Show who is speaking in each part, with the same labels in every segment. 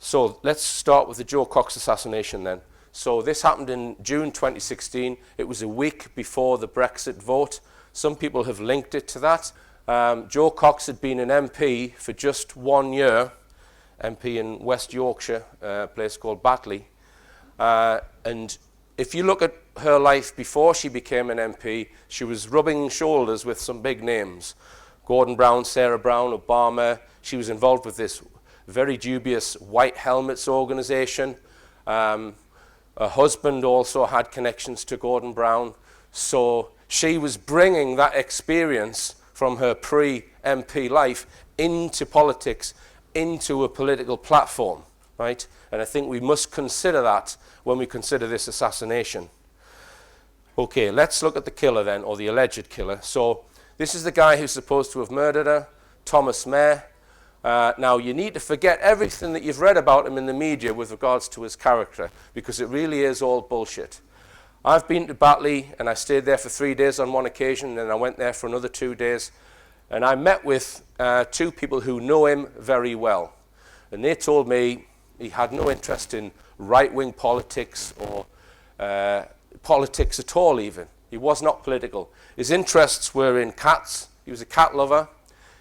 Speaker 1: So let's start with the Joe Cox assassination then. So this happened in June 2016. It was a week before the Brexit vote. Some people have linked it to that. Joe Cox had been an MP for just 1 year, MP in West Yorkshire, a place called Batley. And if you look at her life before she became an MP, she was rubbing shoulders with some big names. Gordon Brown, Sarah Brown, Obama. She was involved with this very dubious White Helmets organization. Her husband also had connections to Gordon Brown. So she was bringing that experience from her pre-MP life into politics, into a political platform, right? And I think we must consider that when we consider this assassination. Okay, let's look at the killer then, or the alleged killer. So this is the guy who's supposed to have murdered her, Thomas Mair. Now, you need to forget everything that you've read about him in the media with regards to his character, because it really is all bullshit. I've been to Batley, and I stayed there for 3 days on one occasion, and then I went there for another 2 days, and I met with 2 people who know him very well. And they told me he had no interest in right-wing politics or politics at all even. He was not political. His interests were in cats. He was a cat lover.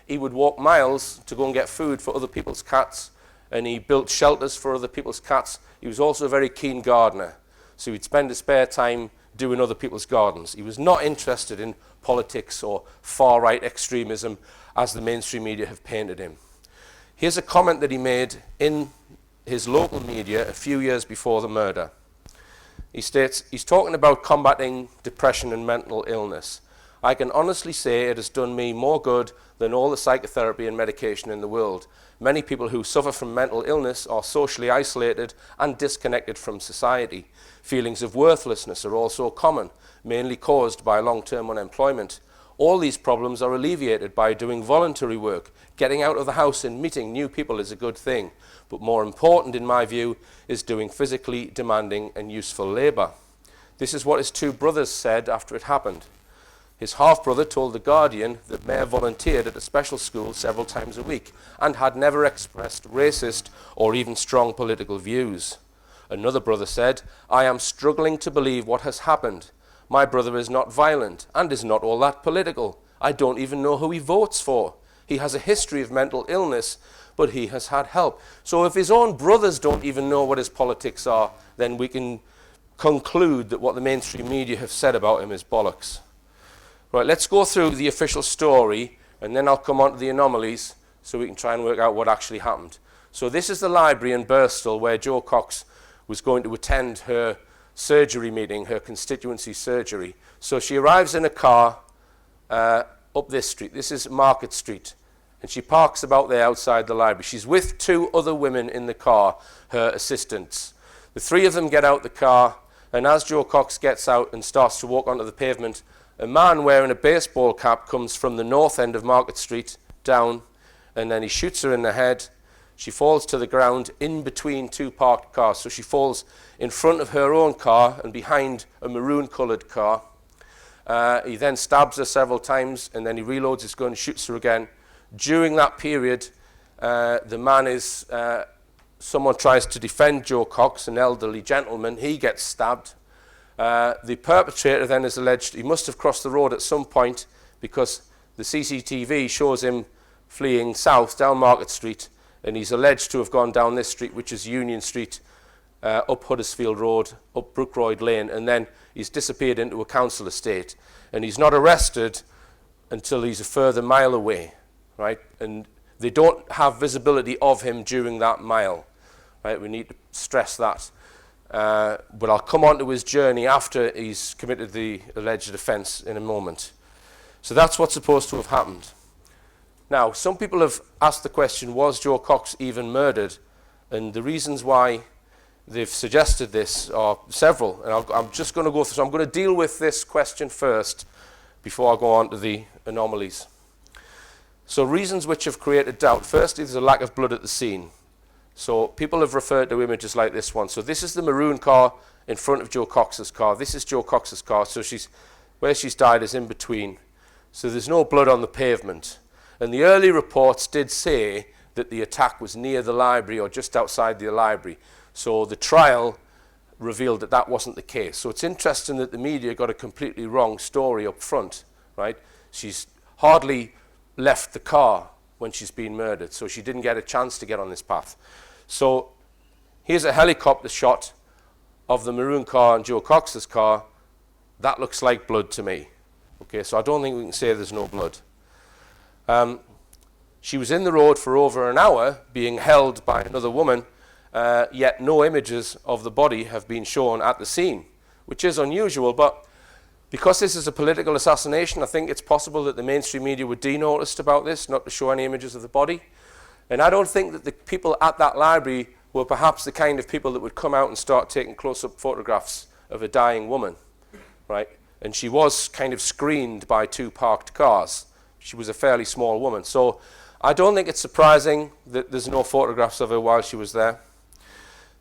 Speaker 1: He would walk miles to go and get food for other people's cats, and he built shelters for other people's cats. He was also a very keen gardener, so he'd spend his spare time doing other people's gardens. He was not interested in politics or far-right extremism as the mainstream media have painted him. Here's a comment that he made in his local media a few years before the murder. He states, he's talking about combating depression and mental illness. I can honestly say it has done me more good than all the psychotherapy and medication in the world. Many people who suffer from mental illness are socially isolated and disconnected from society. Feelings of worthlessness are also common, mainly caused by long-term unemployment. All these problems are alleviated by doing voluntary work. Getting out of the house and meeting new people is a good thing, but more important in my view is doing physically demanding and useful labour. This is what his 2 brothers said after it happened. His half-brother told The Guardian that Mair volunteered at a special school several times a week and had never expressed racist or even strong political views. Another brother said, I am struggling to believe what has happened. My brother is not violent and is not all that political. I don't even know who he votes for. He has a history of mental illness, but he has had help. So if his own brothers don't even know what his politics are, then we can conclude that what the mainstream media have said about him is bollocks. Right, let's go through the official story, and then I'll come on to the anomalies so we can try and work out what actually happened. So this is the library in Birstall where Joe Cox was going to attend her surgery meeting, her constituency surgery. So she arrives in a car up this street. This is Market Street. And she parks about there outside the library. She's with 2 other women in the car, her assistants. The 3 of them get out the car, and as Joe Cox gets out and starts to walk onto the pavement, a man wearing a baseball cap comes from the north end of Market Street down, and then he shoots her in the head. She falls to the ground in between 2 parked cars. So she falls in front of her own car and behind a maroon-coloured car. He then stabs her several times, and then he reloads his gun, shoots her again. During that period, someone tries to defend Joe Cox, an elderly gentleman. He gets stabbed. The perpetrator then is alleged he must have crossed the road at some point because the CCTV shows him fleeing south down Market Street, and he's alleged to have gone down this street, which is Union Street, up Huddersfield Road, up Brookroyd Lane, and then he's disappeared into a council estate. And he's not arrested until he's a further mile away, right? And they don't have visibility of him during that mile, right? We need to stress that. But I'll come on to his journey after he's committed the alleged offence in a moment. So that's what's supposed to have happened. Now, some people have asked the question, was Joe Cox even murdered? And the reasons why they've suggested this are several. And I'm just going to go through, so I'm going to deal with this question first before I go on to the anomalies. So reasons which have created doubt. Firstly, there's a lack of blood at the scene. So people have referred to images like this one. So this is the maroon car in front of Joe Cox's car. This is Joe Cox's car. So where she's died is in between. So there's no blood on the pavement. And the early reports did say that the attack was near the library or just outside the library. So the trial revealed that that wasn't the case. So it's interesting that the media got a completely wrong story up front, right? She's hardly left the car when she's been murdered, so she didn't get a chance to get on this path. So here's a helicopter shot of the maroon car and Joe Cox's car. That looks like blood to me. Okay, so I don't think we can say there's no blood. She was in the road for over an hour being held by another woman, yet no images of the body have been shown at the scene, which is unusual, but because this is a political assassination, I think it's possible that the mainstream media were denoticed about this, not to show any images of the body. And I don't think that the people at that library were perhaps the kind of people that would come out and start taking close-up photographs of a dying woman, right? And she was kind of screened by two parked cars. She was a fairly small woman. So I don't think it's surprising that there's no photographs of her while she was there.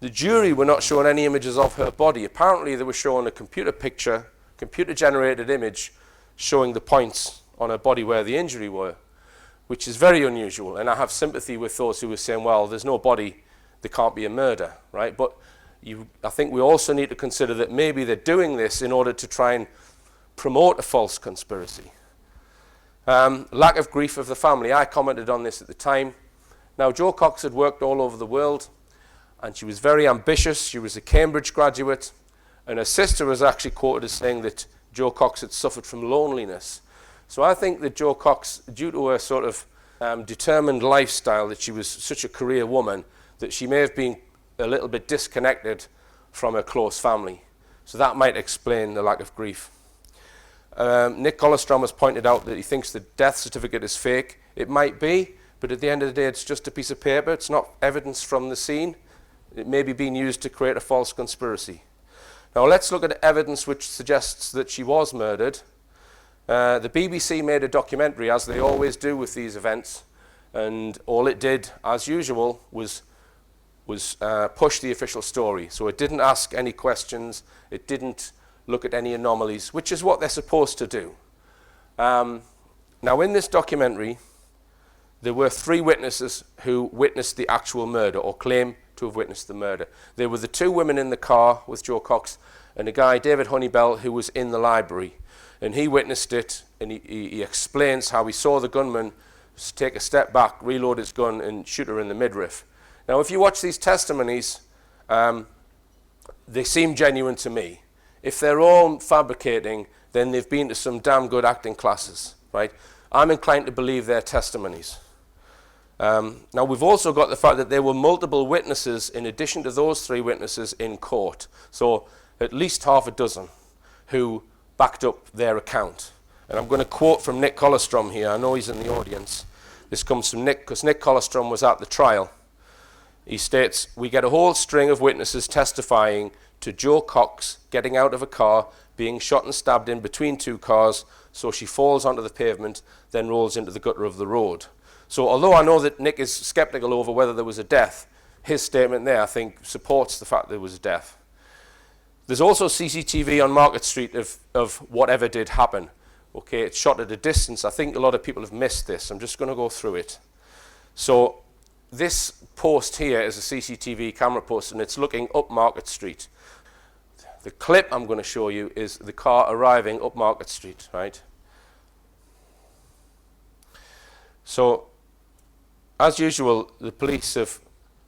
Speaker 1: The jury were not shown any images of her body. Apparently they were shown a computer picture, computer-generated image showing the points on her body where the injury were, which is very unusual. And I have sympathy with those who were saying, well, there's no body, there can't be a murder, right? But I think we also need to consider that maybe they're doing this in order to try and promote a false conspiracy. Lack of grief of the family. I commented on this at the time. Now, Jo Cox had worked all over the world, and she was very ambitious. She was a Cambridge graduate, and her sister was actually quoted as saying that Jo Cox had suffered from loneliness. So I think that Jo Cox, due to her sort of determined lifestyle, that she was such a career woman, that she may have been a little bit disconnected from her close family. So that might explain the lack of grief. Nick Colostrom has pointed out that he thinks the death certificate is fake. It might be, but at the end of the day, it's just a piece of paper. It's not evidence from the scene. It may be being used to create a false conspiracy. Now let's look at evidence which suggests that she was murdered. The BBC made a documentary, as they always do with these events, and all it did, as usual, was push the official story. So it didn't ask any questions. It didn't look at any anomalies, which is what they're supposed to do. Now in this documentary, there were 3 witnesses who witnessed the actual murder, or claim to have witnessed the murder. There were the 2 women in the car with Jo Cox, and a guy, David Honeybell, who was in the library. And he witnessed it, and he explains how he saw the gunman take a step back, reload his gun, and shoot her in the midriff. Now, if you watch these testimonies, they seem genuine to me. If they're all fabricating, then they've been to some damn good acting classes, right? I'm inclined to believe their testimonies. Now, we've also got the fact that there were multiple witnesses in addition to those 3 witnesses in court. So at least half a dozen who backed up their account. And I'm going to quote from Nick Colostrom here. I know he's in the audience. This comes from Nick, because Nick Colostrom was at the trial. He states, "We get a whole string of witnesses testifying to Jo Cox getting out of a car, being shot and stabbed in between 2 cars, so she falls onto the pavement, then rolls into the gutter of the road." So although I know that Nick is skeptical over whether there was a death, his statement there, I think, supports the fact there was a death. There's also CCTV on Market Street of whatever did happen. Okay, it's shot at a distance. I think a lot of people have missed this. I'm just going to go through it. So this post here is a CCTV camera post, and it's looking up Market Street. The clip I'm going to show you is the car arriving up Market Street, right? So, as usual, the police have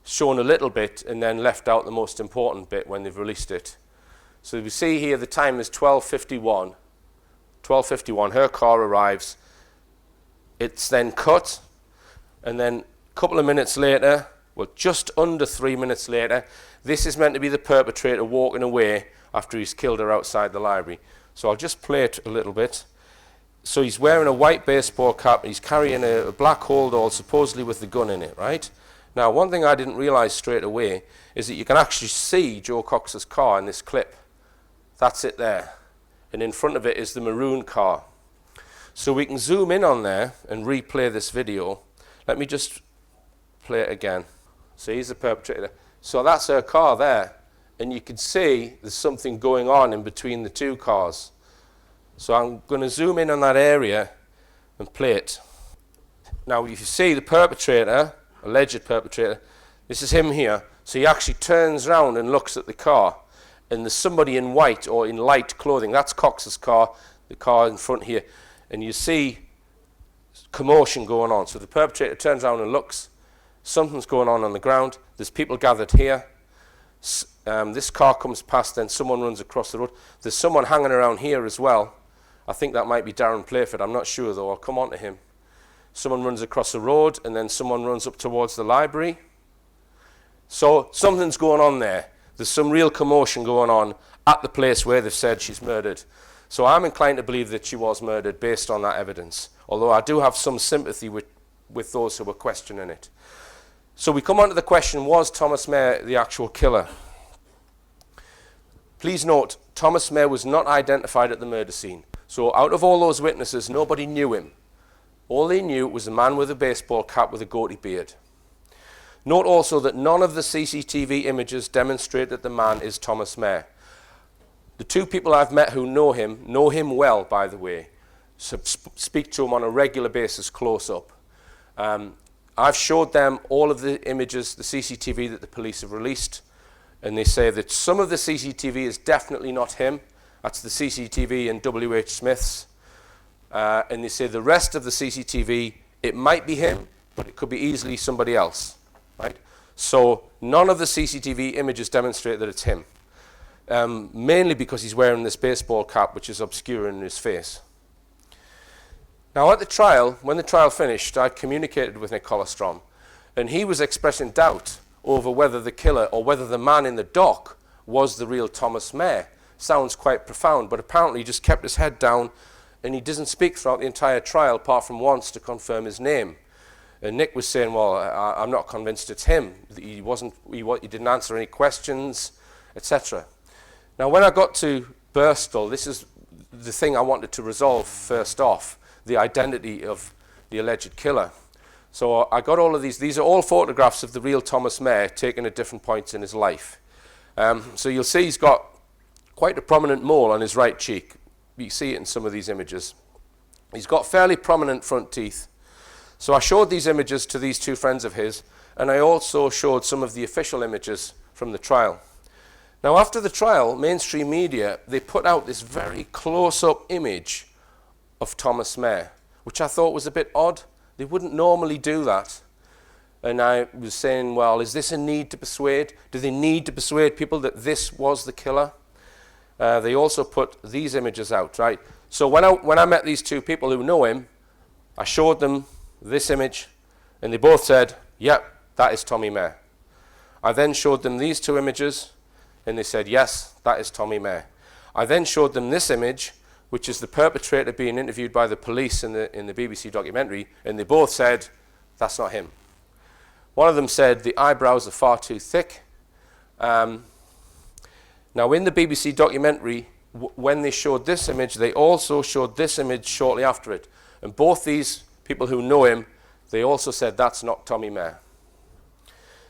Speaker 1: shown a little bit and then left out the most important bit when they've released it. So we see here the time is 12:51. 12:51, her car arrives. It's then cut, and then a couple of minutes later, well, just under 3 minutes later, this is meant to be the perpetrator walking away after he's killed her outside the library. So I'll just play it a little bit. So he's wearing a white baseball cap, and he's carrying a black holdall, supposedly with the gun in it, right? Now, one thing I didn't realize straight away is that you can actually see Jo Cox's car in this clip. That's it there. And in front of it is the maroon car. So we can zoom in on there and replay this video. Let me just play it again. So he's the perpetrator. So that's her car there. And you can see there's something going on in between the 2 cars. So I'm going to zoom in on that area and play it. Now you see the perpetrator alleged perpetrator. This is him here. So he actually turns around and looks at the car, and there's somebody in white or in light clothing. That's Cox's car, the car in front here. And you see commotion going on. So the perpetrator turns around and looks. Something's going on the ground. There's people gathered here. This car comes past, then someone runs across the road. There's someone hanging around here as well. I think that might be Darren Playford. I'm not sure, though. I'll come on to him. Someone runs across the road, and then someone runs up towards the library. So something's going on there. There's some real commotion going on at the place where they've said she's murdered. So I'm inclined to believe that she was murdered based on that evidence, although I do have some sympathy with those who were questioning it. So we come on to the question, was Thomas Mayer the actual killer? Please note, Thomas Mayer was not identified at the murder scene. So out of all those witnesses, nobody knew him. All they knew was a man with a baseball cap with a goatee beard. Note also that none of the CCTV images demonstrate that the man is Thomas Mayer. The two people I've met who know him well, by the way, so speak to him on a regular basis close up. I've showed them all of the images, the CCTV that the police have released, and they say that some of the CCTV is definitely not him. That's the CCTV in W.H. Smith's. And they say the rest of the CCTV, it might be him, but it could be easily somebody else. Right? So none of the CCTV images demonstrate that it's him, mainly because he's wearing this baseball cap, which is obscuring his face. Now at the trial, when the trial finished, I communicated with Nick Colostrom, and he was expressing doubt over whether the killer or whether the man in the dock was the real Thomas Mayer. Sounds quite profound, but apparently he just kept his head down, and he doesn't speak throughout the entire trial apart from once to confirm his name. And Nick was saying, well, I'm not convinced it's him. He didn't answer any questions, etc. Now, when I got to Birstall, this is the thing I wanted to resolve first off, the identity of the alleged killer. So I got all of these. These are all photographs of the real Thomas Mayer taken at different points in his life. So you'll see he's got quite a prominent mole on his right cheek. You see it in some of these images. He's got fairly prominent front teeth. So I showed these images to these two friends of his, and I also showed some of the official images from the trial. Now, after the trial, mainstream media, they put out this very close-up image of Thomas Mayer, which I thought was a bit odd. They wouldn't normally do that. And I was saying, well, is this a need to persuade? Do they need to persuade people that this was the killer? They also put these images out, right? So when I met these two people who know him, I showed them this image, and they both said, yep, that is Tommy Mayer. I then showed them these two images, and they said, yes, that is Tommy Mayer. I then showed them this image, which is the perpetrator being interviewed by the police in the BBC documentary, and they both said, that's not him. One of them said the eyebrows are far too thick. Now, in the BBC documentary, when they showed this image, they also showed this image shortly after it. And both these people who know him, they also said that's not Tommy Mayer.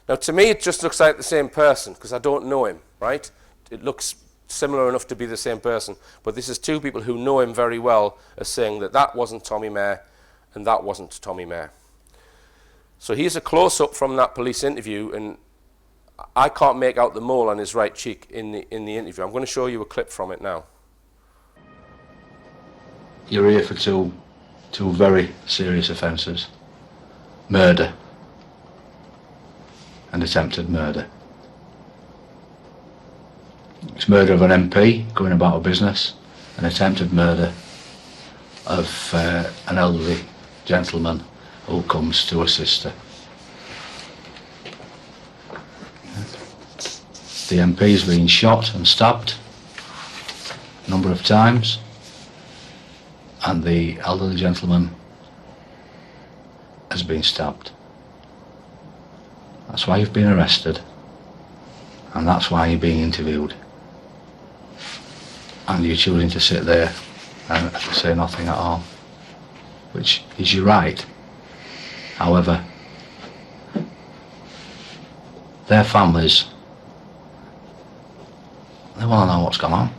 Speaker 1: Now, to me, it just looks like the same person because I don't know him, right? It looks similar enough to be the same person. But this is two people who know him very well as saying that that wasn't Tommy Mayer and that wasn't Tommy Mayer. So here's a close-up from that police interview, and I can't make out the mole on his right cheek in the interview. I'm going to show you a clip from it now.
Speaker 2: You're here for two very serious offences. Murder and attempted murder. It's murder of an MP going about a business, and attempted murder of an elderly gentleman who comes to assist her. The MP's been shot and stabbed a number of times, and the elderly gentleman has been stabbed. That's why you've been arrested, and that's why you're being interviewed. And you're choosing to sit there and say nothing at all, which is your right. However, their families, they want to know what's gone on.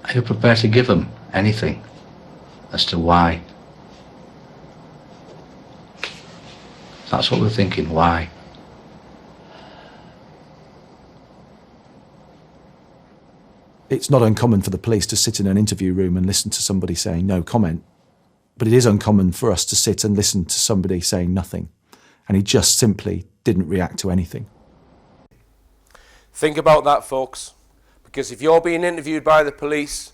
Speaker 2: Are you prepared to give them anything as to why? That's what we're thinking, why?
Speaker 3: It's not uncommon for the police to sit in an interview room and listen to somebody saying no comment, but it is uncommon for us to sit and listen to somebody saying nothing, and he just simply didn't react to anything.
Speaker 1: Think about that, folks, because if you're being interviewed by the police,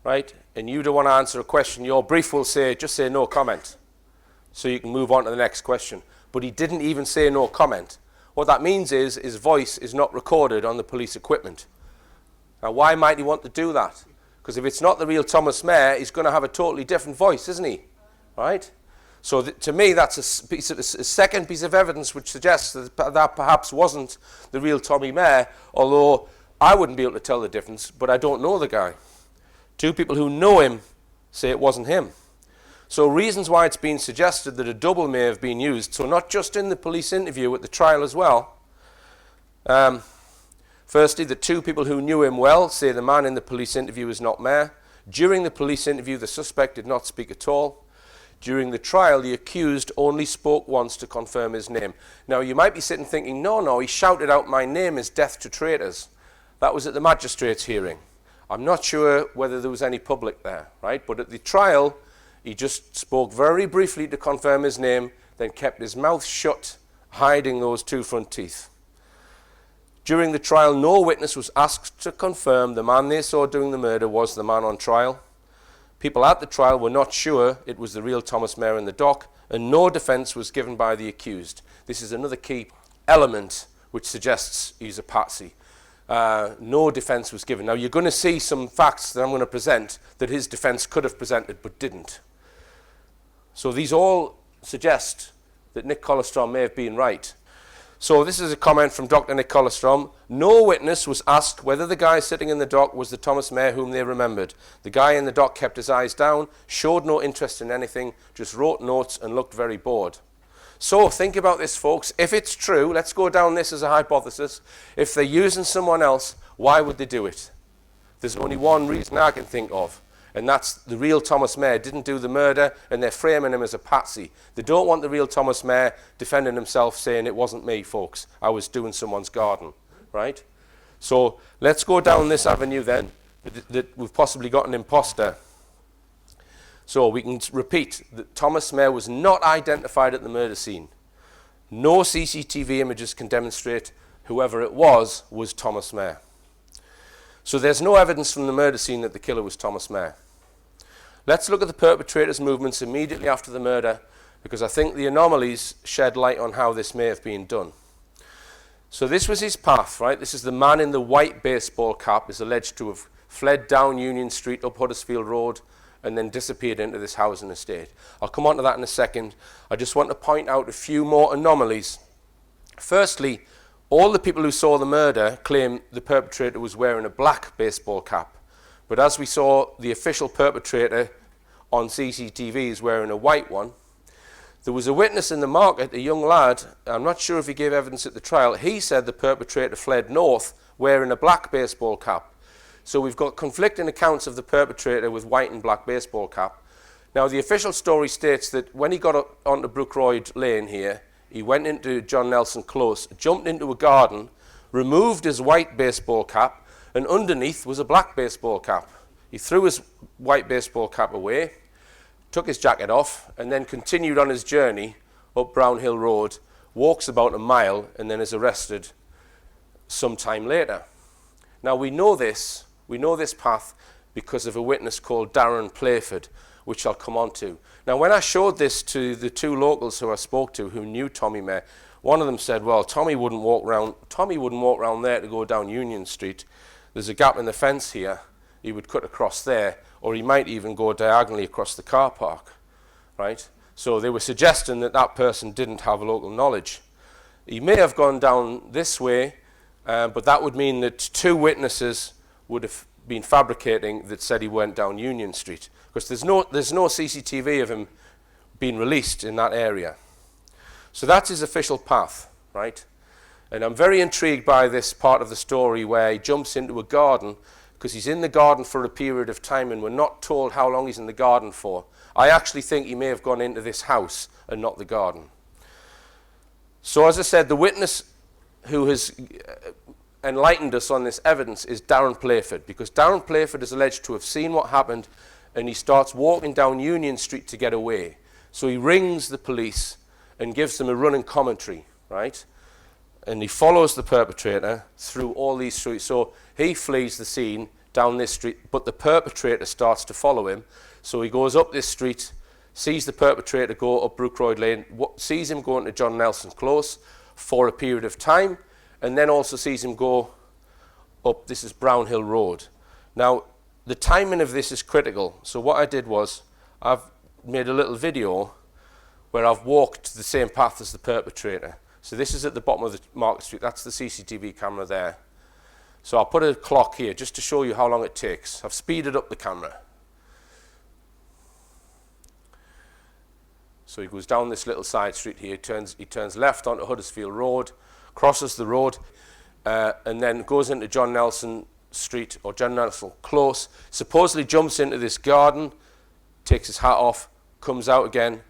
Speaker 1: right, and you don't want to answer a question, your brief will say, just say no comment, so you can move on to the next question. But he didn't even say no comment. What that means is his voice is not recorded on the police equipment. Now, why might he want to do that? Because if it's not the real Thomas Mair, he's going to have a totally different voice, isn't he? Right? So to me, that's a second piece of evidence which suggests that perhaps wasn't the real Tommy Mair, although I wouldn't be able to tell the difference, but I don't know the guy. Two people who know him say it wasn't him. So reasons why it's been suggested that a double may have been used, so not just in the police interview, at the trial as well. Firstly, the two people who knew him well say the man in the police interview is not Mair. During the police interview, the suspect did not speak at all. During the trial, the accused only spoke once to confirm his name. Now, you might be sitting thinking, no, he shouted out, "My name is death to traitors." That was at the magistrate's hearing. I'm not sure whether there was any public there, right? But at the trial, he just spoke very briefly to confirm his name, then kept his mouth shut, hiding those two front teeth. During the trial, no witness was asked to confirm the man they saw doing the murder was the man on trial. People at the trial were not sure it was the real Thomas Mair in the dock, and no defence was given by the accused. This is another key element which suggests he's a patsy. No defence was given. Now, you're going to see some facts that I'm going to present that his defence could have presented but didn't. So these all suggest that Nick Collerstrom may have been right. So this is a comment from Dr. Nick Collerstrom. No witness was asked whether the guy sitting in the dock was the Thomas Mair whom they remembered. The guy in the dock kept his eyes down, showed no interest in anything, just wrote notes and looked very bored. So think about this, folks. If it's true, let's go down this as a hypothesis. If they're using someone else, why would they do it? There's only one reason I can think of, and that's the real Thomas Mair didn't do the murder, and they're framing him as a patsy. They don't want the real Thomas Mair defending himself, saying it wasn't me, folks. I was doing someone's garden, right? So let's go down this avenue then, that we've possibly got an imposter. So we can repeat that Thomas Mair was not identified at the murder scene. No CCTV images can demonstrate whoever it was Thomas Mair. So there's no evidence from the murder scene that the killer was Thomas Mair. Let's look at the perpetrator's movements immediately after the murder, because I think the anomalies shed light on how this may have been done. So this was his path, right? This is the man in the white baseball cap is alleged to have fled down Union Street up Huddersfield Road and then disappeared into this housing estate. I'll come on to that in a second. I just want to point out a few more anomalies. Firstly, all the people who saw the murder claim the perpetrator was wearing a black baseball cap. But as we saw, the official perpetrator on CCTV is wearing a white one. There was a witness in the market, a young lad, I'm not sure if he gave evidence at the trial, he said the perpetrator fled north wearing a black baseball cap. So we've got conflicting accounts of the perpetrator with white and black baseball cap. Now the official story states that when he got up onto Brookroyd Lane here, he went into John Nelson Close, jumped into a garden, removed his white baseball cap, and underneath was a black baseball cap. He threw his white baseball cap away, took his jacket off, and then continued on his journey up Brown Hill Road, walks about a mile, and then is arrested some time later. Now we know this path because of a witness called Darren Playford, which I'll come on to. Now when I showed this to the two locals who I spoke to who knew Tommy Mair, one of them said, well, Tommy wouldn't walk round there to go down Union Street. There's a gap in the fence here. He would cut across there, or he might even go diagonally across the car park, right? So they were suggesting that that person didn't have local knowledge. He may have gone down this way, but that would mean that two witnesses would have been fabricating that said he went down Union Street, because there's no CCTV of him being released in that area. So that's his official path, right? And I'm very intrigued by this part of the story where he jumps into a garden, because he's in the garden for a period of time and we're not told how long he's in the garden for. I actually think he may have gone into this house and not the garden. So as I said, the witness who has enlightened us on this evidence is Darren Playford, because Darren Playford is alleged to have seen what happened, and he starts walking down Union Street to get away. So he rings the police and gives them a running commentary, right? And he follows the perpetrator through all these streets. So he flees the scene down this street, but the perpetrator starts to follow him. So he goes up this street, sees the perpetrator go up Brookroyd Lane, sees him going to John Nelson Close for a period of time, and then also sees him go up, this is Brownhill Road. Now, the timing of this is critical. So what I did was, I've made a little video where I've walked the same path as the perpetrator. So this is at the bottom of the Market Street. That's the CCTV camera there. So I'll put a clock here just to show you how long it takes. I've speeded up the camera. So he goes down this little side street here. He turns left onto Huddersfield Road, crosses the road, and then goes into John Nelson Street or John Nelson Close. Supposedly jumps into this garden, takes his hat off, comes out again,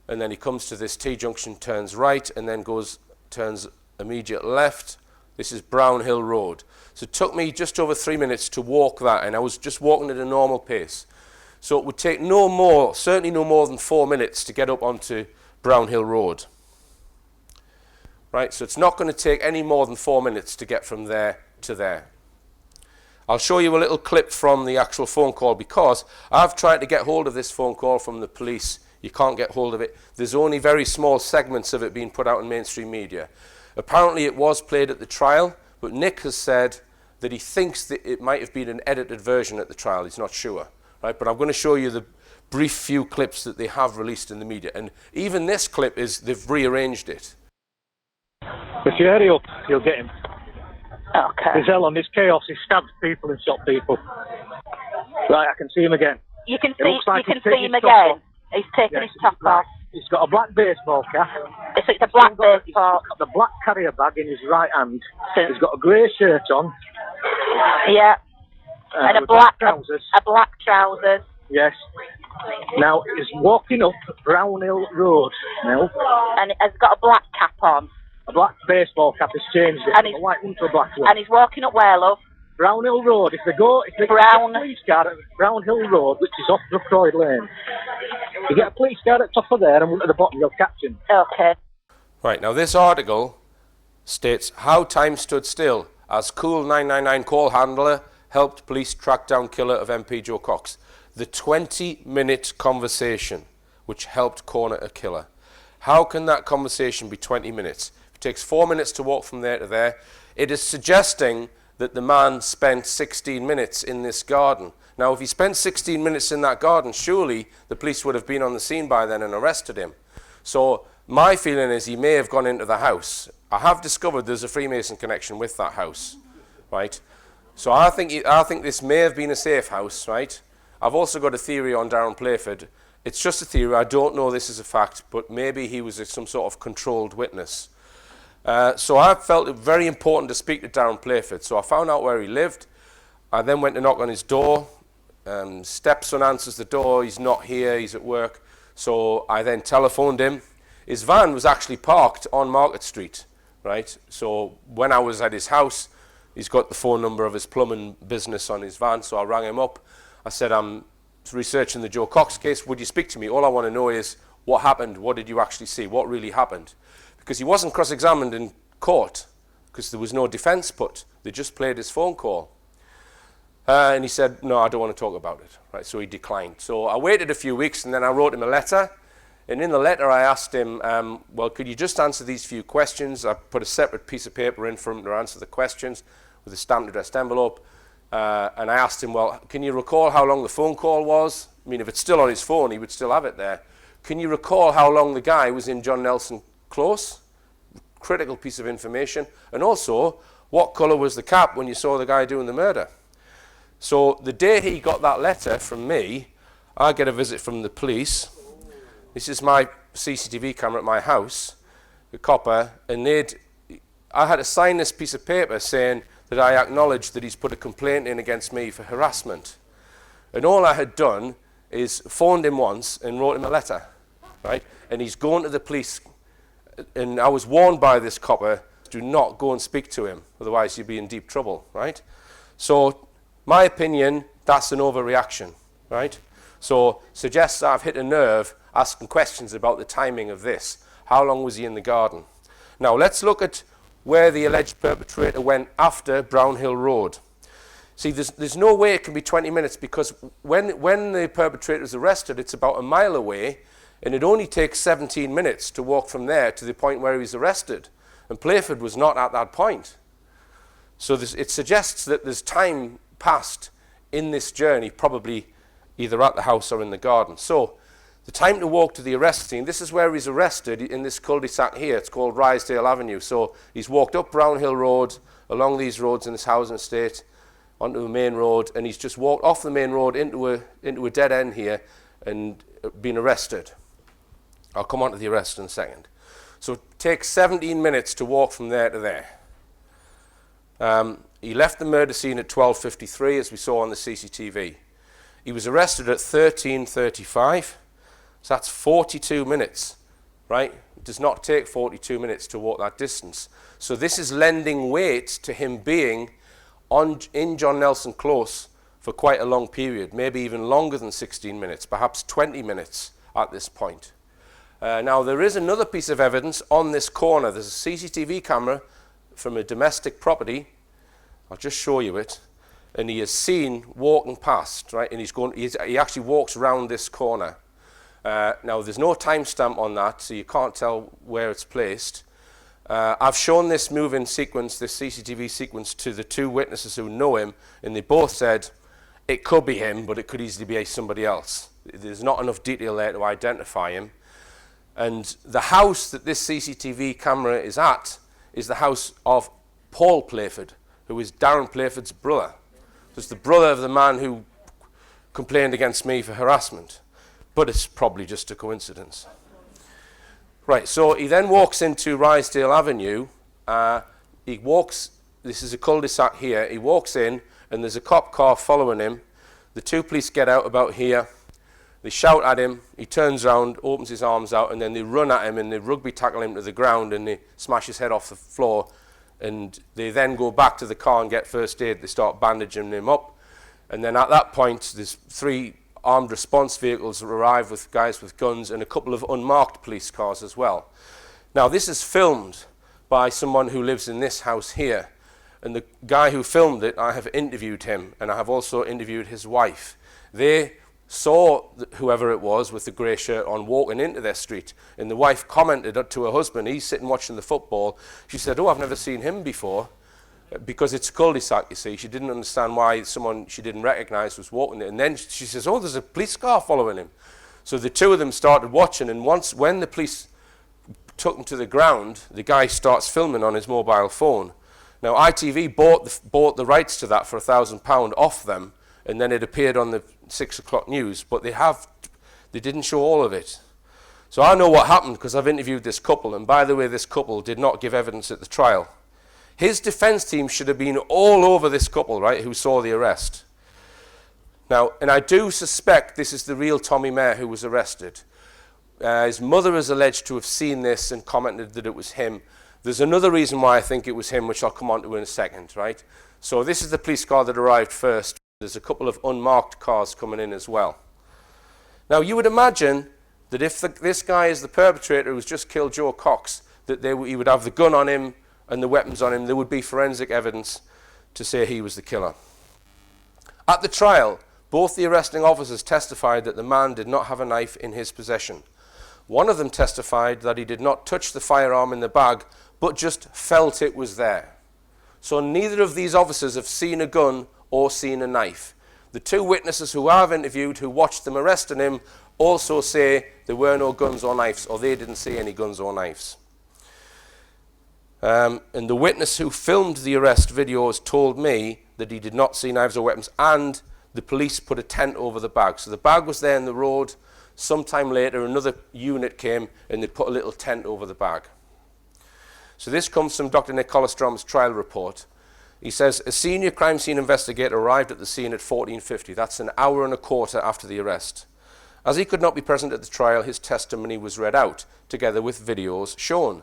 Speaker 1: and then he comes to this T-junction, turns right, and then turns immediate left. This is Brownhill Road. So it took me just over 3 minutes to walk that, and I was just walking at a normal pace. So it would take certainly no more than 4 minutes to get up onto Brownhill Road. Right, so it's not going to take any more than 4 minutes to get from there to there. I'll show you a little clip from the actual phone call, because I've tried to get hold of this phone call from the police. You can't get hold of it. There's only very small segments of it being put out in mainstream media. Apparently it was played at the trial, but Nick has said that he thinks that it might have been an edited version at the trial. He's not sure. Right? But I'm going to show you the brief few clips that they have released in the media. And even this clip they've rearranged it.
Speaker 4: If you hurry up, you'll get him.
Speaker 5: Okay.
Speaker 4: There's hell on this chaos. He stabs people and shot people. Right, I can see him again.
Speaker 5: You can
Speaker 4: It
Speaker 5: see,
Speaker 4: looks like
Speaker 5: you can
Speaker 4: he's taken
Speaker 5: see him
Speaker 4: his top
Speaker 5: again.
Speaker 4: off.
Speaker 5: He's taken
Speaker 4: Yes,
Speaker 5: his top
Speaker 4: right.
Speaker 5: off.
Speaker 4: He's got a black baseball cap.
Speaker 5: It's a black
Speaker 4: He's
Speaker 5: baseball.
Speaker 4: got the black carrier bag in his right hand. He's got a grey shirt on.
Speaker 5: Yeah. And a
Speaker 4: with
Speaker 5: black
Speaker 4: trousers.
Speaker 5: A black trousers.
Speaker 4: Yes. Now he's walking up Brownhill Road now.
Speaker 5: And has got a black cap on.
Speaker 4: A black baseball cap has changed it.
Speaker 5: And
Speaker 4: From a white one to a black one.
Speaker 5: And he's walking up where, love?
Speaker 4: Brownhill Road. If they get a police car at Brownhill Road, which is off Brookroyd Lane, you get a police car at the top of there and one at the bottom, you'll catch him.
Speaker 5: Okay.
Speaker 1: Right, now this article states how time stood still as cool 999 call handler helped police track down killer of MP Joe Cox. The 20-minute conversation which helped corner a killer. How can that conversation be 20 minutes? It takes 4 minutes to walk from there to there. It is suggesting that the man spent 16 minutes in this garden. Now, if he spent 16 minutes in that garden, surely the police would have been on the scene by then and arrested him. So my feeling is he may have gone into the house. I have discovered there's a Freemason connection with that house, right? So I think this may have been a safe house, right? I've also got a theory on Darren Playford. It's just a theory. I don't know this is a fact, but maybe he was some sort of controlled witness. So I felt it very important to speak to Darren Playford. So I found out where he lived. I then went to knock on his door. Stepson answers the door. He's not here. He's at work. So I then telephoned him. His van was actually parked on Market Street, right? So when I was at his house, he's got the phone number of his plumbing business on his van. So I rang him up. I said, I'm researching the Joe Cox case. Would you speak to me? All I want to know is what happened. What did you actually see? What really happened? Because he wasn't cross-examined in court because there was no defense put. They just played his phone call. And he said, no, I don't want to talk about it. Right, so he declined. So I waited a few weeks, and then I wrote him a letter. And in the letter, I asked him, well, could you just answer these few questions? I put a separate piece of paper in for him to answer the questions with a stamped addressed envelope. And I asked him, well, can you recall how long the phone call was? I mean, if it's still on his phone, he would still have it there. Can you recall how long the guy was in John Nelson Close? Critical piece of information. And also, what colour was the cap when you saw the guy doing the murder? So the day he got that letter from me, I get a visit from the police. This is my CCTV camera at my house, the copper, and I had to sign this piece of paper saying that I acknowledge that he's put a complaint in against me for harassment. And all I had done is phoned him once and wrote him a letter, right? And he's going to the police, and I was warned by this copper, do not go and speak to him, otherwise you'll be in deep trouble, right? So, my opinion, that's an overreaction, right? So, suggests I've hit a nerve asking questions about the timing of this. How long was he in the garden? Now, let's look at where the alleged perpetrator went after Brownhill Road. See, there's no way it can be 20 minutes because when the perpetrator is arrested, it's about a mile away, and it only takes 17 minutes to walk from there to the point where he's arrested. And Playford was not at that point. So it suggests that there's time passed in this journey, probably either at the house or in the garden. So the time to walk to the arrest scene, this is where he's arrested in this cul-de-sac here. It's called Rysdale Avenue. So he's walked up Brownhill Road, along these roads in this housing estate, onto a main road, and he's just walked off the main road into a dead end here and been arrested. I'll come on to the arrest in a second. So it takes 17 minutes to walk from there to there. He left the murder scene at 12:53, as we saw on the CCTV. He was arrested at 13:35, so that's 42 minutes, right? It does not take 42 minutes to walk that distance. So this is lending weight to him being in John Nelson Close for quite a long period, maybe even longer than 16 minutes, perhaps 20 minutes at this point. Now, there is another piece of evidence on this corner. There's a CCTV camera from a domestic property. I'll just show you it. And he is seen walking past, right? And he actually walks around this corner. Now, there's no timestamp on that, so you can't tell where it's placed. I've shown this moving sequence, this CCTV sequence, to the two witnesses who know him, and they both said it could be him, but it could easily be somebody else. There's not enough detail there to identify him. And the house that this CCTV camera is at is the house of Paul Playford, who is Darren Playford's brother. So it's the brother of the man who complained against me for harassment. But it's probably just a coincidence. Right, so he then walks into Rysdale Avenue. This is a cul-de-sac here. He walks in, and there's a cop car following him. The two police get out about here. They shout at him. He turns around, opens his arms out, and then they run at him, and they rugby tackle him to the ground, and they smash his head off the floor. And they then go back to the car and get first aid. They start bandaging him up. And then at that point, there's 3 armed response vehicles arrive with guys with guns and a couple of unmarked police cars as well. Now, this is filmed by someone who lives in this house here. And the guy who filmed it, I have interviewed him, and I have also interviewed his wife. They saw whoever it was with the grey shirt on walking into their street, and the wife commented to her husband, he's sitting watching the football. She said, "Oh, I've never seen him before," because it's a cul-de-sac, you see. She didn't understand why someone she didn't recognize was walking it. And then she says, "Oh, there's a police car following him." So the two of them started watching, and when the police took him to the ground, the guy starts filming on his mobile phone. Now, ITV bought the rights to that for £1,000 off them, and then it appeared on the 6 o'clock news, but they didn't show all of it. So I know what happened because I've interviewed this couple, and by the way, this couple did not give evidence at the trial. His defense team should have been all over this couple, right, who saw the arrest. Now, and I do suspect this is the real Tommy Mayer who was arrested. His mother is alleged to have seen this and commented that it was him. There's another reason why I think it was him, which I'll come on to in a second, right? So this is the police car that arrived first. There's a couple of unmarked cars coming in as well. Now, you would imagine that if this guy is the perpetrator who's just killed Joe Cox, that he would have the gun on him and the weapons on him. There would be forensic evidence to say he was the killer. At the trial, both the arresting officers testified that the man did not have a knife in his possession. One of them testified that he did not touch the firearm in the bag, but just felt it was there. So neither of these officers have seen a gun or seen a knife. The two witnesses who I've interviewed who watched them arresting him also say there were no guns or knives, or they didn't see any guns or knives. And the witness who filmed the arrest videos told me that he did not see knives or weapons, and the police put a tent over the bag. So the bag was there in the road. Sometime later, another unit came and they put a little tent over the bag. So this comes from Dr. Nick Collestrom's trial report. He says, a senior crime scene investigator arrived at the scene at 14:50. That's an hour and a quarter after the arrest. As he could not be present at the trial, his testimony was read out, together with videos shown.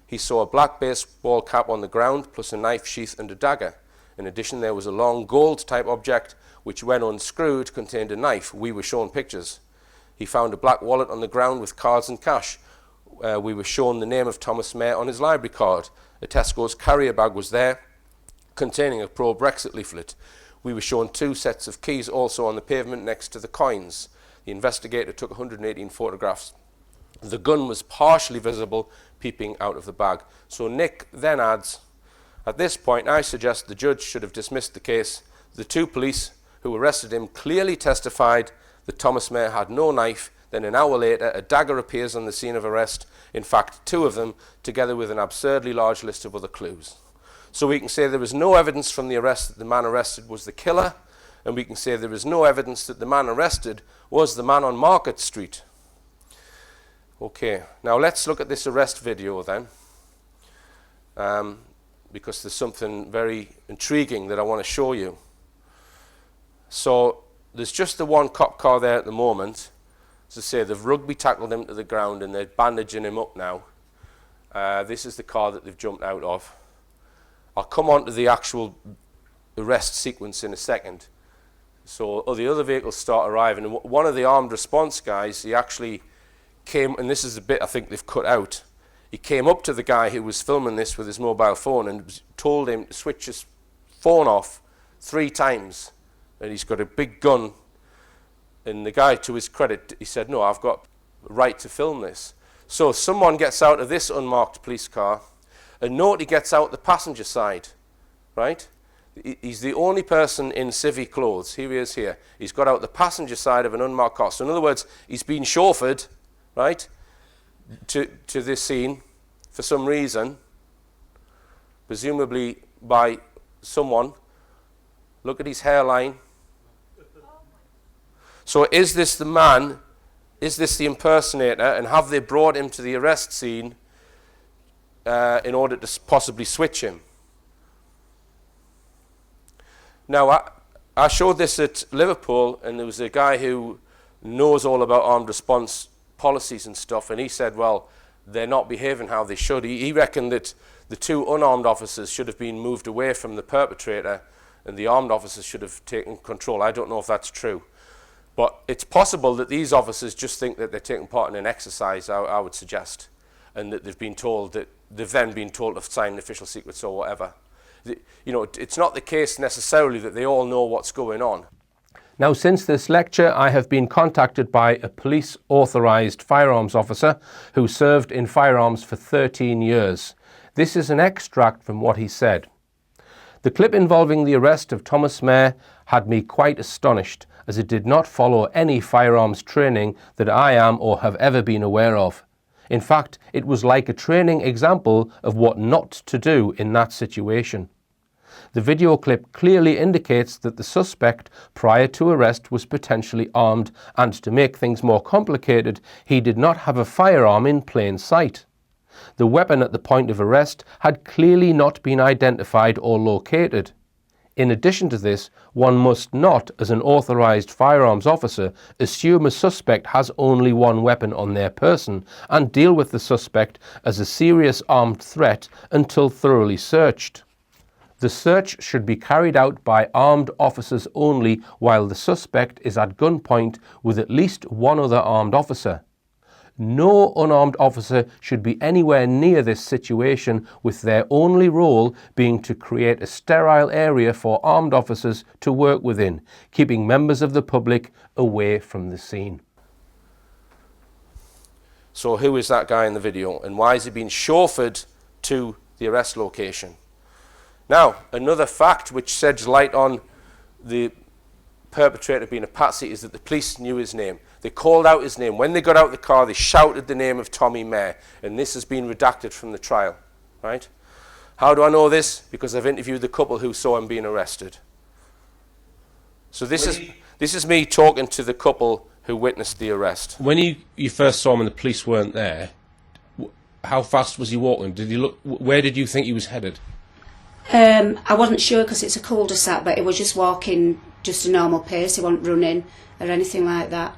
Speaker 1: He saw a black baseball cap on the ground, plus a knife sheath and a dagger. In addition, there was a long gold-type object, which when unscrewed contained a knife. We were shown pictures. He found a black wallet on the ground with cards and cash. We were shown the name of Thomas Mayer on his library card. A Tesco's carrier bag was there, containing a pro-Brexit leaflet. We were shown 2 sets of keys also on the pavement next to the coins. The investigator took 118 photographs. The gun was partially visible, peeping out of the bag. So Nick then adds, at this point, I suggest the judge should have dismissed the case. The 2 police who arrested him clearly testified that Thomas Mayer had no knife. Then an hour later, a dagger appears on the scene of arrest. In fact, 2 of them, together with an absurdly large list of other clues. So we can say there is no evidence from the arrest that the man arrested was the killer, and we can say there is no evidence that the man arrested was the man on Market Street. Okay, now let's look at this arrest video then, because there's something very intriguing that I want to show you. So there's just the one cop car there at the moment. As I say, they've rugby tackled him to the ground and they're bandaging him up now. This is the car that they've jumped out of. I'll come on to the actual arrest sequence in a second. So the other vehicles start arriving, and one of the armed response guys, he actually came, and this is the bit I think they've cut out, he came up to the guy who was filming this with his mobile phone and told him to switch his phone off 3 times, and he's got a big gun, and the guy, to his credit, he said, no, I've got the right to film this. So someone gets out of this unmarked police car, and note he gets out the passenger side, right? He's the only person in civvy clothes. Here he is here. He's got out the passenger side of an unmarked car. So in other words, he's been chauffeured, right, to this scene for some reason, presumably by someone. Look at his hairline. So is this the man? Is this the impersonator? And have they brought him to the arrest scene in order to possibly switch him? Now, I showed this at Liverpool, and there was a guy who knows all about armed response policies and stuff, and he said, well, they're not behaving how they should. He reckoned that the 2 unarmed officers should have been moved away from the perpetrator, and the armed officers should have taken control. I don't know if that's true. But it's possible that these officers just think that they're taking part in an exercise, I would suggest, and that they've been told that they've then been told to sign official secrets or whatever. You know, it's not the case necessarily that they all know what's going on. Now, since this lecture, I have been contacted by a police authorised firearms officer who served in firearms for 13 years. This is an extract from what he said. The clip involving the arrest of Thomas Mayer had me quite astonished, as it did not follow any firearms training that I am or have ever been aware of. In fact, it was like a training example of what not to do in that situation. The video clip clearly indicates that the suspect prior to arrest was potentially armed, and to make things more complicated, he did not have a firearm in plain sight. The weapon at the point of arrest had clearly not been identified or located. In addition to this, one must not, as an authorised firearms officer, assume a suspect has only one weapon on their person and deal with the suspect as a serious armed threat until thoroughly searched. The search should be carried out by armed officers only while the suspect is at gunpoint with at least one other armed officer. No unarmed officer should be anywhere near this situation, with their only role being to create a sterile area for armed officers to work within, keeping members of the public away from the scene. So who is that guy in the video, and why is he being chauffeured to the arrest location? Now, another fact which sheds light on the perpetrator being a patsy is that the police knew his name. They called out his name. When they got out of the car, they shouted the name of Tommy Mayer, and this has been redacted from the trial, right? How do I know this? Because I've interviewed the couple who saw him being arrested. So this is me talking to the couple who witnessed the arrest. When you first saw him and the police weren't there, how fast was he walking? Did he look? Where did you think he was headed?
Speaker 6: I wasn't sure because it's a cul-de-sac, but he was just walking just a normal pace. He wasn't running or anything like that.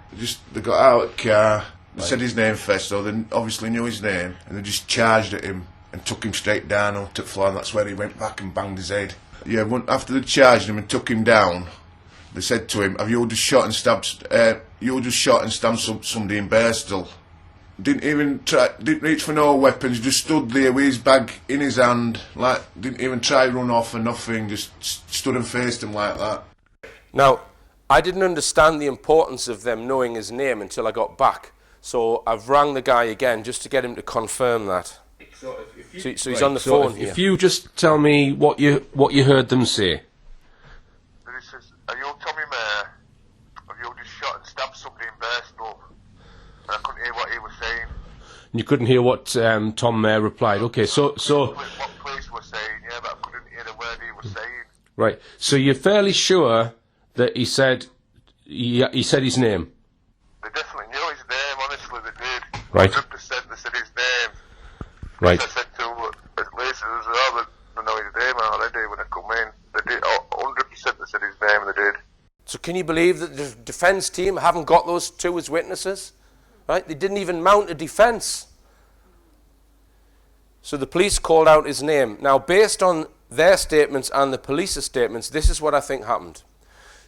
Speaker 7: They got out of the car, they said his name first, so they obviously knew his name, and they just charged at him and took him straight down onto the floor, and that's where he went back and banged his head. Yeah, after they charged him and took him down, they said to him, "Have you just shot and stabbed somebody in Birstall?" Didn't reach for no weapons, just stood there with his bag in his hand, like, didn't even try run off or nothing, just stood and faced him like that.
Speaker 1: Now, I didn't understand the importance of them knowing his name until I got back. So I've rang the guy again just to get him to confirm that. So he's on the phone here.
Speaker 8: If you just tell me what you heard them say.
Speaker 9: He says, "Are you Tommy Mayer? Have you just shot and stabbed somebody in Birstall?" And I couldn't hear what he was saying.
Speaker 8: You couldn't hear what Tom Mayer replied. Okay, so
Speaker 9: What police were saying, yeah, but I couldn't hear the word he was saying.
Speaker 8: right. So you're fairly sure that he said his name.
Speaker 9: They definitely knew his name. Honestly, they did.
Speaker 8: Right.
Speaker 9: 100% they said his name.
Speaker 8: Right.
Speaker 9: I said to police, they know his name already when I come in. They did. 100% they said his name. They did.
Speaker 1: So can you believe that the defence team haven't got those two as witnesses? Right? They didn't even mount a defence. So the police called out his name. Now, based on their statements and the police's statements, this is what I think happened.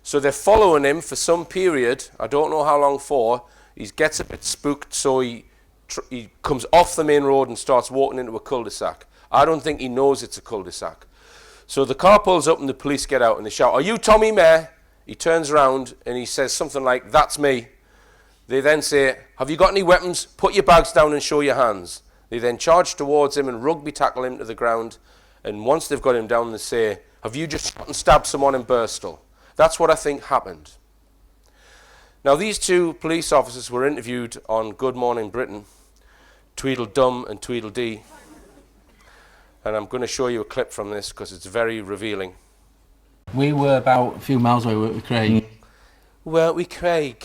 Speaker 1: So they're following him for some period. I don't know how long for. He gets a bit spooked, so he comes off the main road and starts walking into a cul-de-sac. I don't think he knows it's a cul-de-sac. So the car pulls up and the police get out and they shout, "Are you Tommy Mayer?" He turns around and he says something like, "That's me." They then say, "Have you got any weapons? Put your bags down and show your hands." They then charge towards him and rugby tackle him to the ground. And once they've got him down, they say, "Have you just shot and stabbed someone in Birstall?" That's what I think happened. Now, these two police officers were interviewed on Good Morning Britain, Tweedledum and Tweedledee. And I'm going to show you a clip from this because it's very revealing.
Speaker 10: We were about a few miles away, weren't we, Craig?
Speaker 1: Weren't we, Craig?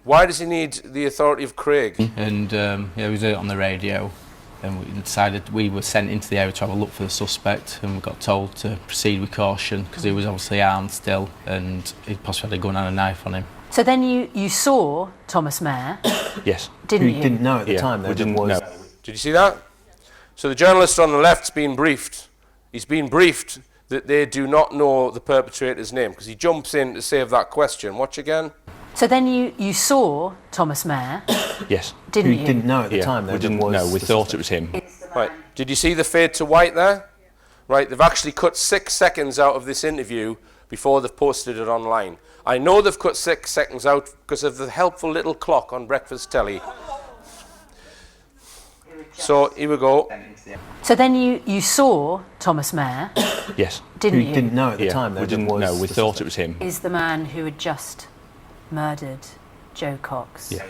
Speaker 1: Why does he need the authority of Craig?
Speaker 10: And yeah, we heard it on the radio, and we decided we were sent into the area to have a look for the suspect, and we got told to proceed with caution because he was obviously armed still, and he possibly had a gun and a knife on him.
Speaker 11: So then you saw Thomas Mayer,
Speaker 8: Yes.
Speaker 11: didn't
Speaker 12: You
Speaker 11: you?
Speaker 12: didn't know at the time, though,
Speaker 8: we didn't know.
Speaker 1: Did you see that? So the journalist on the left's been briefed. He's been briefed that they do not know the perpetrator's name because he jumps in to save that question. Watch again.
Speaker 11: So then you saw Thomas Mayer,
Speaker 8: Yes.
Speaker 11: didn't
Speaker 12: You
Speaker 11: you?
Speaker 12: didn't know at the time, though.
Speaker 8: We didn't know. We thought it was him.
Speaker 1: Right. Did you see the fade to white there? Right. They've actually cut 6 seconds out of this interview before they've posted it online. I know they've cut 6 seconds out because of the helpful little clock on breakfast telly. So here we go.
Speaker 11: So then you saw Thomas Mayer,
Speaker 8: Yes.
Speaker 11: didn't
Speaker 12: You
Speaker 11: you?
Speaker 12: didn't know at the time, though.
Speaker 8: We didn't know. We thought it was him.
Speaker 11: Is the man who had just murdered Joe Cox.
Speaker 8: Yeah.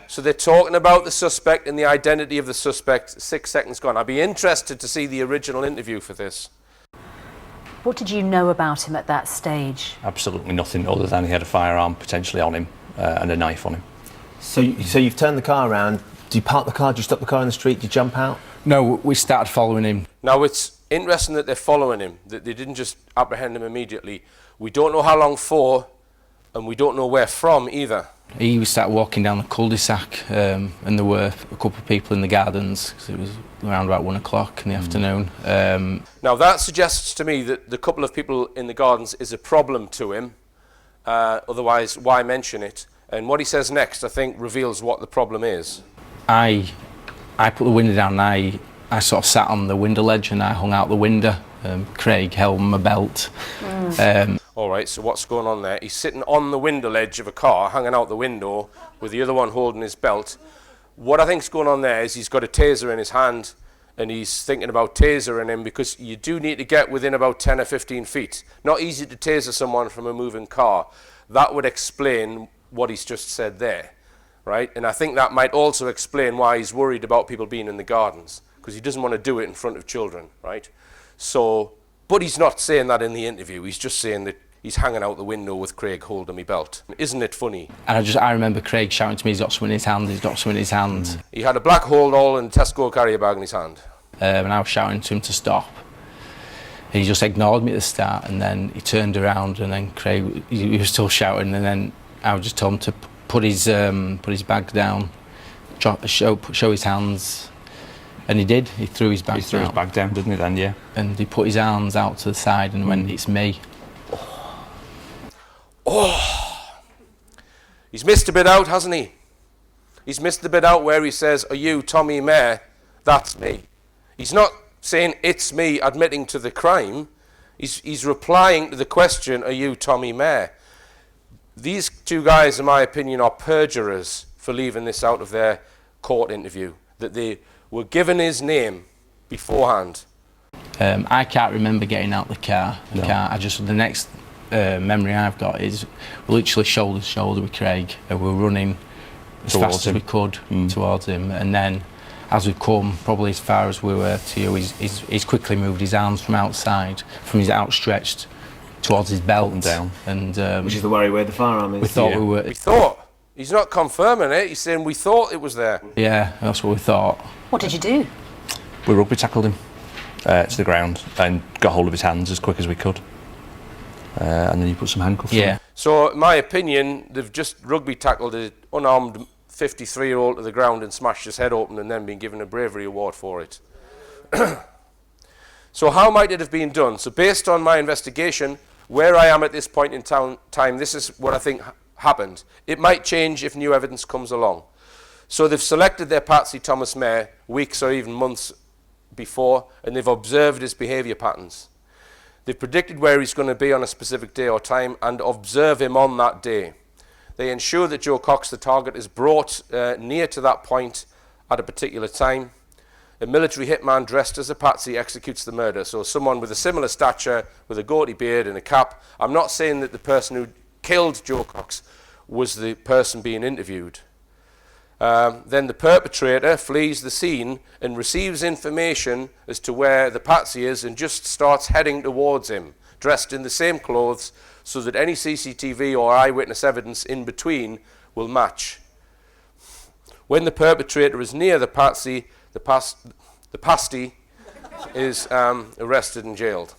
Speaker 1: So they're talking about the suspect and the identity of the suspect. 6 seconds gone. I'd be interested to see the original interview for this.
Speaker 11: What did you know about him at that stage?
Speaker 8: Absolutely nothing other than he had a firearm potentially on him and a knife on him.
Speaker 12: So you've turned the car around. Do you park the car? Do you stop the car in the street? Do you jump out?
Speaker 10: No, we started following him.
Speaker 1: Now, it's interesting that they're following him, that they didn't just apprehend him immediately. We don't know how long for, and we don't know where from either.
Speaker 10: He started walking down the cul-de-sac, and there were a couple of people in the gardens, because it was around about 1 o'clock in the afternoon.
Speaker 1: Now, that suggests to me that the couple of people in the gardens is a problem to him. Otherwise, why mention it? And what he says next, I think, reveals what the problem is.
Speaker 10: I put the window down and I sort of sat on the window ledge and I hung out the window. Craig held my belt.
Speaker 1: All right, so what's going on there? He's sitting on the window ledge of a car, hanging out the window, with the other one holding his belt. What I think's going on there is he's got a taser in his hand, and he's thinking about tasering him because you do need to get within about 10 or 15 feet. Not easy to taser someone from a moving car. That would explain what he's just said there, right? And I think that might also explain why he's worried about people being in the gardens, because he doesn't want to do it in front of children, right? So, but he's not saying that in the interview. He's just saying that he's hanging out the window with Craig holding me belt. Isn't it funny?
Speaker 10: And I remember Craig shouting to me, he's got something in his hand, he's got something in his hand.
Speaker 1: He had a black hold all and Tesco carrier bag in his hand.
Speaker 10: and I was shouting to him to stop. And he just ignored me at the start, and then he turned around, and then Craig, he was still shouting, and then I just told him to put his bag down, show his hands, and he did. He threw his bag down.
Speaker 13: He threw his bag down, didn't he then, yeah?
Speaker 10: And he put his arms out to the side and went, "It's me."
Speaker 1: Oh! He's missed a bit out, hasn't he? He's missed the bit out where he says, "Are you Tommy Mayer?" That's me. He's not saying, "It's me," admitting to the crime. He's replying to the question, "Are you Tommy Mayer?" These two guys, in my opinion, are perjurers for leaving this out of their court interview, that they were given his name beforehand.
Speaker 10: I can't remember getting out the car. The next memory I've got is we're literally shoulder to shoulder with Craig, and we're running as fast as we could towards him, and then as we've come probably as far as we were to you, he's quickly moved his arms from outside, from his outstretched towards his belt and down, and
Speaker 12: which is the where the firearm is.
Speaker 10: We thought
Speaker 1: We thought. He's not confirming it. He's saying we thought it was there.
Speaker 10: Yeah, that's what we thought.
Speaker 11: What did you do?
Speaker 13: We rugby tackled him to the ground and got hold of his hands as quick as we could. And then you put some handcuffs on.
Speaker 1: So, in my opinion, they've just rugby tackled an unarmed 53-year-old to the ground and smashed his head open and then been given a bravery award for it. So how might it have been done? So based on my investigation, where I am at this point in time, this is what I think happened. It might change if new evidence comes along. So they've selected their Patsy Thomas Mayer weeks or even months before, and they've observed his behaviour patterns. They've predicted where he's going to be on a specific day or time and observe him on that day. They ensure that Joe Cox, the target, is brought near to that point at a particular time. A military hitman dressed as a patsy executes the murder. So someone with a similar stature, with a goatee beard and a cap. I'm not saying that the person who killed Joe Cox was the person being interviewed. Then the perpetrator flees the scene and receives information as to where the patsy is and just starts heading towards him, dressed in the same clothes, so that any CCTV or eyewitness evidence in between will match. When the perpetrator is near the patsy, the pasty is arrested and jailed.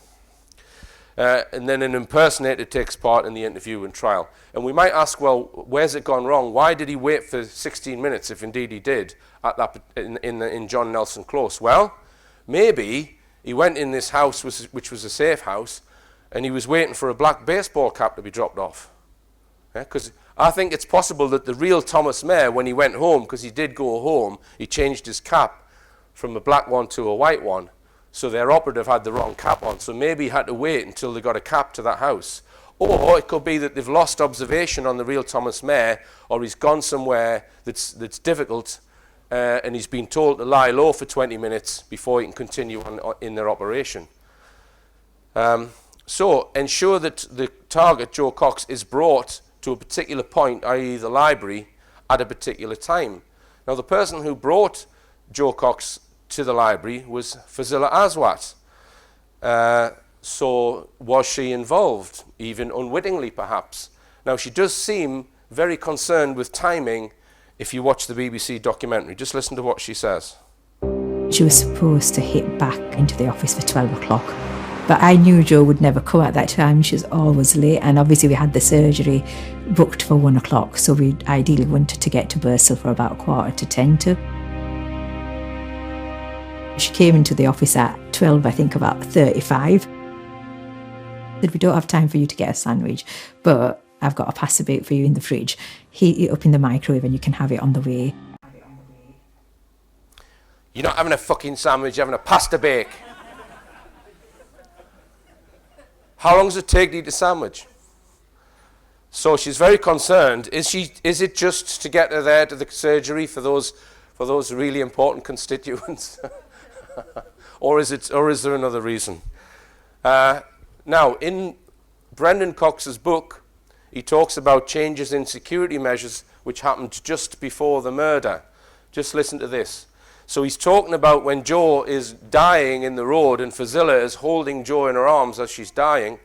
Speaker 1: And then an impersonator takes part in the interview and trial. And we might ask, well, where's it gone wrong? Why did he wait for 16 minutes, if indeed he did, at that in John Nelson Close? Well, maybe he went in this house, which was a safe house, and he was waiting for a black baseball cap to be dropped off. Because I think it's possible that the real Thomas Mayer, when he went home, because he did go home, he changed his cap from a black one to a white one. So their operative had the wrong cap on. So maybe he had to wait until they got a cap to that house. Or it could be that they've lost observation on the real Thomas Mayer, or he's gone somewhere that's difficult, and he's been told to lie low for 20 minutes before he can continue in their operation. So ensure that the target, Joe Cox, is brought to a particular point, i.e. the library, at a particular time. Now the person who brought Joe Cox to the library was Fazila Aswat. So was she involved, even unwittingly perhaps? Now she does seem very concerned with timing if you watch the BBC documentary. Just listen to what she says.
Speaker 14: She was supposed to hit back into the office for 12 o'clock. But I knew Joe would never come at that time. She was always late. And obviously we had the surgery booked for 1 o'clock. So we ideally wanted to get to Bursell for about 9:45 to. She came into the office at 12, I think about 35. Said, we don't have time for you to get a sandwich, but I've got a pasta bake for you in the fridge. Heat it up in the microwave and you can have it on the way.
Speaker 1: You're not having a fucking sandwich, you're having a pasta bake. How long does it take to eat a sandwich? So she's very concerned. Is it just to get her there to the surgery for those really important constituents? or is there another reason? Now, in Brendan Cox's book, he talks about changes in security measures which happened just before the murder. Just listen to this. So he's talking about when Joe is dying in the road and Fazila is holding Joe in her arms as she's dying.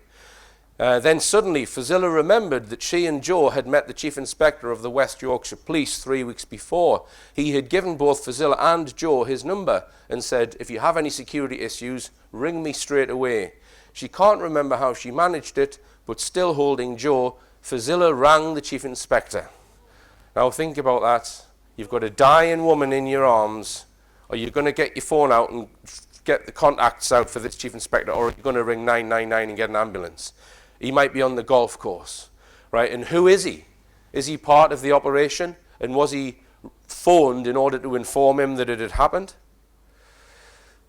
Speaker 1: Then suddenly Fazilla remembered that she and Joe had met the Chief Inspector of the West Yorkshire Police 3 weeks before. He had given both Fazilla and Joe his number and said, if you have any security issues, ring me straight away. She can't remember how she managed it, but still holding Joe, Fazilla rang the Chief Inspector. Now think about that. You've got a dying woman in your arms. Are you going to get your phone out and get the contacts out for this Chief Inspector, or are you going to ring 999 and get an ambulance? He might be on the golf course, right? And who is he? Is he part of the operation? And was he phoned in order to inform him that it had happened?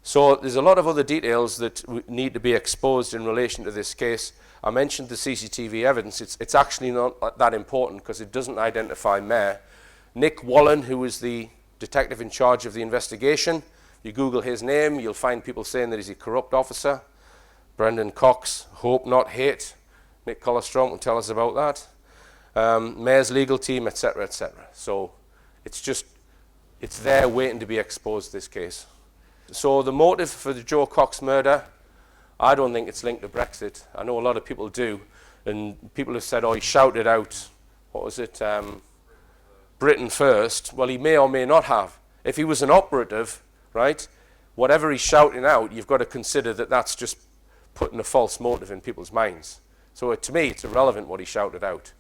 Speaker 1: So there's a lot of other details that need to be exposed in relation to this case. I mentioned the CCTV evidence. It's actually not that important because it doesn't identify Mayor. Nick Wallen, who was the detective in charge of the investigation, you Google his name, you'll find people saying that he's a corrupt officer. Brendan Cox, hope not hate. Nick Collerstrom will tell us about that. Mayor's legal team, etc., etc. So it's there waiting to be exposed, this case. So the motive for the Joe Cox murder, I don't think it's linked to Brexit. I know a lot of people do, and people have said, oh, he shouted out, what was it, Britain first. Well, he may or may not have. If he was an operative, right, whatever he's shouting out, you've got to consider that that's just putting a false motive in people's minds. So to me, it's irrelevant what he shouted out,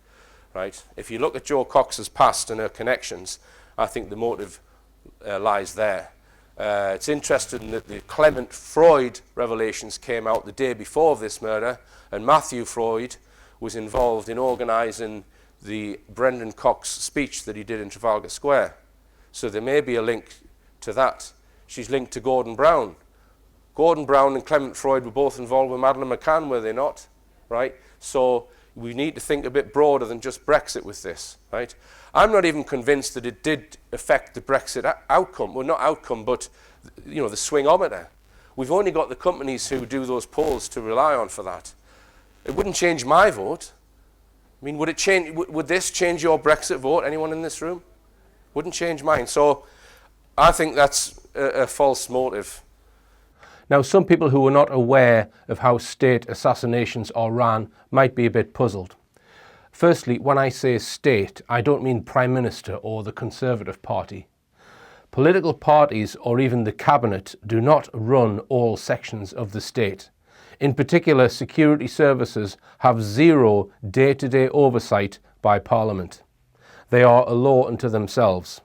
Speaker 1: right? If you look at Joe Cox's past and her connections, I think the motive lies there. It's interesting that the Clement Freud revelations came out the day before this murder, and Matthew Freud was involved in organising the Brendan Cox speech that he did in Trafalgar Square. So there may be a link to that. She's linked to Gordon Brown. Gordon Brown and Clement Freud were both involved with Madeleine McCann, were they not? Right? So we need to think a bit broader than just Brexit with this, right? I'm not even convinced that it did affect the Brexit outcome. Well, not outcome, but the swingometer. We've only got the companies who do those polls to rely on for that. It wouldn't change my vote. I mean, would this change your Brexit vote? Anyone in this room? Wouldn't change mine. So I think that's a false motive.
Speaker 8: Now, some people who are not aware of how state assassinations are run might be a bit puzzled. Firstly, when I say state, I don't mean Prime Minister or the Conservative Party. Political parties or even the Cabinet do not run all sections of the state. In particular, security services have zero day-to-day oversight by Parliament. They are a law unto themselves.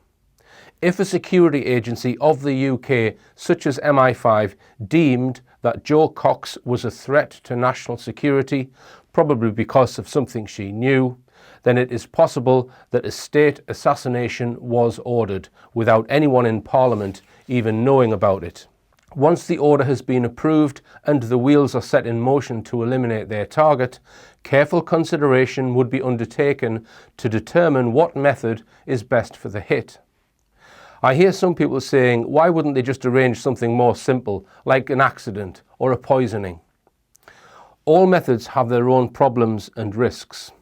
Speaker 8: If a security agency of the UK, such as MI5, deemed that Joe Cox was a threat to national security, probably because of something she knew, then it is possible that a state assassination was ordered without anyone in Parliament even knowing about it. Once the order has been approved and the wheels are set in motion to eliminate their target, careful consideration would be undertaken to determine what method is best for the hit. I hear some people saying, why wouldn't they just arrange something more simple, like an accident or a poisoning? All methods have their own problems and risks.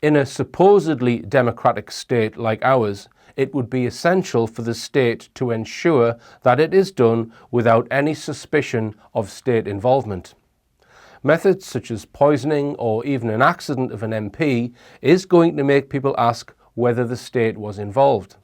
Speaker 8: In a supposedly democratic state like ours, it would be essential for the state to ensure that it is done without any suspicion of state involvement. Methods such as poisoning or even an accident of an MP is going to make people ask whether the state was involved.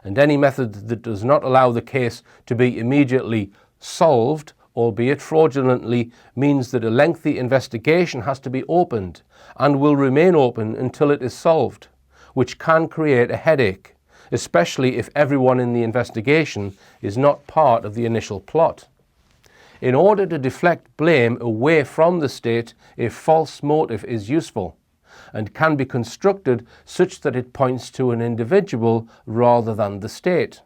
Speaker 8: And any method that does not allow the case to be immediately solved, albeit fraudulently, means that a lengthy investigation has to be opened and will remain open until it is solved, which can create a headache, especially if everyone in the investigation is not part of the initial plot. In order to deflect blame away from the state, a false motive is useful and can be constructed such that it points to an individual rather than the state.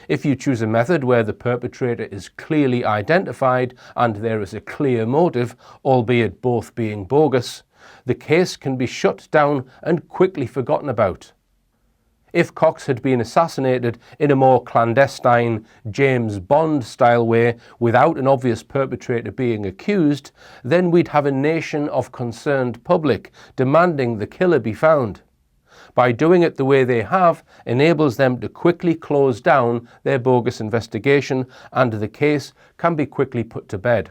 Speaker 8: If you choose a method where the perpetrator is clearly identified and there is a clear motive, albeit both being bogus, the case can be shut down and quickly forgotten about. If Cox had been assassinated in a more clandestine James Bond-style way without an obvious perpetrator being accused, then we'd have a nation of concerned public demanding the killer be found. By doing it the way they have enables them to quickly close down their bogus investigation and the case can be quickly put to bed.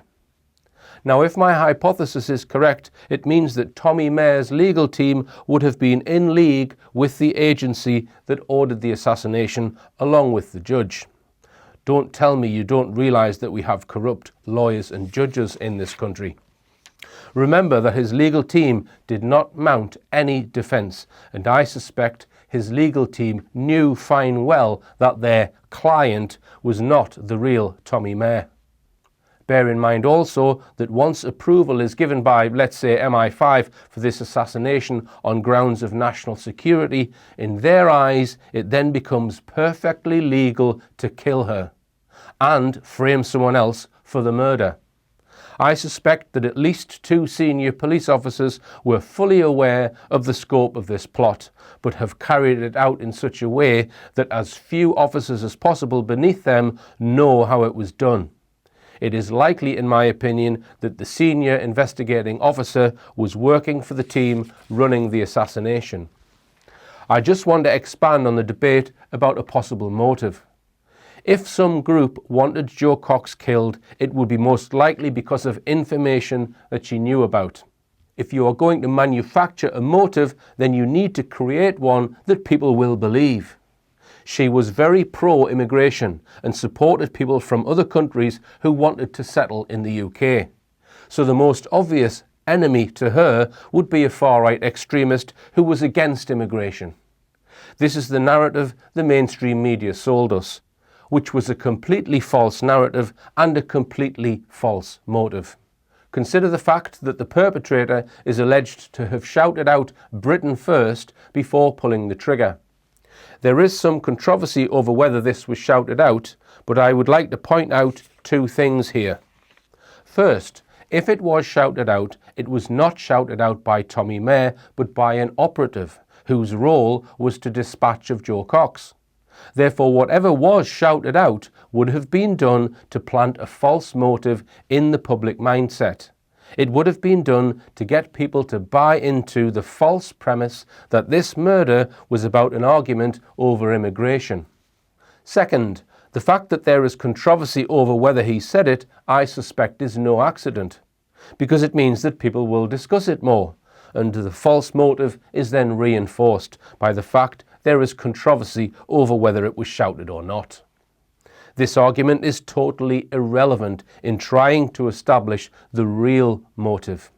Speaker 8: Now, if my hypothesis is correct, it means that Tommy Mayor's legal team would have been in league with the agency that ordered the assassination, along with the judge. Don't tell me you don't realise that we have corrupt lawyers and judges in this country. Remember that his legal team did not mount any defence, and I suspect his legal team knew fine well that their client was not the real Tommy Mayor. Bear in mind also that once approval is given by, let's say, MI5 for this assassination on grounds of national security, in their eyes it then becomes perfectly legal to kill her and frame someone else for the murder. I suspect that at least 2 senior police officers were fully aware of the scope of this plot, but have carried it out in such a way that as few officers as possible beneath them know how it was done. It is likely, in my opinion, that the senior investigating officer was working for the team running the assassination. I just want to expand on the debate about a possible motive. If some group wanted Jo Cox killed, it would be most likely because of information that she knew about. If you are going to manufacture a motive, then you need to create one that people will believe. She was very pro-immigration and supported people from other countries who wanted to settle in the UK. So the most obvious enemy to her would be a far-right extremist who was against immigration. This is the narrative the mainstream media sold us, which was a completely false narrative and a completely false motive. Consider the fact that the perpetrator is alleged to have shouted out "Britain first" before pulling the trigger. There is some controversy over whether this was shouted out, but I would like to point out 2 things here. First, if it was shouted out, it was not shouted out by Tommy Mayor, but by an operative whose role was to dispatch of Jo Cox. Therefore, whatever was shouted out would have been done to plant a false motive in the public mindset. It would have been done to get people to buy into the false premise that this murder was about an argument over immigration. Second, the fact that there is controversy over whether he said it, I suspect is no accident, because it means that people will discuss it more, and the false motive is then reinforced by the fact there is controversy over whether it was shouted or not. This argument is totally irrelevant in trying to establish the real motive.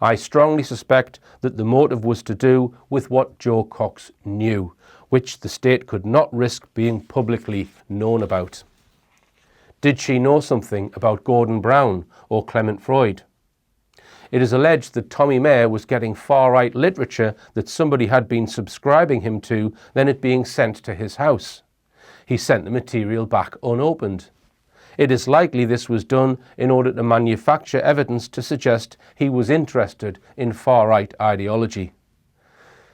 Speaker 8: I strongly suspect that the motive was to do with what Jo Cox knew, which the state could not risk being publicly known about. Did she know something about Gordon Brown or Clement Freud? It is alleged that Tommy Mayor was getting far-right literature that somebody had been subscribing him to, then it being sent to his house. He sent the material back unopened. It is likely this was done in order to manufacture evidence to suggest he was interested in far-right ideology.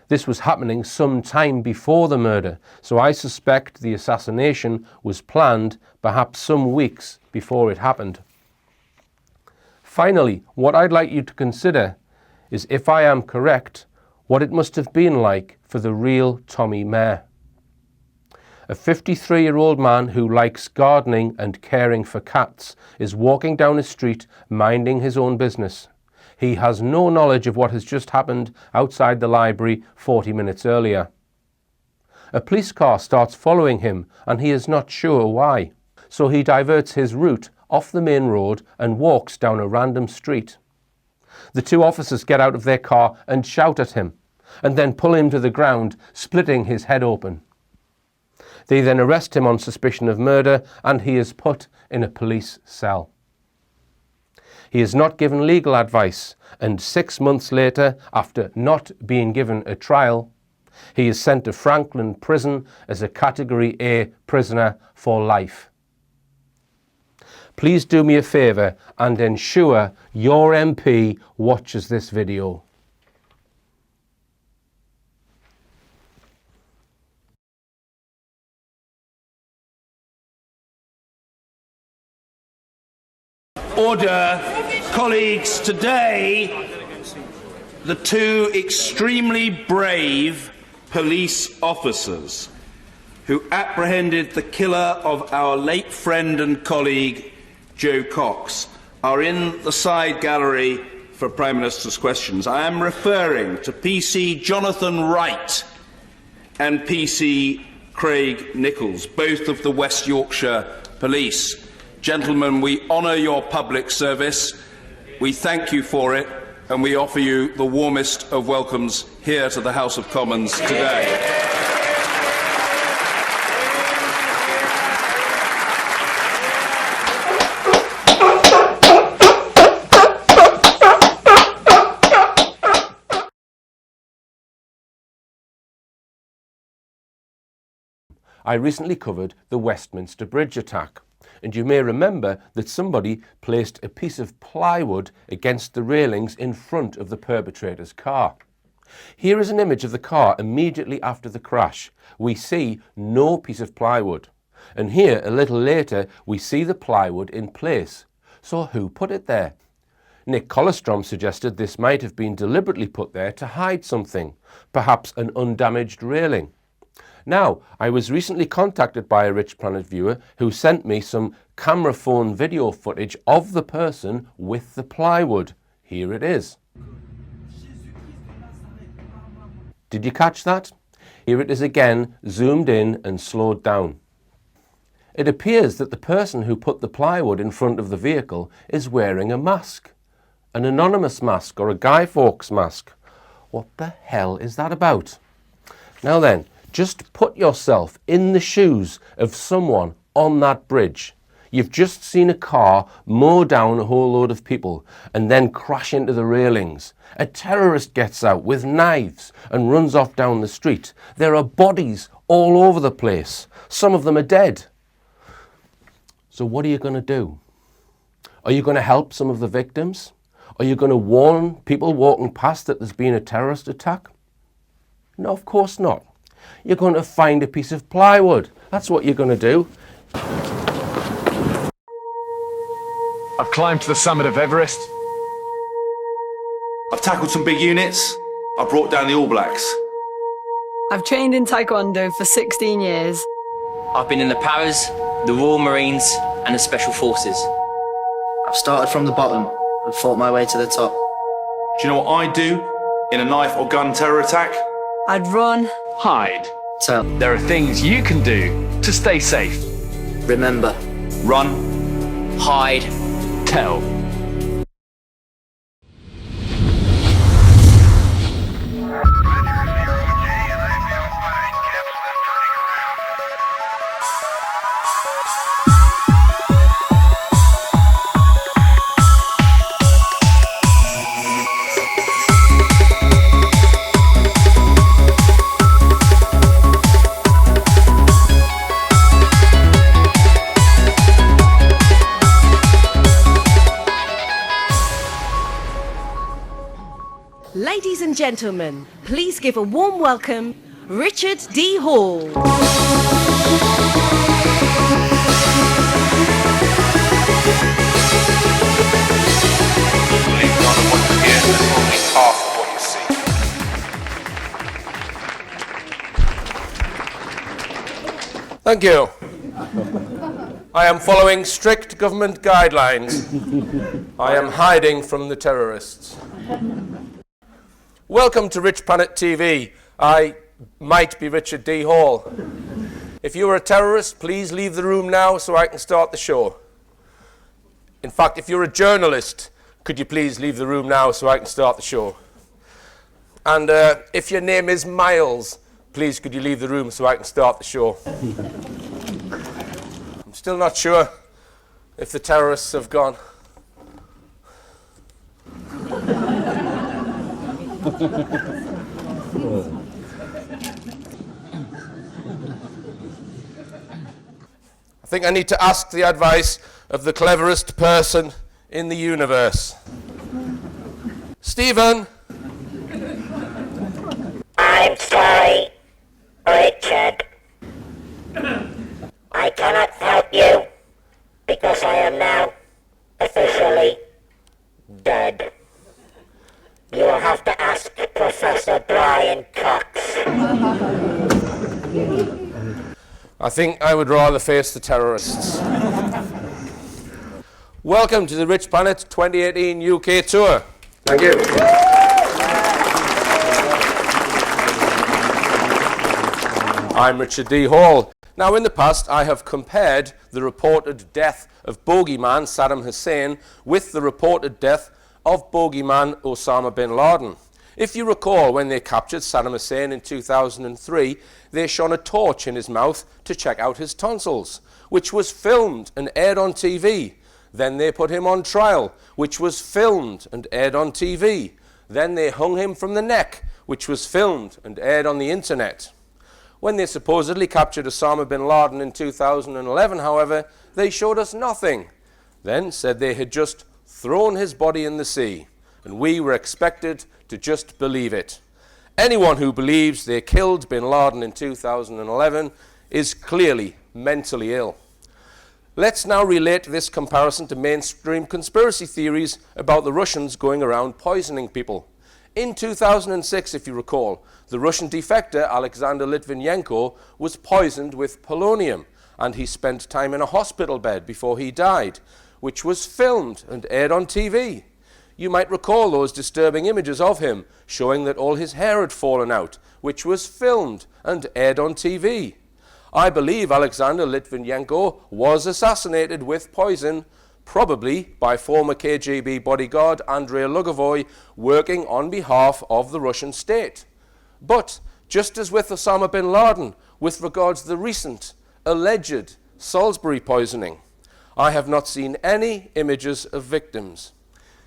Speaker 8: This was happening some time before the murder, so I suspect the assassination was planned perhaps some weeks before it happened. Finally, what I'd like you to consider is, if I am correct, what it must have been like for the real Tommy Mayor. A 53-year-old man who likes gardening and caring for cats is walking down a street minding his own business. He has no knowledge of what has just happened outside the library 40 minutes earlier. A police car starts following him and he is not sure why, so he diverts his route off the main road and walks down a random street. The 2 officers get out of their car and shout at him, and then pull him to the ground, splitting his head open. They then arrest him on suspicion of murder, and he is put in a police cell. He is not given legal advice, and 6 months later, after not being given a trial, he is sent to Franklin Prison as a Category A prisoner for life. Please do me a favour and ensure your MP watches this video.
Speaker 15: Order. Colleagues, today the 2 extremely brave police officers who apprehended the killer of our late friend and colleague Jo Cox are in the side gallery for Prime Minister's questions. I am referring to PC Jonathan Wright and PC Craig Nichols, both of the West Yorkshire Police. Gentlemen, we honour your public service, we thank you for it, and we offer you the warmest of welcomes here to the House of Commons today.
Speaker 8: I recently covered the Westminster Bridge attack, and you may remember that somebody placed a piece of plywood against the railings in front of the perpetrator's car. Here is an image of the car immediately after the crash. We see no piece of plywood, and here a little later we see the plywood in place. So who put it there? Nick Colostrom suggested this might have been deliberately put there to hide something, perhaps an undamaged railing. Now, I was recently contacted by a Richplanet viewer who sent me some camera phone video footage of the person with the plywood. Here it is. Did you catch that? Here it is again, zoomed in and slowed down. It appears that the person who put the plywood in front of the vehicle is wearing a mask. An anonymous mask or a Guy Fawkes mask. What the hell is that about? Now then, just put yourself in the shoes of someone on that bridge. You've just seen a car mow down a whole load of people and then crash into the railings. A terrorist gets out with knives and runs off down the street. There are bodies all over the place. Some of them are dead. So what are you going to do? Are you going to help some of the victims? Are you going to warn people walking past that there's been a terrorist attack? No, of course not. You're going to find a piece of plywood. That's what you're going to do.
Speaker 16: I've climbed to the summit of Everest.
Speaker 17: I've tackled some big units. I brought down the All Blacks.
Speaker 18: I've trained in Taekwondo for 16 years.
Speaker 19: I've been in the Paras, the Royal Marines and the Special Forces.
Speaker 20: I've started from the bottom and fought my way to the top.
Speaker 17: Do you know what I'd do in a knife or gun terror attack?
Speaker 18: I'd run.
Speaker 16: Hide.
Speaker 20: Tell.
Speaker 16: There are things you can do to stay safe.
Speaker 20: Remember.
Speaker 17: Run.
Speaker 19: Hide.
Speaker 16: Tell.
Speaker 21: Ladies and gentlemen, please give a warm welcome, Richard D. Hall.
Speaker 1: Believe none of what you hear is only half of what you see. Thank you. I am following strict government guidelines. I am hiding from the terrorists. Welcome to Richplanet TV. I might be Richard D. Hall. If you are a terrorist, please leave the room now so I can start the show. In fact, if you're a journalist, could you please leave the room now so I can start the show? And if your name is Miles, please could you leave the room so I can start the show? I'm still not sure if the terrorists have gone. I think I need to ask the advice of the cleverest person in the universe. Stephen!
Speaker 22: I'm sorry, Richard. I cannot help you because I am now officially dead. You will have to ask Professor Brian Cox.
Speaker 1: I think I would rather face the terrorists. Welcome to the Richplanet 2018 UK Tour. Thank you. I'm Richard D. Hall. Now, in the past, I have compared the reported death of bogeyman Saddam Hussein with the reported death of bogeyman Osama bin Laden. If you recall, when they captured Saddam Hussein in 2003, they shone a torch in his mouth to check out his tonsils, which was filmed and aired on TV. Then they put him on trial, which was filmed and aired on TV. Then they hung him from the neck, which was filmed and aired on the internet. When they supposedly captured Osama bin Laden in 2011, however, they showed us nothing. Then said they had just thrown his body in the sea, and we were expected to just believe it. Anyone who believes they killed bin Laden in 2011 is clearly mentally ill. Let's now relate this comparison to mainstream conspiracy theories about the Russians going around poisoning people. In 2006, if you recall, the Russian defector Alexander Litvinenko was poisoned with polonium, and he spent time in a hospital bed before he died, which was filmed and aired on TV. You might recall those disturbing images of him showing that all his hair had fallen out, which was filmed and aired on TV. I believe Alexander Litvinenko was assassinated with poison, probably by former KGB bodyguard Andrei Lugovoy, working on behalf of the Russian state. But, just as with Osama bin Laden, with regards to the recent, alleged Salisbury poisoning, I have not seen any images of victims.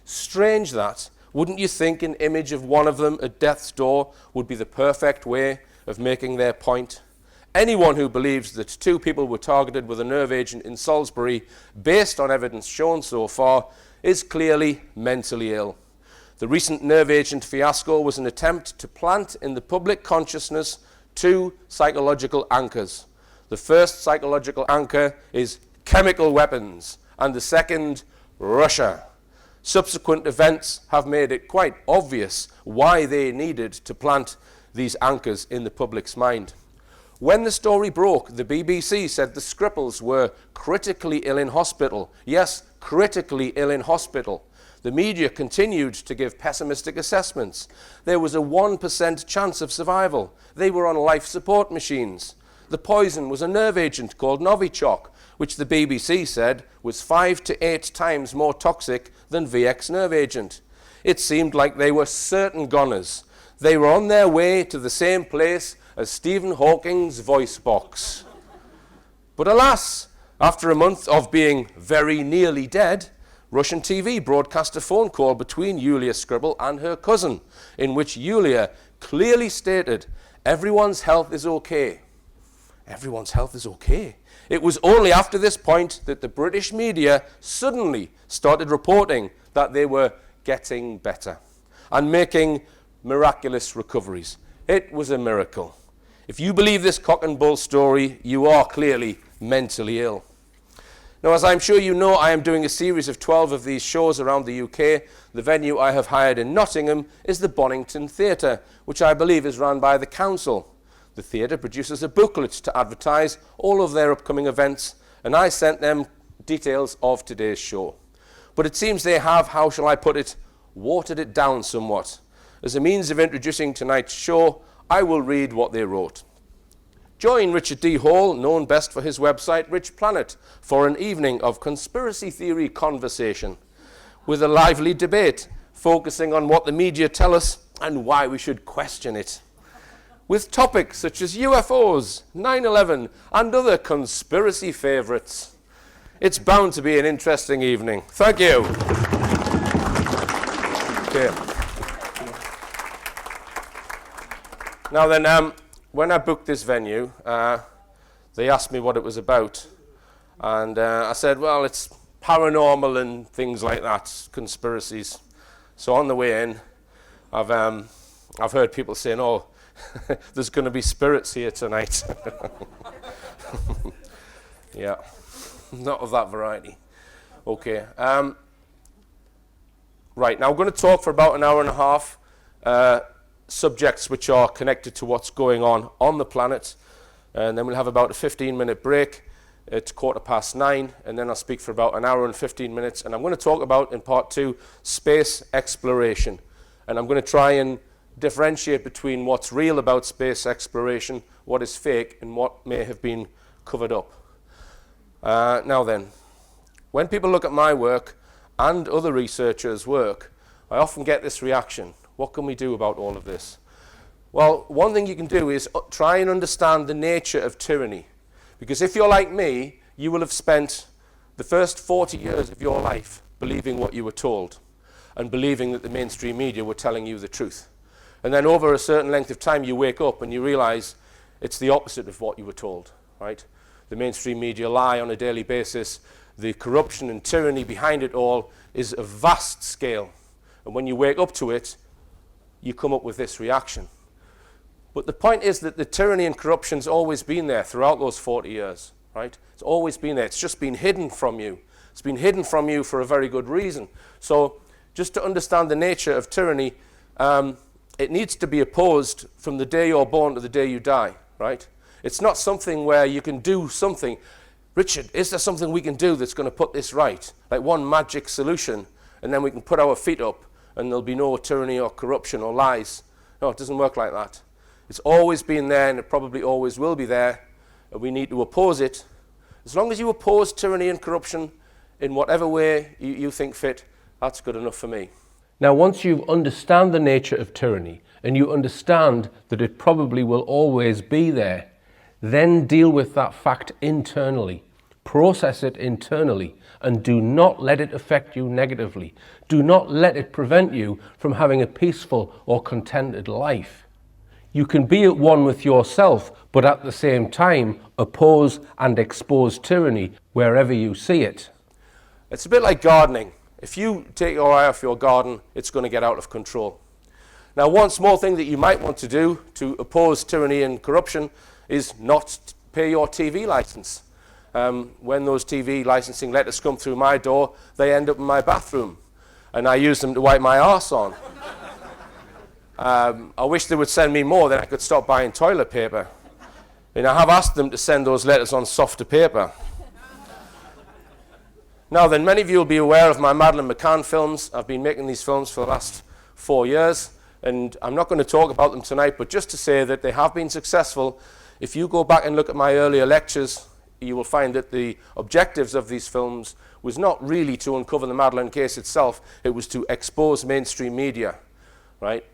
Speaker 1: Strange that. Wouldn't you think an image of one of them at death's door would be the perfect way of making their point? Anyone who believes that 2 people were targeted with a nerve agent in Salisbury, based on evidence shown so far, is clearly mentally ill. The recent nerve agent fiasco was an attempt to plant in the public consciousness 2 psychological anchors. The first psychological anchor is chemical weapons, and the second, Russia. Subsequent events have made it quite obvious why they needed to plant these anchors in the public's mind. When the story broke, the BBC said the Skripals were critically ill in hospital. Yes, critically ill in hospital. The media continued to give pessimistic assessments. There was a 1% chance of survival. They were on life support machines. The poison was a nerve agent called Novichok, which the BBC said was 5 to 8 times more toxic than VX nerve agent. It seemed like they were certain goners. They were on their way to the same place as Stephen Hawking's voice box. But alas, after a month of being very nearly dead, Russian TV broadcast a phone call between Yulia Skripal and her cousin, in which Yulia clearly stated, "Everyone's health is okay." Everyone's health is okay. It was only after this point that the British media suddenly started reporting that they were getting better and making miraculous recoveries. It was a miracle. If you believe this cock and bull story, you are clearly mentally ill. Now, as I'm sure you know, I am doing a series of 12 of these shows around the UK. The venue I have hired in Nottingham is the Bonington Theatre, which I believe is run by the council. The theatre produces a booklet to advertise all of their upcoming events, and I sent them details of today's show. But it seems they have, how shall I put it, watered it down somewhat. As a means of introducing tonight's show, I will read what they wrote. Join Richard D. Hall, known best for his website Richplanet, for an evening of conspiracy theory conversation, with a lively debate focusing on what the media tell us and why we should question it, with topics such as UFOs, 9/11, and other conspiracy favourites. It's bound to be an interesting evening. Thank you. Okay. Now then, when I booked this venue, they asked me what it was about, and I said, well, it's paranormal and things like that, conspiracies. So on the way in, I've heard people saying, oh, there's going to be spirits here tonight. Yeah, not of that variety. Okay. Right, now we're going to talk for about an hour and a half, subjects which are connected to what's going on the planet, and then we'll have about a 15-minute break. at 9:15, and then I'll speak for about an hour and 15 minutes, and I'm going to talk about, in part 2, space exploration. And I'm going to try and differentiate between what's real about space exploration, what is fake, and what may have been covered up. Now then, when people look at my work and other researchers' work, I often get this reaction: what can we do about all of this? Well, one thing you can do is try and understand the nature of tyranny. Because if you're like me, you will have spent the first 40 years of your life believing what you were told and believing that the mainstream media were telling you the truth. And then over a certain length of time, you wake up and you realize it's the opposite of what you were told, right? The mainstream media lie on a daily basis. The corruption and tyranny behind it all is of vast scale. And when you wake up to it, you come up with this reaction. But the point is that the tyranny and corruption's always been there throughout those 40 years, right? It's always been there. It's just been hidden from you. It's been hidden from you for a very good reason. So just to understand the nature of tyranny, it needs to be opposed from the day you're born to the day you die, right? It's not something where you can do something. Richard, is there something we can do that's going to put this right? Like one magic solution, and then we can put our feet up and there'll be no tyranny or corruption or lies. No, it doesn't work like that. It's always been there, and it probably always will be there, and we need to oppose it. As long as you oppose tyranny and corruption in whatever way you think fit, that's good enough for me.
Speaker 8: Now, once you understand the nature of tyranny, and you understand that it probably will always be there, then deal with that fact internally. Process it internally, and do not let it affect you negatively. Do not let it prevent you from having a peaceful or contented life. You can be at one with yourself, but at the same time oppose and expose tyranny wherever you see it.
Speaker 1: It's a bit like gardening. If you take your eye off your garden, it's going to get out of control. Now, one small thing that you might want to do to oppose tyranny and corruption is not pay your TV license. When those TV licensing letters come through my door, they end up in my bathroom, and I use them to wipe my arse on. I wish they would send me more, then I could stop buying toilet paper. And I have asked them to send those letters on softer paper. Now then, many of you will be aware of my Madeleine McCann films. I've been making these films for the last 4 years, and I'm not going to talk about them tonight, but just to say that they have been successful. If you go back and look at my earlier lectures, you will find that the objectives of these films was not really to uncover the Madeleine case itself, it was to expose mainstream media. Right?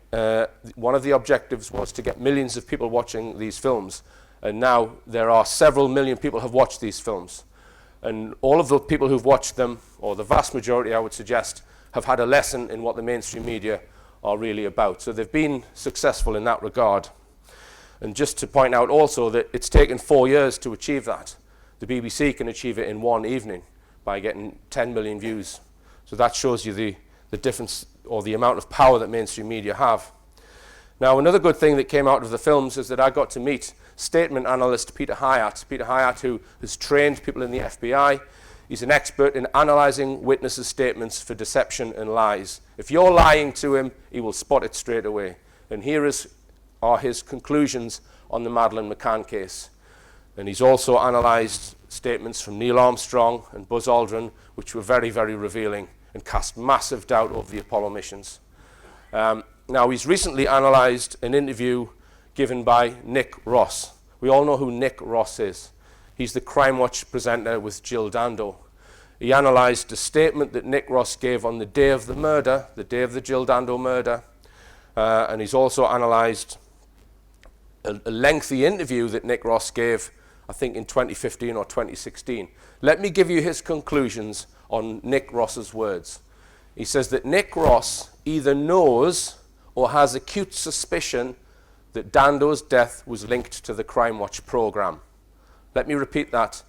Speaker 1: One of the objectives was to get millions of people watching these films, and now there are several million people who have watched these films, and all of the people who've watched them, or the vast majority I would suggest, have had a lesson in what the mainstream media are really about. So they've been successful in that regard. And just to point out also that it's taken 4 years to achieve that. The BBC can achieve it in one evening by getting 10 million views. So that shows you the difference or the amount of power that mainstream media have. Now, another good thing that came out of the films is that I got to meet statement analyst Peter Hyatt. Peter Hyatt, who has trained people in the FBI. He's an expert in analysing witnesses' statements for deception and lies. If you're lying to him, he will spot it straight away. And here are his conclusions on the Madeleine McCann case. And he's also analysed statements from Neil Armstrong and Buzz Aldrin, which were very, very revealing and cast massive doubt over the Apollo missions. Now, he's recently analysed an interview given by Nick Ross. We all know who Nick Ross is. He's the Crime Watch presenter with Jill Dando. He analysed a statement that Nick Ross gave on the day of the murder, the day of the Jill Dando murder, and he's also analysed a lengthy interview that Nick Ross gave, I think in 2015 or 2016. Let me give you his conclusions on Nick Ross's words. He says that Nick Ross either knows or has acute suspicion that Dando's death was linked to the Crime Watch program. Let me repeat that.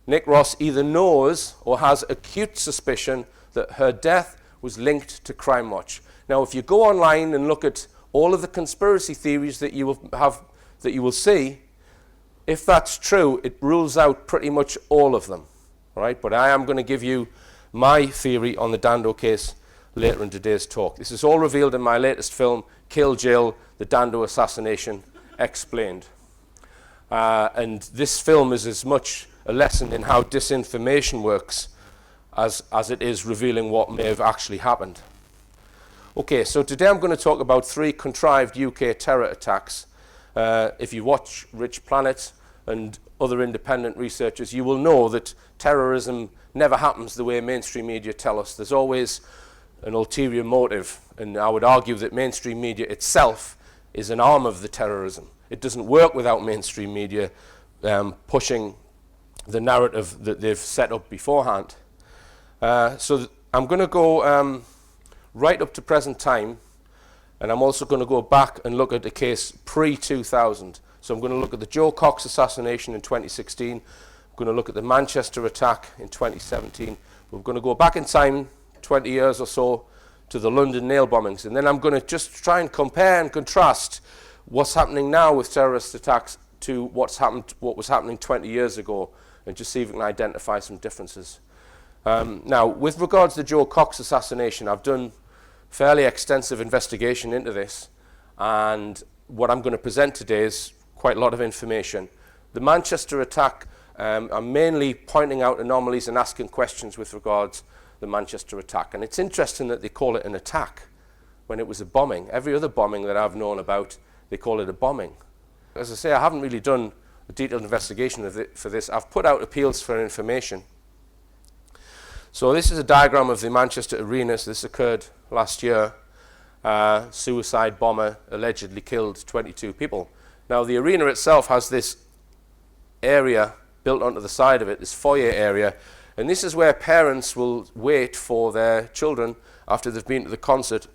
Speaker 1: Nick Ross either knows or has acute suspicion that her death was linked to Crime Watch. Now, if you go online and look at all of the conspiracy theories that you will see, if that's true, it rules out pretty much all of them. Right? But I am going to give you my theory on the Dando case later in today's talk. This is all revealed in my latest film, Kill Jill, the Dando Assassination Explained. And this film is as much a lesson in how disinformation works as it is revealing what may have actually happened. Okay, so today I'm going to talk about 3 contrived UK terror attacks. If you watch Richplanet and other independent researchers, you will know that terrorism never happens the way mainstream media tell us. There's always an ulterior motive, and I would argue that mainstream media itself is an arm of the terrorism. It doesn't work without mainstream media pushing the narrative that they've set up beforehand. So I'm going to go right up to present time, and I'm also going to go back and look at the case pre-2000. So I'm going to look at the Joe Cox assassination in 2016. I'm going to look at the Manchester attack in 2017. We're going to go back in time 20 years or so to the London nail bombings, and then I'm going to just try and compare and contrast what's happening now with terrorist attacks to what was happening 20 years ago, and just see if we can identify some differences. Now, with regards to the Joe Cox assassination, I've done fairly extensive investigation into this, and what I'm going to present today is quite a lot of information. The Manchester attack, I'm mainly pointing out anomalies and asking questions with regards to the Manchester attack. And it's interesting that they call it an attack when it was a bombing. Every other bombing that I've known about, they call it a bombing. As I say, I haven't really done a detailed investigation of it for this. I've put out appeals for information. So this is a diagram of the Manchester arena. So this occurred last year. Suicide bomber allegedly killed 22 people. Now the arena itself has this area built onto the side of it, this foyer area, and this is where parents will wait for their children after they've been to the concert.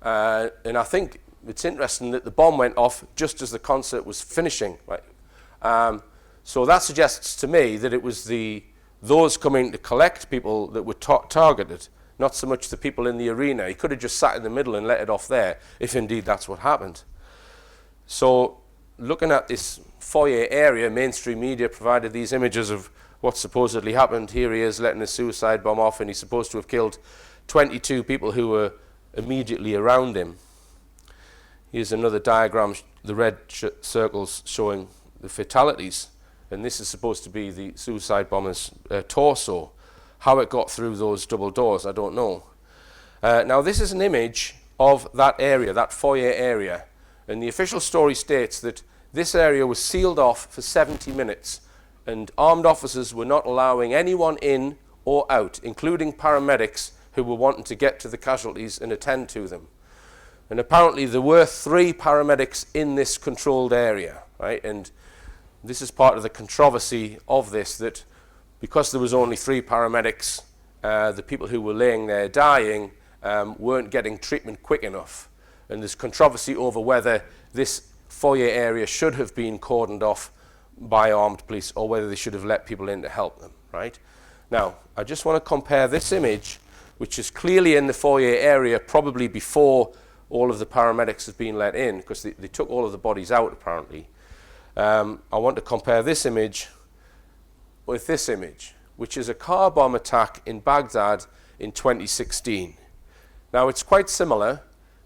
Speaker 1: And I think it's interesting that the bomb went off just as the concert was finishing. Right? So that suggests to me that it was those coming to collect people that were targeted, not so much the people in the arena. He could have just sat in the middle and let it off there, if indeed that's what happened. So looking at this foyer area, mainstream media provided these images of what supposedly happened. Here he is letting a suicide bomb off, and he's supposed to have killed 22 people who were immediately around him. Here's another diagram, the red circles showing the fatalities, and this is supposed to be the suicide bomber's torso. How it got through those double doors, I don't know. Now this is an image of that area, that foyer area, and the official story states that this area was sealed off for 70 minutes, and armed officers were not allowing anyone in or out, including paramedics who were wanting to get to the casualties and attend to them. And apparently there were 3 paramedics in this controlled area, right? And this is part of the controversy of this, that because there was only 3 paramedics, the people who were laying there dying weren't getting treatment quick enough. And there's controversy over whether this foyer area should have been cordoned off by armed police or whether they should have let people in to help them, right? Now, I just want to compare this image, which is clearly in the foyer area, probably before all of the paramedics have been let in, because they took all of the bodies out, apparently. I want to compare this image with this image, which is a car bomb attack in Baghdad in 2016. Now, it's quite similar.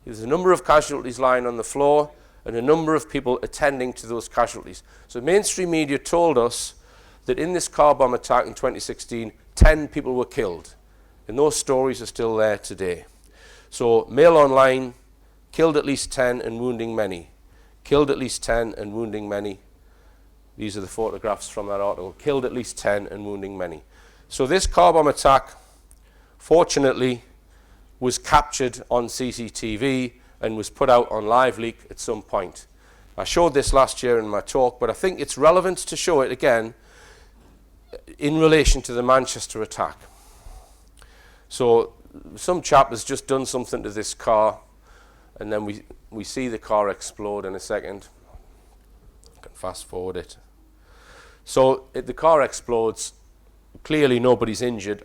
Speaker 1: There's a number of casualties lying on the floor and a number of people attending to those casualties. So mainstream media told us that in this car bomb attack in 2016, 10 people were killed. And those stories are still there today. So Mail Online, killed at least 10 and wounding many. Killed at least 10 and wounding many. These are the photographs from that article. Killed at least 10 and wounding many. So this car bomb attack, fortunately, was captured on CCTV and was put out on Live Leak at some point. I showed this last year in my talk, but I think it's relevant to show it again in relation to the Manchester attack. So some chap has just done something to this car, and then we see the car explode in a second. I can fast forward it. So the car explodes. Clearly nobody's injured.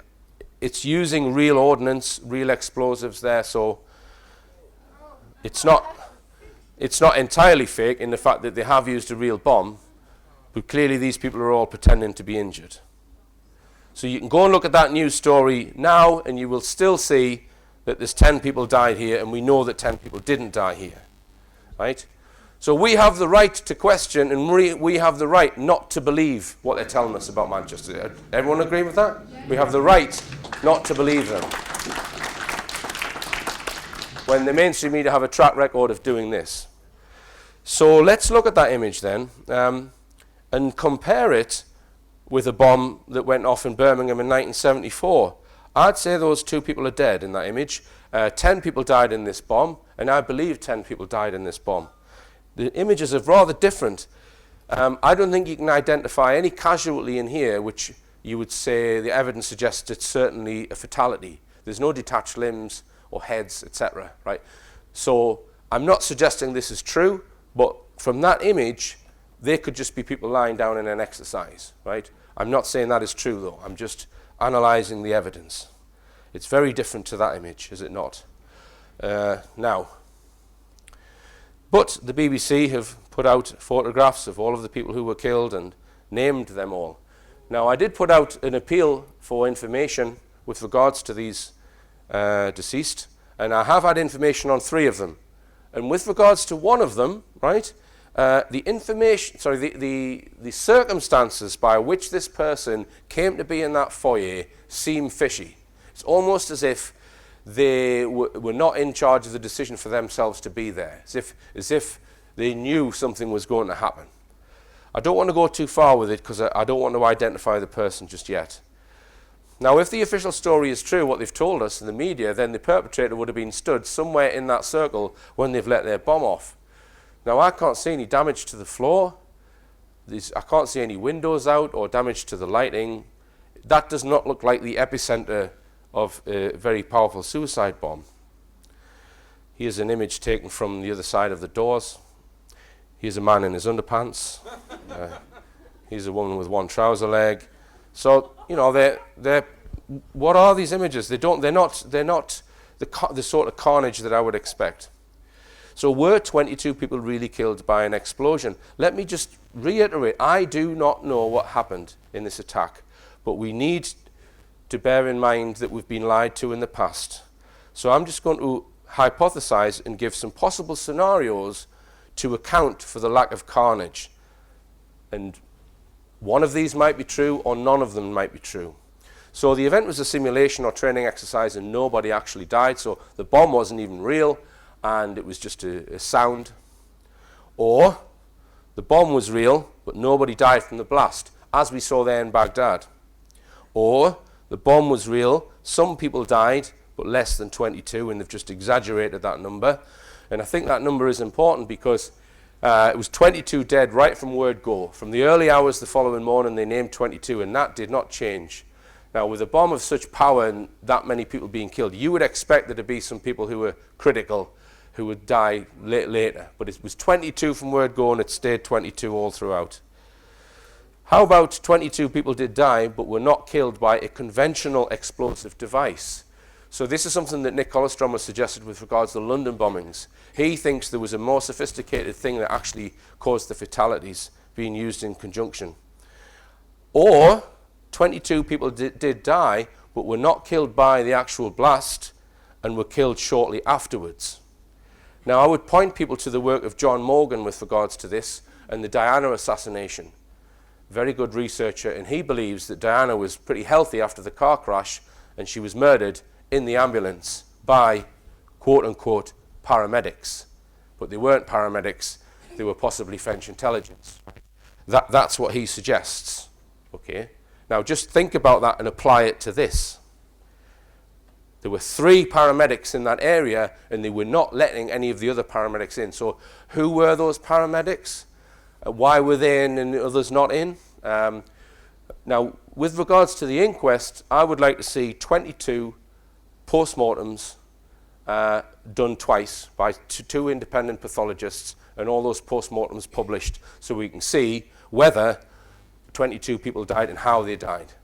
Speaker 1: It's using real ordnance, real explosives there, so it's not entirely fake in the fact that they have used a real bomb, but clearly these people are all pretending to be injured. So you can go and look at that news story now, and you will still see that there's 10 people died here, and we know that 10 people didn't die here, right? So we have the right to question, and we have the right not to believe what they're telling us about Manchester. Everyone agree with that? Yeah. We have the right not to believe them. When the mainstream media have a track record of doing this. So let's look at that image then, and compare it with a bomb that went off in Birmingham in 1974. I'd say those 2 people are dead in that image. 10 people died in this bomb, and I believe 10 people died in this bomb. The images are rather different. I don't think you can identify any casualty in here which you would say the evidence suggests it's certainly a fatality. There's no detached limbs or heads, etc. Right? So I'm not suggesting this is true, but from that image, they could just be people lying down in an exercise, right? I'm not saying that is true, though. I'm just analysing the evidence. It's very different to that image, is it not? Now, but the BBC have put out photographs of all of the people who were killed and named them all. Now, I did put out an appeal for information with regards to these deceased, and I have had information on 3 of them. And with regards to one of them, right, the circumstances by which this person came to be in that foyer seem fishy. It's almost as if they were not in charge of the decision for themselves to be there, as if they knew something was going to happen. I don't want to go too far with it because I don't want to identify the person just yet. Now, if the official story is true, what they've told us in the media, then the perpetrator would have been stood somewhere in that circle when they've let their bomb off. Now, I can't see any damage to the floor. I can't see any windows out or damage to the lighting. That does not look like the epicenter of a very powerful suicide bomb. Here's an image taken from the other side of the doors. Here's a man in his underpants. Here's a woman with one trouser leg. So, you know, what are these images? They're not the sort of carnage that I would expect. So were 22 people really killed by an explosion? Let me just reiterate, I do not know what happened in this attack, but we need to bear in mind that we've been lied to in the past. So I'm just going to hypothesize and give some possible scenarios to account for the lack of carnage. And one of these might be true or none of them might be true. So the event was a simulation or training exercise and nobody actually died, so the bomb wasn't even real and it was just a sound. Or the bomb was real but nobody died from the blast, as we saw there in Baghdad. Or the bomb was real, some people died but less than 22, and they've just exaggerated that number. And I think that number is important because it was 22 dead right from word go. From the early hours the following morning, they named 22, and that did not change. Now, with a bomb of such power and that many people being killed, you would expect there to be some people who were critical, who would die later. But it was 22 from word go, and it stayed 22 all throughout. How about 22 people did die, but were not killed by a conventional explosive device? So this is something that Nick Colostrom has suggested with regards to the London bombings. He thinks there was a more sophisticated thing that actually caused the fatalities being used in conjunction. Or 22 people did die, but were not killed by the actual blast and were killed shortly afterwards. Now, I would point people to the work of John Morgan with regards to this and the Diana assassination. Very good researcher, and he believes that Diana was pretty healthy after the car crash and she was murdered in the ambulance by quote-unquote paramedics. But they weren't paramedics, they were possibly French intelligence. That's what he suggests. Okay. Now just think about that and apply it to this. There were 3 paramedics in that area and they were not letting any of the other paramedics in. So who were those paramedics? Why were they in and the others not in? Now, with regards to the inquest, I would like to see 22 post-mortems done twice by 2 independent pathologists and all those post-mortems published so we can see whether 22 people died and how they died.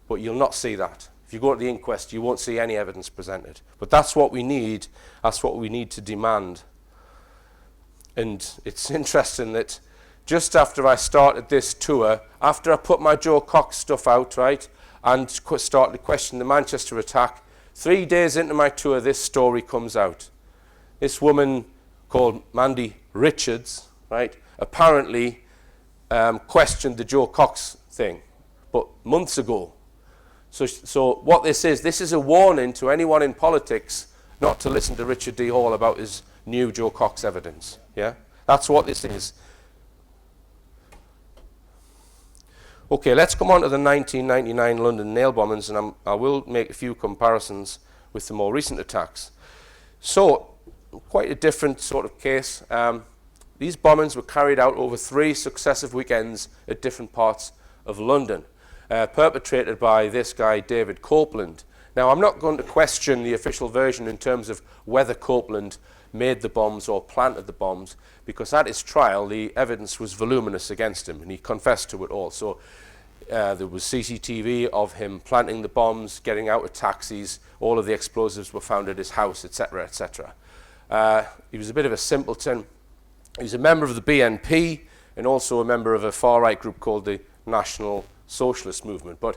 Speaker 1: But you'll not see that. If you go to the inquest, you won't see any evidence presented. But that's what we need. That's what we need to demand. And it's interesting that just after I started this tour, after I put my Joe Cox stuff out, right, and started to question the Manchester attack, 3 days into my tour, this story comes out. This woman called Mandy Richards, right, apparently questioned the Joe Cox thing, but months ago. So what this is a warning to anyone in politics not to listen to Richard D. Hall about his new Joe Cox evidence. Yeah, that's what this is. Okay, let's come on to the 1999 London nail bombings, and I will make a few comparisons with the more recent attacks. So, quite a different sort of case. These bombings were carried out over 3 successive weekends at different parts of London, perpetrated by this guy, David Copeland. Now, I'm not going to question the official version in terms of whether Copeland made the bombs or planted the bombs, because at his trial, the evidence was voluminous against him, and he confessed to it all. So there was CCTV of him planting the bombs, getting out of taxis, all of the explosives were found at his house, etc., etc. He was a bit of a simpleton. He was a member of the BNP and also a member of a far-right group called the National Socialist Movement. But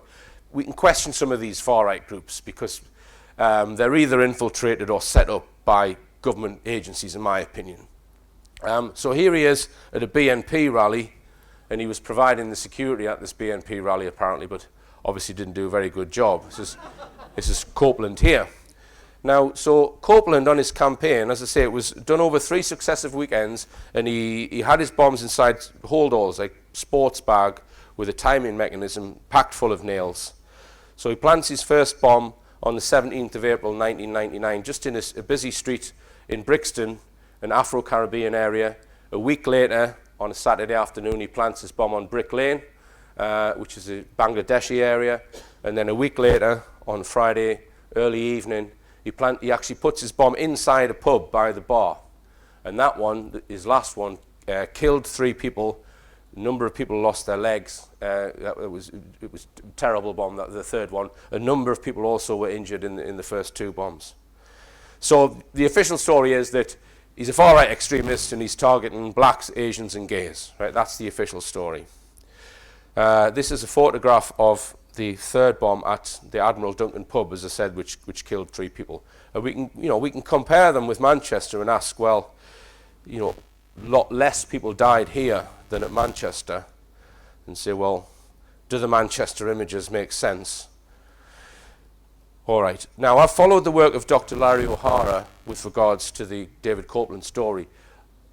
Speaker 1: we can question some of these far-right groups because they're either infiltrated or set up by government agencies, in my opinion. So here he is at a BNP rally, and he was providing the security at this BNP rally apparently, but obviously didn't do a very good job. This is Copeland here. Now, so Copeland on his campaign, as I say, it was done over 3 successive weekends, and he had his bombs inside holdalls, like sports bag with a timing mechanism packed full of nails. So he plants his first bomb on the 17th of April 1999, just in a busy street in Brixton, an Afro-Caribbean area. A week later, on a Saturday afternoon, he plants his bomb on Brick Lane, which is a Bangladeshi area. And then a week later, on Friday, early evening, he actually puts his bomb inside a pub by the bar. And that one, his last one, killed 3 people. A number of people lost their legs. It was a terrible bomb, the third one. A number of people also were injured in the first 2 bombs. So the official story is that he's a far-right extremist and he's targeting blacks, Asians and gays. Right? That's the official story. This is a photograph of the third bomb at the Admiral Duncan pub, as I said, which killed 3 people. And we can compare them with Manchester and ask, well, a lot less people died here than at Manchester, and say, well, do the Manchester images make sense? All right. Now, I've followed the work of Dr. Larry O'Hara with regards to the David Copeland story.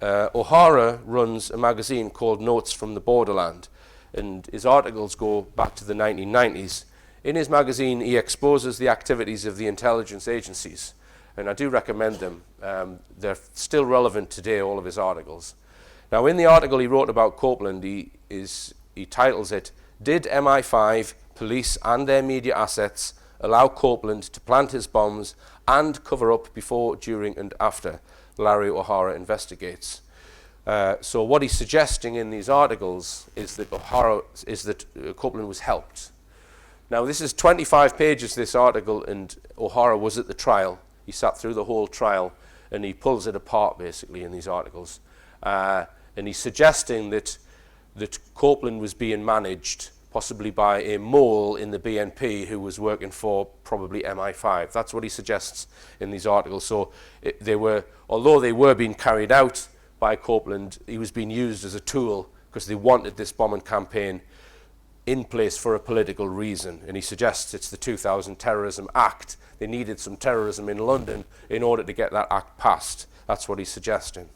Speaker 1: O'Hara runs a magazine called Notes from the Borderland, and his articles go back to the 1990s. In his magazine, he exposes the activities of the intelligence agencies, and I do recommend them. They're still relevant today, all of his articles. Now, in the article he wrote about Copeland, he titles it, "Did MI5, police and their media assets allow Copeland to plant his bombs and cover up before, during and after Larry O'Hara investigates?" So what he's suggesting in these articles is that Copeland was helped. Now, this is 25 pages, this article, and O'Hara was at the trial. He sat through the whole trial, and he pulls it apart, basically, in these articles. And he's suggesting that Copeland was being managed possibly by a mole in the BNP who was working for probably MI5. That's what he suggests in these articles. So although they were being carried out by Copeland, he was being used as a tool because they wanted this bombing campaign in place for a political reason. And he suggests it's the 2000 Terrorism Act. They needed some terrorism in London in order to get that act passed. That's what he's suggesting.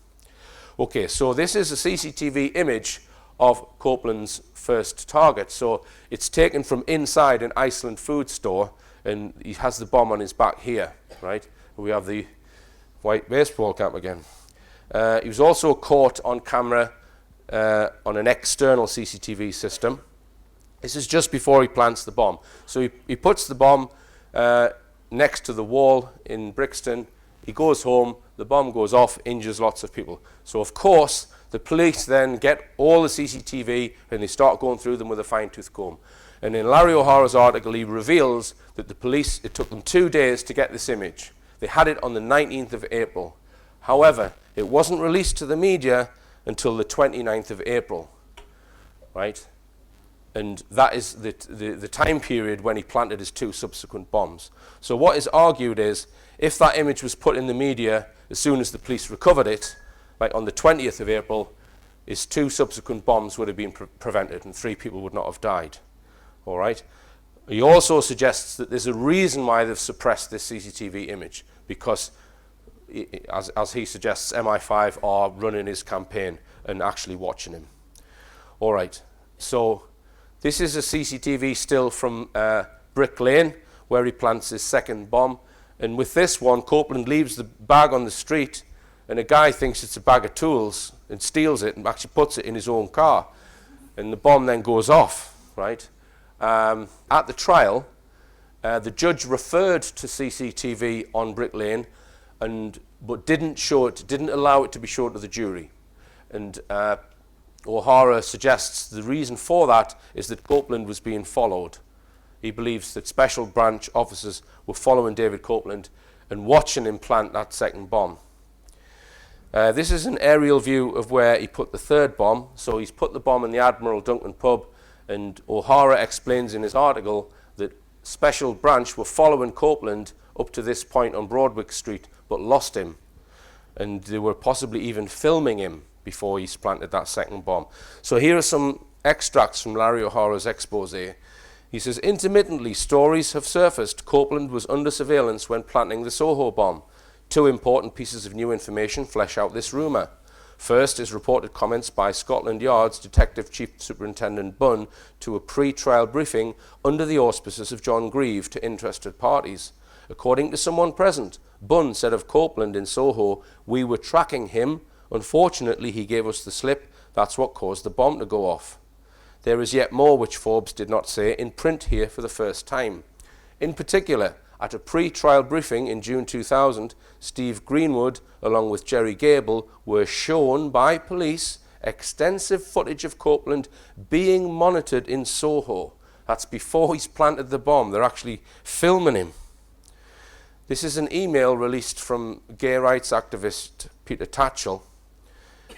Speaker 1: Okay, so this is a CCTV image of Copeland's first target. So it's taken from inside an Iceland food store, and he has the bomb on his back here, right? We have the white baseball cap again. He was also caught on camera on an external CCTV system. This is just before he plants the bomb. So he puts the bomb next to the wall in Brixton. He goes home, the bomb goes off, injures lots of people. So of course, the police then get all the CCTV and they start going through them with a fine-tooth comb. And in Larry O'Hara's article, he reveals that the police, it took them 2 days to get this image. They had it on the 19th of April. However, it wasn't released to the media until the 29th of April, right? And that is the time period when he planted his 2 subsequent bombs. So what is argued is, if that image was put in the media as soon as the police recovered it, like on the 20th of April, is 2 subsequent bombs would have been prevented and 3 people would not have died. All right. He also suggests that there's a reason why they've suppressed this CCTV image, because, as he suggests, MI5 are running his campaign and actually watching him. All right. So this is a CCTV still from Brick Lane, where he plants his second bomb. And with this one, Copeland leaves the bag on the street, and a guy thinks it's a bag of tools and steals it and actually puts it in his own car. And the bomb then goes off, right? At the trial, the judge referred to CCTV on Brick Lane, but didn't allow it to be shown to the jury. And O'Hara suggests the reason for that is that Copeland was being followed. He believes that special branch officers were following David Copeland and watching him plant that second bomb. This is an aerial view of where he put the third bomb. So he's put the bomb in the Admiral Duncan pub, and O'Hara explains in his article that special branch were following Copeland up to this point on Broadwick Street but lost him, and they were possibly even filming him before he planted that second bomb. So here are some extracts from Larry O'Hara's expose. He says, intermittently, stories have surfaced Copeland was under surveillance when planting the Soho bomb. 2 important pieces of new information flesh out this rumour. First is reported comments by Scotland Yard's Detective Chief Superintendent Bunn to a pre-trial briefing under the auspices of John Grieve to interested parties. According to someone present, Bunn said of Copeland in Soho, "We were tracking him. Unfortunately, he gave us the slip. That's what caused the bomb to go off." There is yet more which Forbes did not say in print here for the first time. In particular, at a pre-trial briefing in June 2000, Steve Greenwood, along with Jerry Gable, were shown by police extensive footage of Copeland being monitored in Soho. That's before he's planted the bomb. They're actually filming him. This is an email released from gay rights activist Peter Tatchell.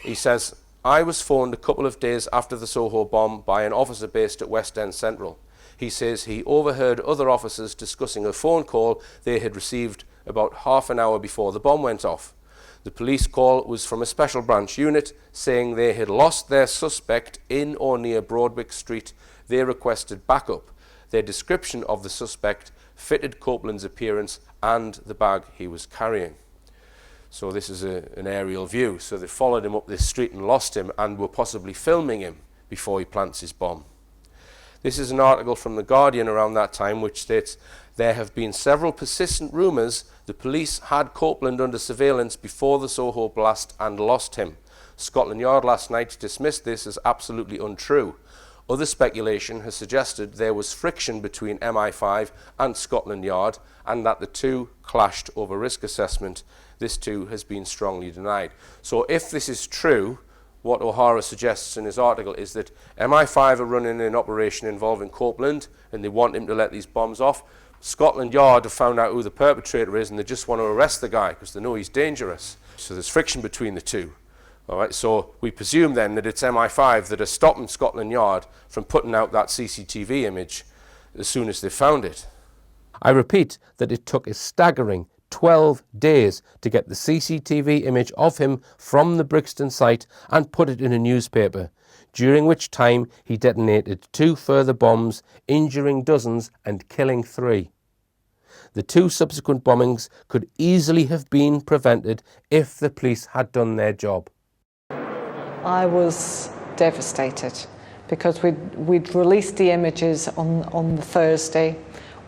Speaker 1: He says, I was phoned a couple of days after the Soho bomb by an officer based at West End Central. He says he overheard other officers discussing a phone call they had received about half an hour before the bomb went off. The police call was from a special branch unit saying they had lost their suspect in or near Broadwick Street. They requested backup. Their description of the suspect fitted Copeland's appearance and the bag he was carrying. So this is an aerial view. So they followed him up this street and lost him and were possibly filming him before he plants his bomb. This is an article from The Guardian around that time which states, there have been several persistent rumours the police had Copeland under surveillance before the Soho blast and lost him. Scotland Yard last night dismissed this as absolutely untrue. Other speculation has suggested there was friction between MI5 and Scotland Yard and that the two clashed over risk assessment. This too has been strongly denied. So if this is true, what O'Hara suggests in his article is that MI5 are running an operation involving Copeland and they want him to let these bombs off. Scotland Yard have found out who the perpetrator is and they just want to arrest the guy because they know he's dangerous. So there's friction between the two. All right, so we presume then that it's MI5 that are stopping Scotland Yard from putting out that CCTV image as soon as they found it.
Speaker 8: I repeat that it took a staggering 12 days to get the CCTV image of him from the Brixton site and put it in a newspaper, during which time he detonated 2 further bombs, injuring dozens and killing 3. The 2 subsequent bombings could easily have been prevented if the police had done their job.
Speaker 2: I was devastated because we'd released the images on the Thursday.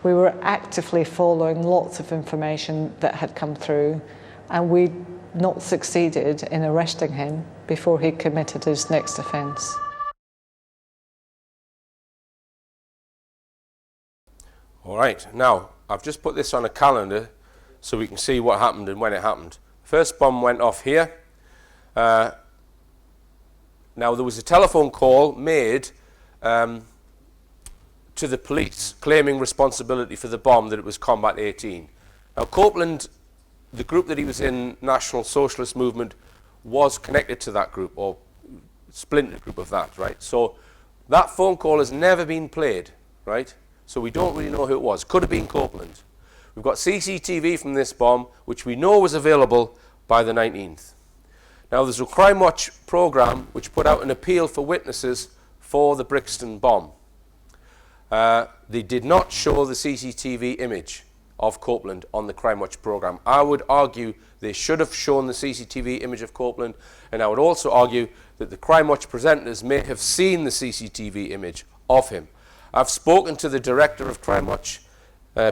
Speaker 2: We were actively following lots of information that had come through, and we'd not succeeded in arresting him before he committed his next offence.
Speaker 1: All right, now I've just put this on a calendar so we can see what happened and when it happened. First bomb went off here. Now, there was a telephone call made to the police claiming responsibility for the bomb, that it was Combat 18. Now, Copeland, the group that he was in, National Socialist Movement, was connected to that group, or splintered group of that, right? So that phone call has never been played, right? So we don't really know who it was. Could have been Copeland. We've got CCTV from this bomb, which we know was available by the 19th. Now there's a Crime Watch programme which put out an appeal for witnesses for the Brixton bomb. They did not show the CCTV image of Copeland on the Crime Watch programme. I would argue they should have shown the CCTV image of Copeland, and I would also argue that the Crime Watch presenters may have seen the CCTV image of him. I've spoken to the director of Crime Watch,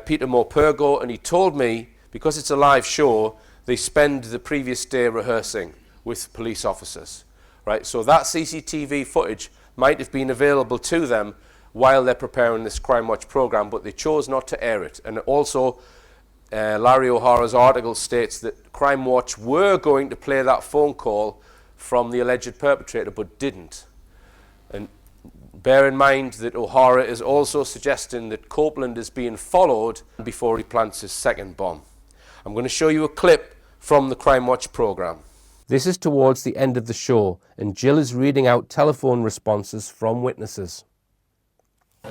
Speaker 1: Peter Morpurgo, and he told me, because it's a live show, they spend the previous day rehearsing with police officers. Right? So that CCTV footage might have been available to them while they're preparing this Crime Watch programme, but they chose not to air it. And also, Larry O'Hara's article states that Crime Watch were going to play that phone call from the alleged perpetrator, but didn't. And bear in mind that O'Hara is also suggesting that Copeland is being followed before he plants his second bomb. I'm going to show you a clip from the Crime Watch programme.
Speaker 8: This is towards the end of the show, and Jill is reading out telephone responses from witnesses.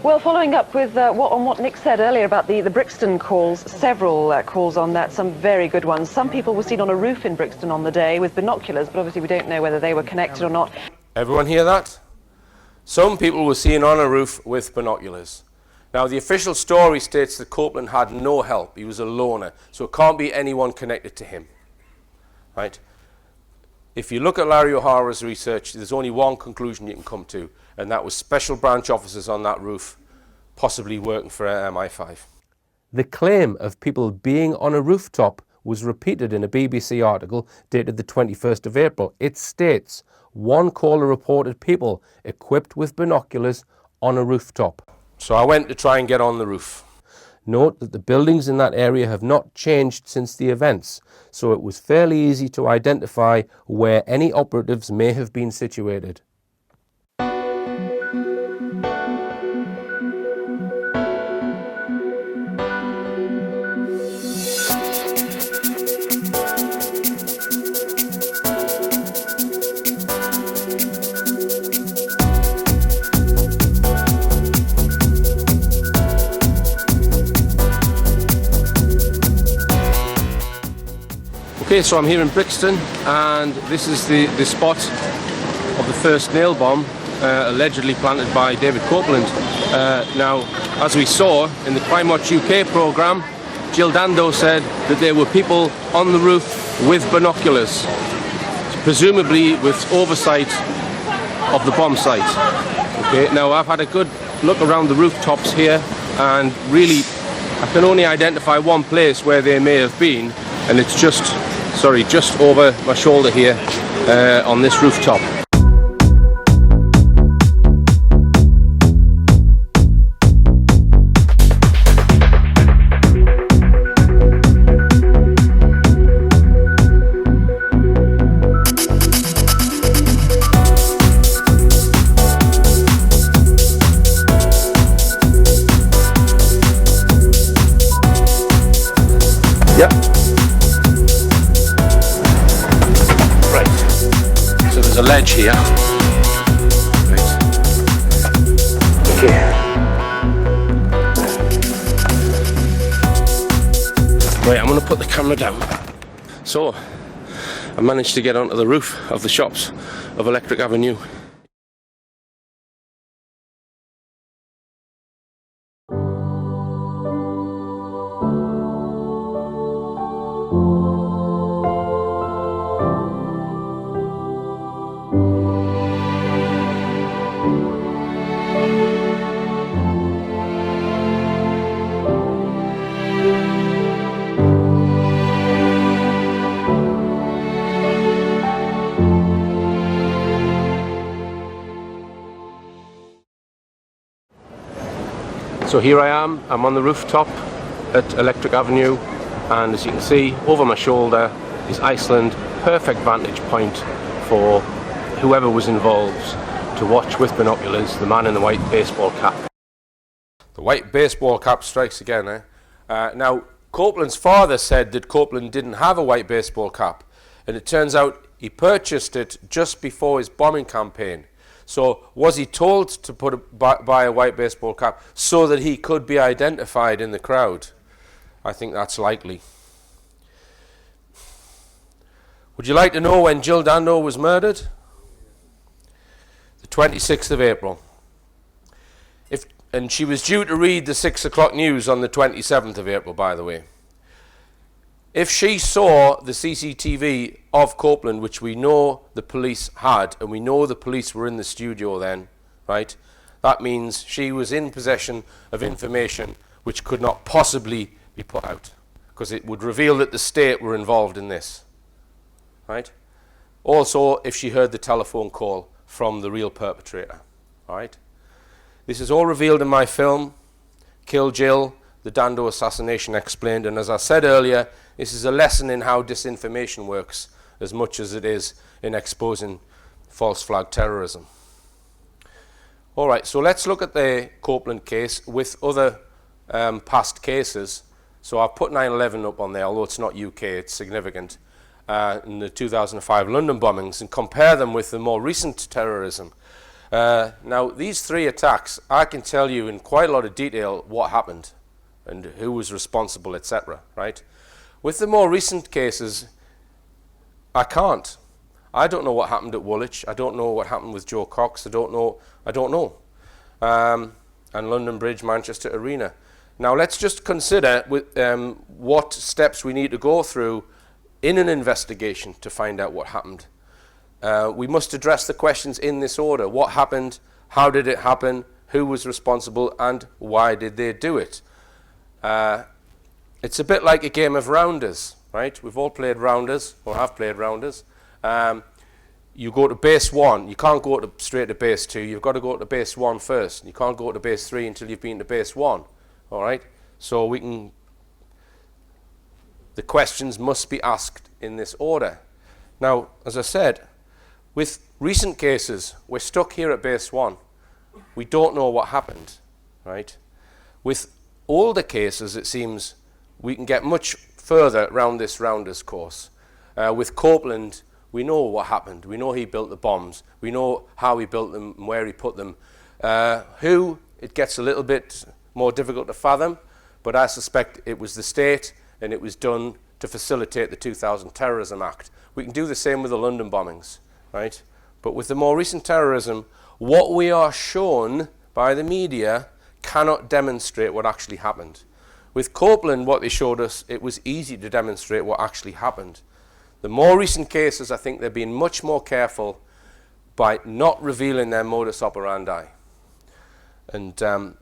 Speaker 3: Well, following up with what Nick said earlier about the Brixton calls, several calls on that, some very good ones. Some people were seen on a roof in Brixton on the day with binoculars, but obviously we don't know whether they were connected or not.
Speaker 1: Everyone hear that? Some people were seen on a roof with binoculars. Now, the official story states that Copeland had no help. He was a loner, so it can't be anyone connected to him. Right? If you look at Larry O'Hara's research, there's only one conclusion you can come to, and that was special branch officers on that roof, possibly working for MI5.
Speaker 8: The claim of people being on a rooftop was repeated in a BBC article dated the 21st of April. It states, one caller reported people equipped with binoculars on a rooftop.
Speaker 1: So I went to try and get on the roof.
Speaker 8: Note that the buildings in that area have not changed since the events, so it was fairly easy to identify where any operatives may have been situated.
Speaker 1: Okay, so I'm here in Brixton, and this is the spot of the first nail bomb allegedly planted by David Copeland. Now, as we saw in the Crime Watch UK programme, Jill Dando said that there were people on the roof with binoculars, presumably with oversight of the bomb site. Okay, now I've had a good look around the rooftops here, and really I can only identify one place where they may have been, and it's just over my shoulder here on this rooftop. Yep. There's a ledge here. Right. Okay. Right, I'm going to put the camera down. So, I managed to get onto the roof of the shops of Electric Avenue. So here I am, I'm on the rooftop at Electric Avenue, and as you can see, over my shoulder is Iceland. Perfect vantage point for whoever was involved to watch with binoculars the man in the white baseball cap. The white baseball cap strikes again, eh? Now, Copeland's father said that Copeland didn't have a white baseball cap, and it turns out he purchased it just before his bombing campaign. So was he told to buy a white baseball cap so that he could be identified in the crowd? I think that's likely. Would you like to know when Jill Dando was murdered? The 26th of April. And she was due to read the 6 o'clock news on the 27th of April, by the way. If she saw the CCTV of Copeland, which we know the police had, and we know the police were in the studio then, right, that means she was in possession of information which could not possibly be put out, because it would reveal that the state were involved in this, right? Also, if she heard the telephone call from the real perpetrator, right? This is all revealed in my film, Kill Jill, the Dando Assassination Explained, and as I said earlier, this is a lesson in how disinformation works as much as it is in exposing false flag terrorism. All right, so let's look at the Copeland case with other past cases. So I've put 9/11 up on there, although it's not UK, it's significant, in the 2005 London bombings, and compare them with the more recent terrorism. Now, these three attacks, I can tell you in quite a lot of detail what happened and who was responsible, etc., right? With the more recent cases, I can't. I don't know what happened at Woolwich. I don't know what happened with Joe Cox. I don't know. And London Bridge, Manchester Arena. Now, let's just consider what steps we need to go through in an investigation to find out what happened. We must address the questions in this order. What happened? How did it happen? Who was responsible? And why did they do it? It's a bit like a game of rounders, right? We've all played rounders, or have played rounders. You go to base 1. You can't go straight to base 2. You've got to go to base 1 first. You can't go to base 3 until you've been to base 1. All right? So the questions must be asked in this order. Now, as I said, with recent cases, we're stuck here at base 1. We don't know what happened, right? With older cases, it seems we can get much further around this rounders course. With Copeland, we know what happened. We know he built the bombs. We know how he built them and where he put them. Who, it gets a little bit more difficult to fathom, but I suspect it was the state, and it was done to facilitate the 2000 Terrorism Act. We can do the same with the London bombings, right? But with the more recent terrorism, what we are shown by the media cannot demonstrate what actually happened. With Copeland, what they showed us, it was easy to demonstrate what actually happened. The more recent cases, I think they're being much more careful by not revealing their modus operandi. And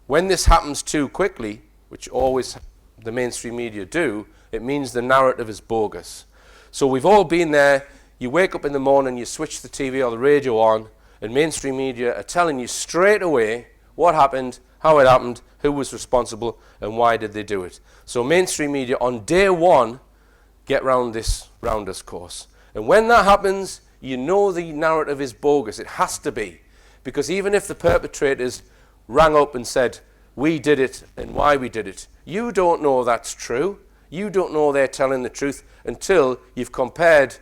Speaker 1: when this happens too quickly, which always the mainstream media do, it means the narrative is bogus. So we've all been there. You wake up in the morning, you switch the TV or the radio on, and mainstream media are telling you straight away what happened, how it happened, who was responsible, and why did they do it. So mainstream media on day 1 get round this rounders course. And when that happens, you know the narrative is bogus. It has to be. Because even if the perpetrators rang up and said, we did it and why we did it, you don't know that's true. You don't know they're telling the truth until you've compared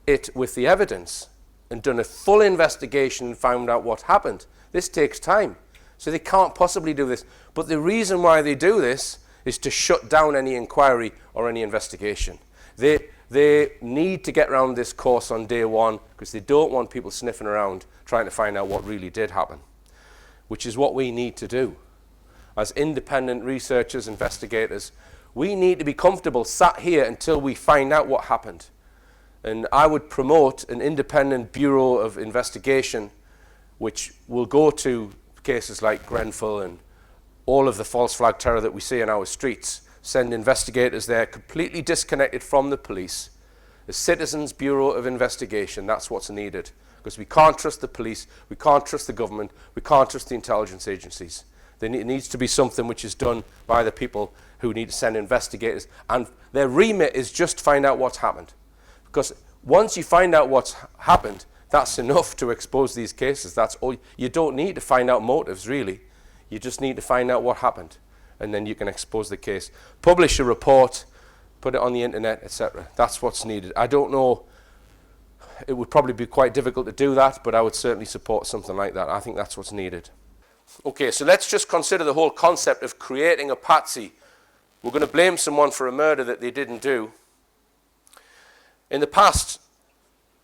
Speaker 1: it with the evidence and done a full investigation and found out what happened. This takes time. So they can't possibly do this. But the reason why they do this is to shut down any inquiry or any investigation. They need to get around this course on day 1 because they don't want people sniffing around trying to find out what really did happen, which is what we need to do. As independent researchers, investigators, we need to be comfortable sat here until we find out what happened. And I would promote an independent bureau of investigation which will go to cases like Grenfell and all of the false flag terror that we see in our streets, send investigators there completely disconnected from the police. The Citizens Bureau of Investigation, that's what's needed. Because we can't trust the police, we can't trust the government, we can't trust the intelligence agencies. It needs to be something which is done by the people who need to send investigators. And their remit is just to find out what's happened. Because once you find out what's happened, that's enough to expose these cases. That's all. You don't need to find out motives, really. You just need to find out what happened. And then you can expose the case. Publish a report, put it on the internet, etc. That's what's needed. I don't know. It would probably be quite difficult to do that, but I would certainly support something like that. I think that's what's needed. Okay, so let's just consider the whole concept of creating a patsy. We're going to blame someone for a murder that they didn't do. In the past,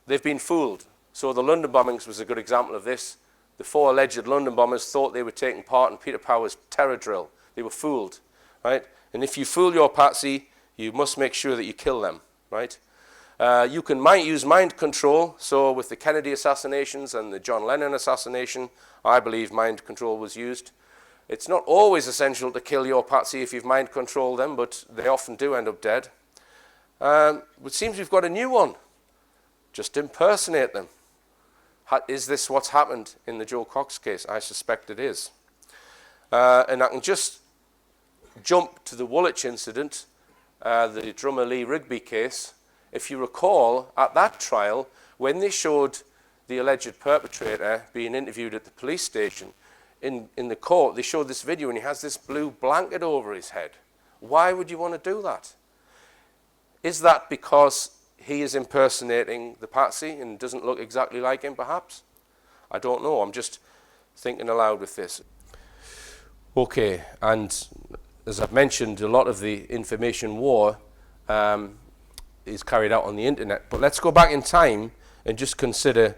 Speaker 1: they've been fooled. So the London bombings was a good example of this. The 4 alleged London bombers thought they were taking part in Peter Power's terror drill. They were fooled, right? And if you fool your patsy, you must make sure that you kill them, right? You can use mind control. So with the Kennedy assassinations and the John Lennon assassination, I believe mind control was used. It's not always essential to kill your patsy if you've mind controlled them, but they often do end up dead. It seems we've got a new one. Just impersonate them. Is this what's happened in the Joe Cox case? I suspect it is. And I can just jump to the Woolwich incident, the drummer Lee Rigby case. If you recall, at that trial, when they showed the alleged perpetrator being interviewed at the police station, in the court, they showed this video and he has this blue blanket over his head. Why would you want to do that? Is that because he is impersonating the patsy and doesn't look exactly like him, perhaps? I don't know. I'm just thinking aloud with this. Okay, and as I've mentioned, a lot of the information war is carried out on the internet. But let's go back in time and just consider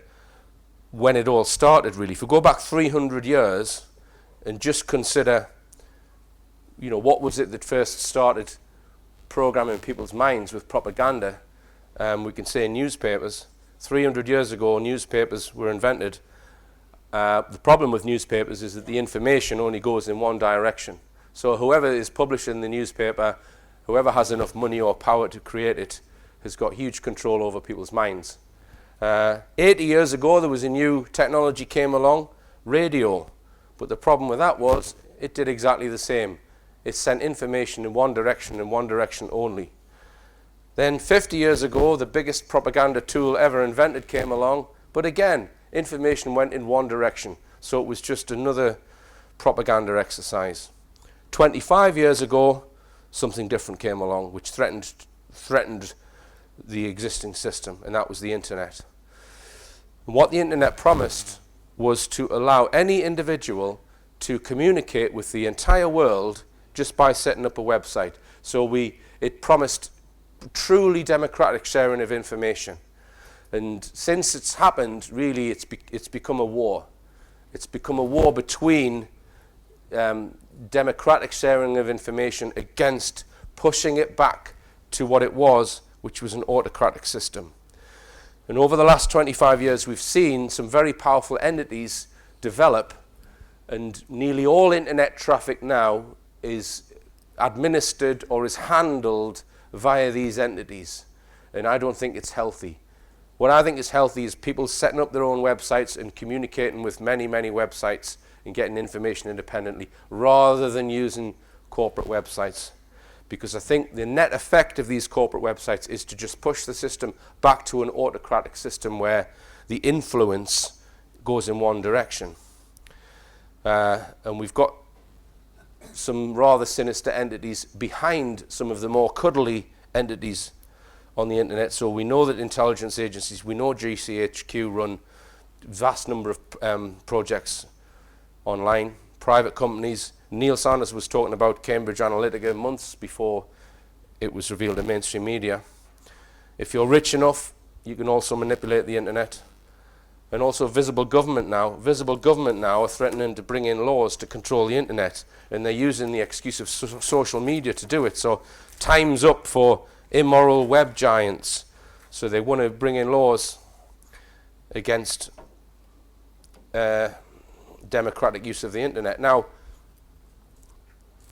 Speaker 1: when it all started, really. If we go back 300 years and just consider, you know, what was it that first started programming people's minds with propaganda? We can say newspapers. 300 years ago, newspapers were invented. The problem with newspapers is that the information only goes in one direction. So whoever is publishing the newspaper, whoever has enough money or power to create it, has got huge control over people's minds. 80 years ago, there was a new technology came along, radio. But the problem with that was it did exactly the same. It sent information in one direction and one direction only. Then 50 years ago, the biggest propaganda tool ever invented came along. But again, information went in one direction. So it was just another propaganda exercise. 25 years ago, something different came along, which threatened the existing system, and that was the internet. And what the internet promised was to allow any individual to communicate with the entire world just by setting up a website. So it promised truly democratic sharing of information. And since it's happened, really, it's become a war. It's become a war between democratic sharing of information against pushing it back to what it was, which was an autocratic system. And over the last 25 years, we've seen some very powerful entities develop, and nearly all internet traffic now is administered or is handled via these entities. And I don't think it's healthy. What I think is healthy is people setting up their own websites and communicating with many, many websites and getting information independently, rather than using corporate websites. Because I think the net effect of these corporate websites is to just push the system back to an autocratic system where the influence goes in one direction. And we've got some rather sinister entities behind some of the more cuddly entities on the internet. So we know that intelligence agencies, we know GCHQ run vast number of projects online, private companies. Neil Sanders was talking about Cambridge Analytica months before it was revealed in mainstream media. If you're rich enough, you can also manipulate the internet. And also visible government now. Visible government now are threatening to bring in laws to control the internet, and they're using the excuse of social media to do it. So time's up for immoral web giants. So they want to bring in laws against democratic use of the internet. Now,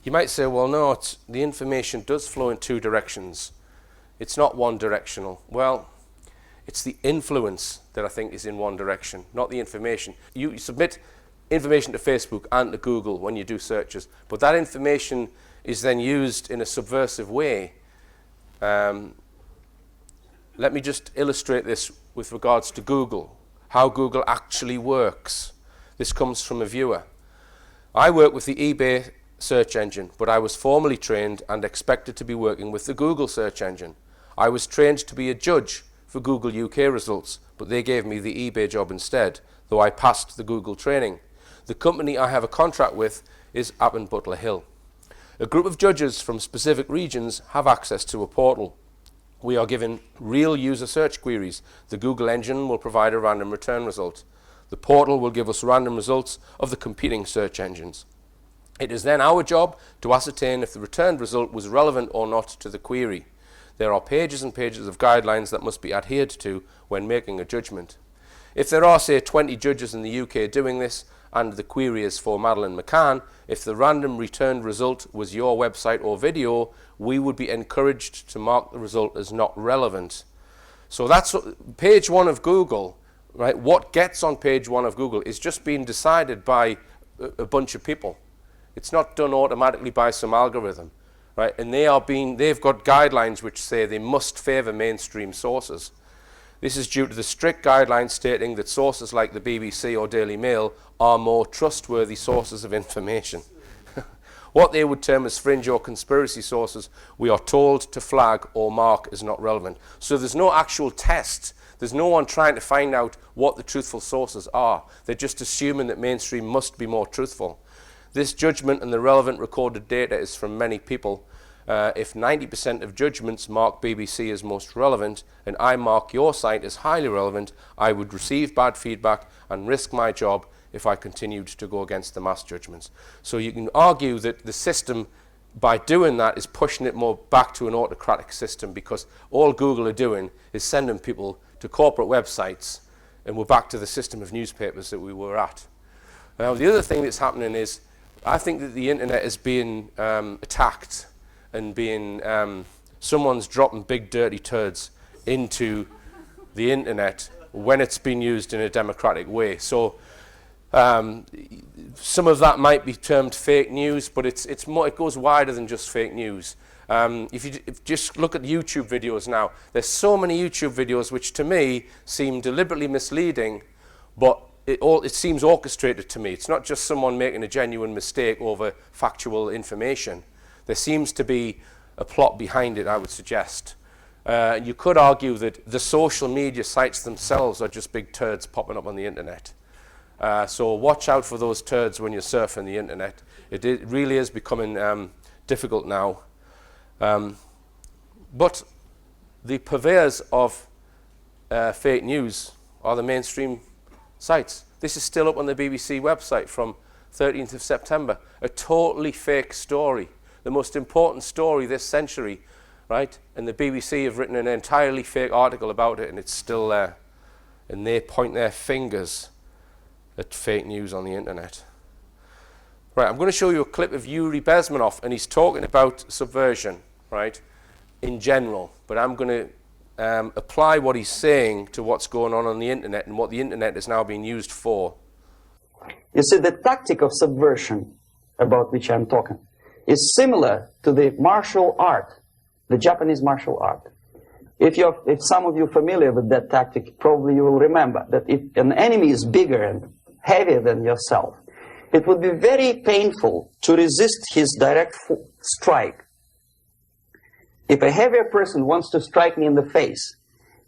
Speaker 1: you might say, well, no, the information does flow in two directions. It's not one directional. Well, it's the influence that I think is in one direction, not the information. You submit information to Facebook and to Google when you do searches, but that information is then used in a subversive way. Let me just illustrate this with regards to Google, how Google actually works. This comes from a viewer. I work with the eBay search engine, but I was formally trained and expected to be working with the Google search engine. I was trained to be a judge for Google UK results, but they gave me the eBay job instead, though I passed the Google training. The company I have a contract with is Appin Butler Hill. A group of judges from specific regions have access to a portal. We are given real user search queries. The Google engine will provide a random return result. The portal will give us random results of the competing search engines. It is then our job to ascertain if the returned result was relevant or not to the query. There are pages and pages of guidelines that must be adhered to when making a judgment. If there are, say, 20 judges in the UK doing this, and the query is for Madeleine McCann, if the random returned result was your website or video, we would be encouraged to mark the result as not relevant. So that's page 1 of Google, right? What gets on page 1 of Google is just being decided by a bunch of people. It's not done automatically by some algorithm, right? And they've got guidelines which say they must favor mainstream sources. This is due to the strict guidelines stating that sources like the BBC or Daily Mail are more trustworthy sources of information. What they would term as fringe or conspiracy sources, we are told to flag or mark as not relevant. So there's no actual test. There's no one trying to find out what the truthful sources are. They're just assuming that mainstream must be more truthful. This judgment and the relevant recorded data is from many people. If 90% of judgments mark BBC as most relevant and I mark your site as highly relevant, I would receive bad feedback and risk my job if I continued to go against the mass judgments. So you can argue that the system, by doing that, is pushing it more back to an autocratic system, because all Google are doing is sending people to corporate websites, and we're back to the system of newspapers that we were at. Now, the other thing that's happening is, I think that the internet is being attacked and being, someone's dropping big dirty turds into the internet when it's been used in a democratic way. So some of that might be termed fake news, but it's more, it goes wider than just fake news. If you just look at YouTube videos now, there's so many YouTube videos which to me seem deliberately misleading, but it seems orchestrated to me. It's not just someone making a genuine mistake over factual information. There seems to be a plot behind it, I would suggest. You could argue that the social media sites themselves are just big turds popping up on the internet. So watch out for those turds when you're surfing the internet. It really is becoming difficult now. But the purveyors of fake news are the mainstream sites. This is still up on the BBC website from 13th of September. A totally fake story. The most important story this century, right? And the BBC have written an entirely fake article about it, and it's still there. And they point their fingers at fake news on the internet. Right, I'm going to show you a clip of Yuri Bezmenov, and he's talking about subversion, right, in general. But I'm going to apply what he's saying to what's going on the internet and what the internet is now being used for.
Speaker 4: You see, the tactic of subversion, about which I'm talking, is similar to the martial art, the Japanese martial art. If some of you are familiar with that tactic, probably you will remember that if an enemy is bigger and heavier than yourself, it would be very painful to resist his direct strike. If a heavier person wants to strike me in the face,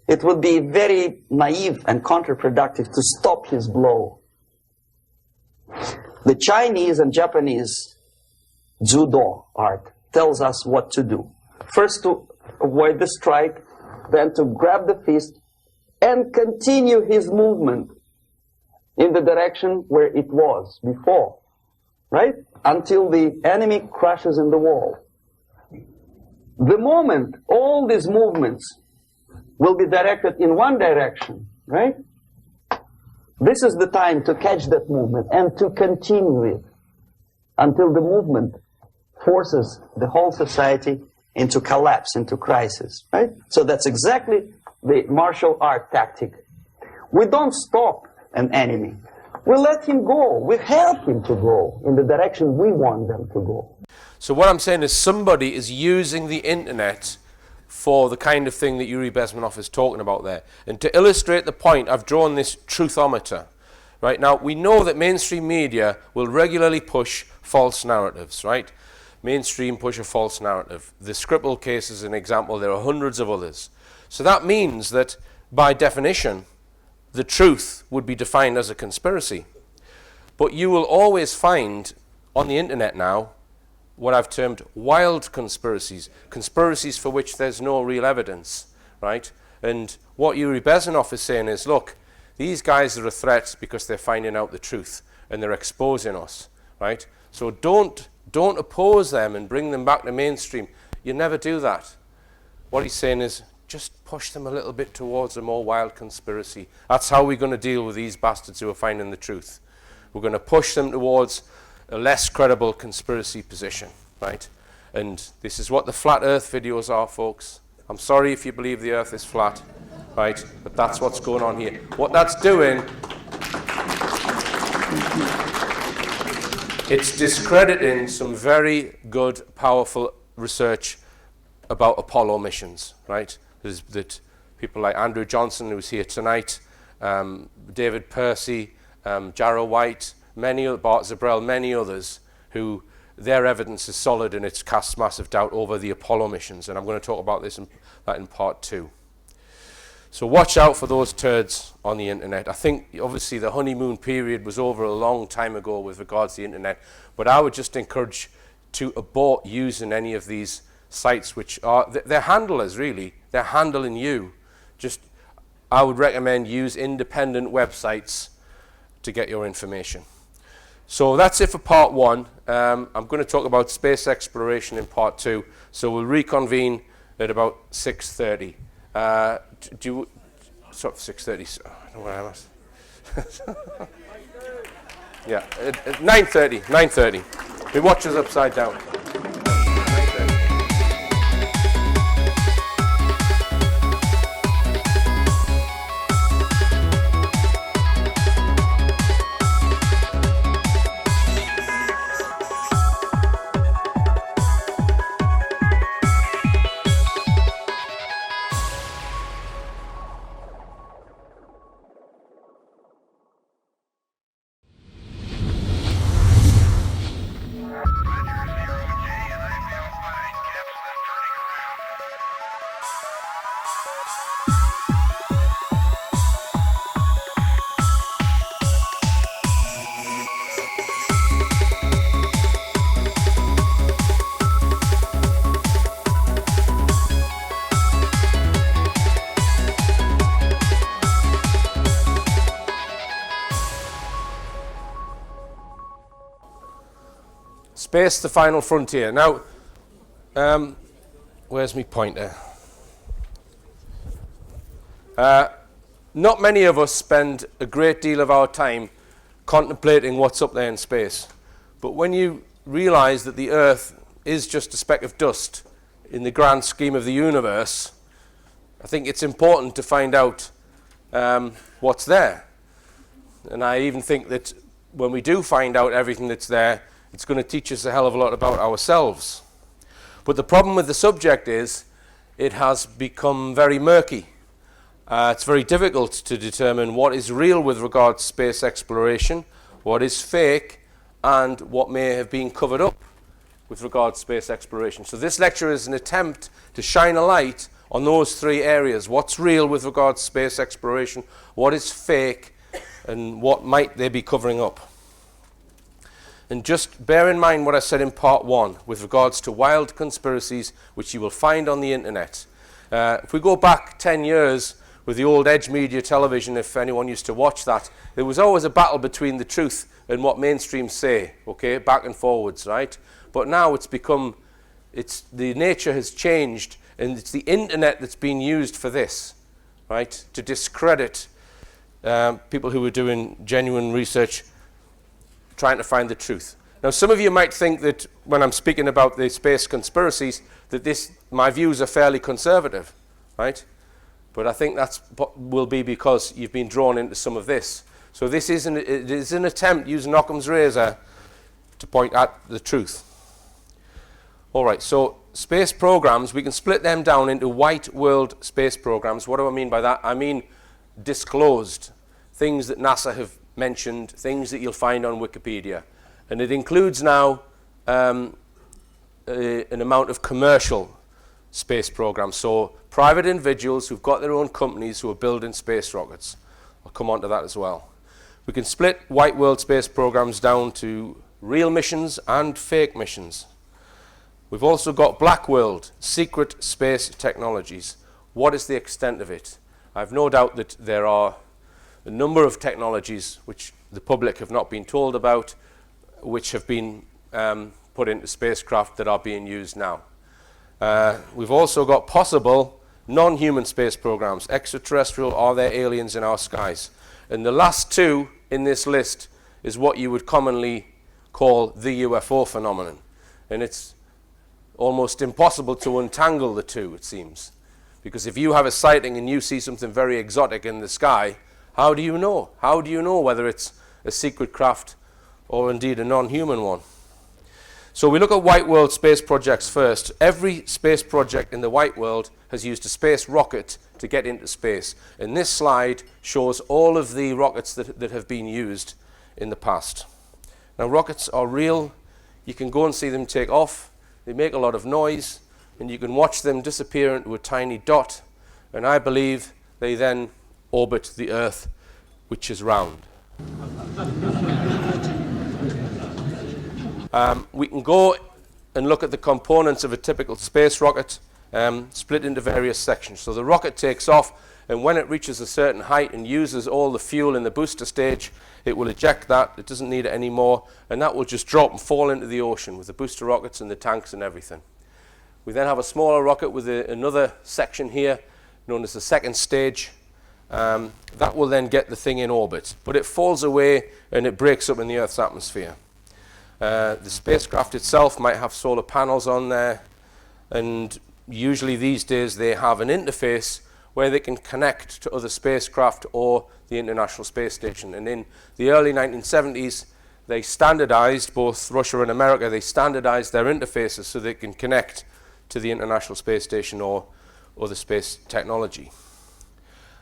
Speaker 4: it would be very naive and counterproductive to stop his blow. The Chinese and Japanese judo art tells us what to do. First to avoid the strike, then to grab the fist and continue his movement in the direction where it was before, right? Until the enemy crashes in the wall. The moment all these movements will be directed in one direction, right? This is the time to catch that movement and to continue it until the movement forces the whole society into collapse, into crisis, right? So that's exactly the martial art tactic. We don't stop an enemy. We let him go. We help him to go in the direction we want them to go.
Speaker 1: So what I'm saying is somebody is using the internet for the kind of thing that Yuri Bezmenov is talking about there. And to illustrate the point, I've drawn this truthometer. Right now, we know that mainstream media will regularly push false narratives, right? Mainstream push a false narrative. The Skripal case is an example. There are hundreds of others. So that means that, by definition, the truth would be defined as a conspiracy. But you will always find on the internet now what I've termed wild conspiracies, conspiracies for which there's no real evidence, right? And what Yuri Bezmenov is saying is, look, these guys are a threat because they're finding out the truth and they're exposing us, right? So don't oppose them and bring them back to mainstream. You never do that. What he's saying is, just push them a little bit towards a more wild conspiracy. That's how we're going to deal with these bastards who are finding the truth. We're going to push them towards a less credible conspiracy position, right? And this is what the flat earth videos are, folks. I'm sorry if you believe the earth is flat, right? But that's what's going on here. What that's doing, it's discrediting some very good, powerful research about Apollo missions, right? That people like Andrew Johnson, who's here tonight, David Percy, Jarrah White, Bart Zabrell, many others, who their evidence is solid and it's cast massive doubt over the Apollo missions. And I'm going to talk about that in part 2. So watch out for those turds on the internet. I think obviously the honeymoon period was over a long time ago with regards to the internet, but I would just encourage to abort using any of these sites which are, they're handlers really, they're handling you. I would recommend use independent websites to get your information. So that's it for part 1. I'm going to talk about space exploration in part 2, so we'll reconvene at about 6:30. Sort of 6:30, I don't know where I was. Yeah, at 9:30. We watch us upside down. Space, the final frontier. Now, where's my pointer? Not many of us spend a great deal of our time contemplating what's up there in space. But when you realize that the Earth is just a speck of dust in the grand scheme of the universe, I think it's important to find out what's there. And I even think that when we do find out everything that's there, it's going to teach us a hell of a lot about ourselves. But the problem with the subject is it has become very murky. It's very difficult to determine what is real with regard to space exploration, what is fake, and what may have been covered up with regard to space exploration. So this lecture is an attempt to shine a light on those 3 areas. What's real with regard to space exploration, what is fake, and what might they be covering up. And just bear in mind what I said in part 1 with regards to wild conspiracies which you will find on the internet. If we go back 10 years with the old Edge Media television, if anyone used to watch that, there was always a battle between the truth and what mainstream say, okay, back and forwards, right? But now it's become, the nature has changed, and it's the internet that's being used for this, right? To discredit people who are doing genuine research, trying to find the truth. Now, some of you might think that when I'm speaking about the space conspiracies, that my views are fairly conservative, right? But I think that's will be because you've been drawn into some of this. So this is an attempt using Occam's razor to point at the truth. All right, so space programs, we can split them down into white world space programs. What do I mean by that? I mean disclosed, things that NASA have mentioned, things that you'll find on Wikipedia. And it includes now an amount of commercial space programs. So private individuals who've got their own companies who are building space rockets. I'll come on to that as well. We can split white world space programs down to real missions and fake missions. We've also got Black World, secret space technologies. What is the extent of it? I've no doubt that there are a number of technologies which the public have not been told about, which have been put into spacecraft that are being used now. We've also got possible non-human space programs, extraterrestrial, are there aliens in our skies? And the last two in this list is what you would commonly call the UFO phenomenon. And it's almost impossible to untangle the two, it seems. Because if you have a sighting and you see something very exotic in the sky, how do you know? How do you know whether it's a secret craft or indeed a non-human one? So we look at white world space projects first. Every space project in the white world has used a space rocket to get into space. And this slide shows all of the rockets that have been used in the past. Now, rockets are real. You can go and see them take off. They make a lot of noise, and you can watch them disappear into a tiny dot. And I believe they then orbit the Earth, which is round. We can go and look at the components of a typical space rocket, split into various sections. So the rocket takes off, and when it reaches a certain height and uses all the fuel in the booster stage, it will eject that. It doesn't need it anymore, and that will just drop and fall into the ocean with the booster rockets and the tanks and everything. We then have a smaller rocket with another section here known as the second stage. That will then get the thing in orbit, but it falls away and it breaks up in the Earth's atmosphere. The spacecraft itself might have solar panels on there, and usually these days they have an interface where they can connect to other spacecraft or the International Space Station. And in the early 1970s, they standardized, both Russia and America, they standardized their interfaces so they can connect to the International Space Station or other space technology.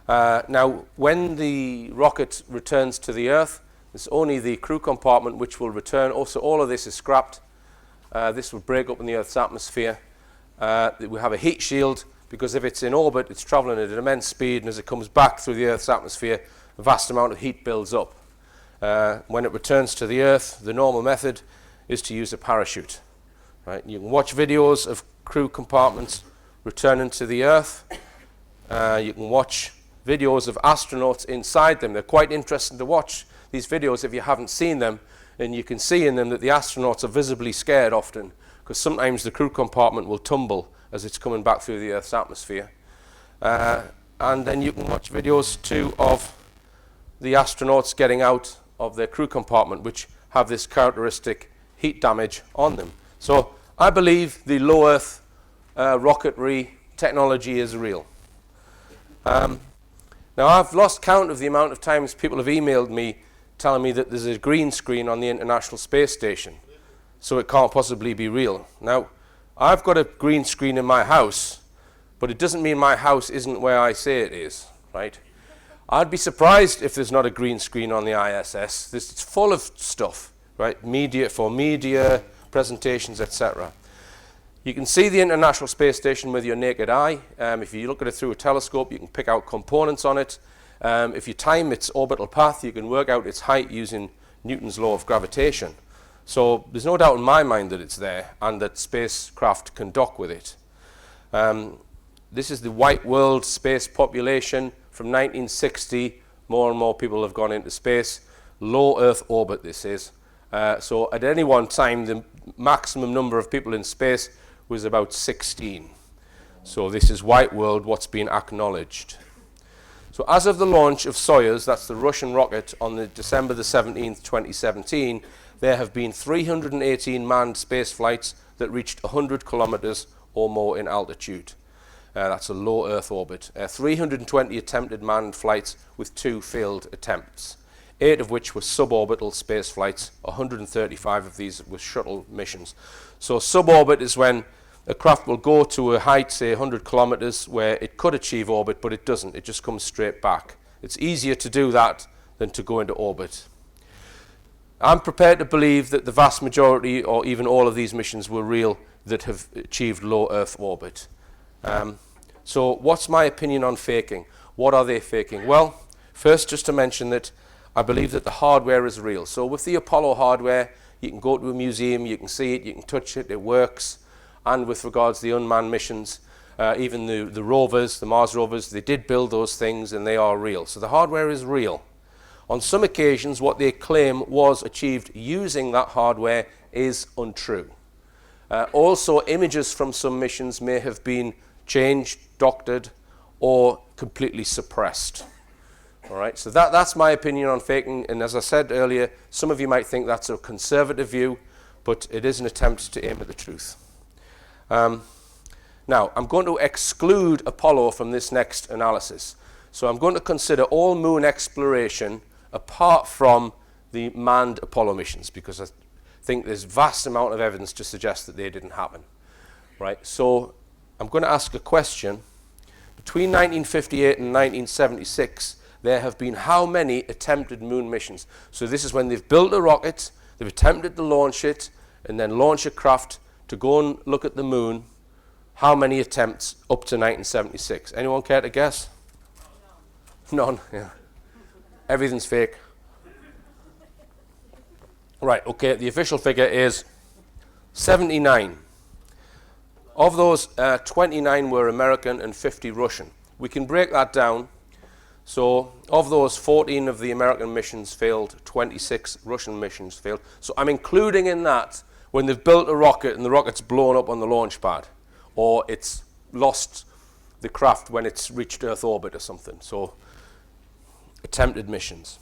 Speaker 1: Now, when the rocket returns to the Earth, it's only the crew compartment which will return. Also, all of this is scrapped. This will break up in the Earth's atmosphere. We have a heat shield, because if it's in orbit, it's traveling at an immense speed, and as it comes back through the Earth's atmosphere, a vast amount of heat builds up. When it returns to the Earth, the normal method is to use a parachute. Right? You can watch videos of crew compartments returning to the Earth. You can watch videos of astronauts inside them. They're quite interesting to watch, these videos, if you haven't seen them, and you can see in them that the astronauts are visibly scared often, because sometimes the crew compartment will tumble as it's coming back through the Earth's atmosphere. And then you can watch videos too of the astronauts getting out of their crew compartment, which have this characteristic heat damage on them. So I believe the low Earth rocketry technology is real. Now, I've lost count of the amount of times people have emailed me telling me that there's a green screen on the International Space Station, so it can't possibly be real. Now, I've got a green screen in my house, but it doesn't mean my house isn't where I say it is, right? I'd be surprised if there's not a green screen on the ISS. It's full of stuff, right? Media, presentations, etc. You can see the International Space Station with your naked eye. If you look at it through a telescope, you can pick out components on it. If you time its orbital path, you can work out its height using Newton's law of gravitation. So there's no doubt in my mind that it's there and that spacecraft can dock with it. This is the white world space population from 1960. More and more people have gone into space. Low Earth orbit this is. So at any one time, the maximum number of people in space was about 16. So this is white world, what's been acknowledged. So as of the launch of Soyuz, that's the Russian rocket, on December the 17th, 2017, there have been 318 manned space flights that reached 100 kilometers or more in altitude. That's a low Earth orbit. 320 attempted manned flights with 2 failed attempts, 8 of which were suborbital space flights. 135 of these were shuttle missions. So suborbit is when a craft will go to a height, say 100 kilometers, where it could achieve orbit, but it doesn't. It just comes straight back. It's easier to do that than to go into orbit. I'm prepared to believe that the vast majority, or even all of these missions, were real that have achieved low Earth orbit. So what's my opinion on faking? What are they faking? Well, first, just to mention that I believe that the hardware is real. So with the Apollo hardware, you can go to a museum, you can see it, you can touch it, it works. and with regards to the unmanned missions, even the rovers, the Mars rovers, they did build those things and they are real. So the hardware is real. On some occasions, what they claim was achieved using that hardware is untrue. Also, images from some missions may have been changed, doctored, or completely suppressed. All right, so that's my opinion on faking, and as I said earlier, some of you might think that's a conservative view, but it is an attempt to aim at the truth. Now, I'm going to exclude Apollo from this next analysis. So I'm going to consider all moon exploration apart from the manned Apollo missions, because I think there's vast amount of evidence to suggest that they didn't happen. Right, so I'm going to ask a question. Between 1958 and 1976, there have been how many attempted moon missions? So this is when they've built a rocket, they've attempted to launch it, and then launch a craft to go and look at the moon. How many attempts up to 1976? Anyone care to guess? None. Yeah. Everything's fake. Right, okay, the official figure is 79. Of those, 29 were American and 50 Russian. We can break that down. So of those, 14 of the American missions failed, 26 Russian missions failed. So I'm including in that when they've built a rocket and the rocket's blown up on the launch pad, or it's lost the craft when it's reached Earth orbit or something. So attempted missions.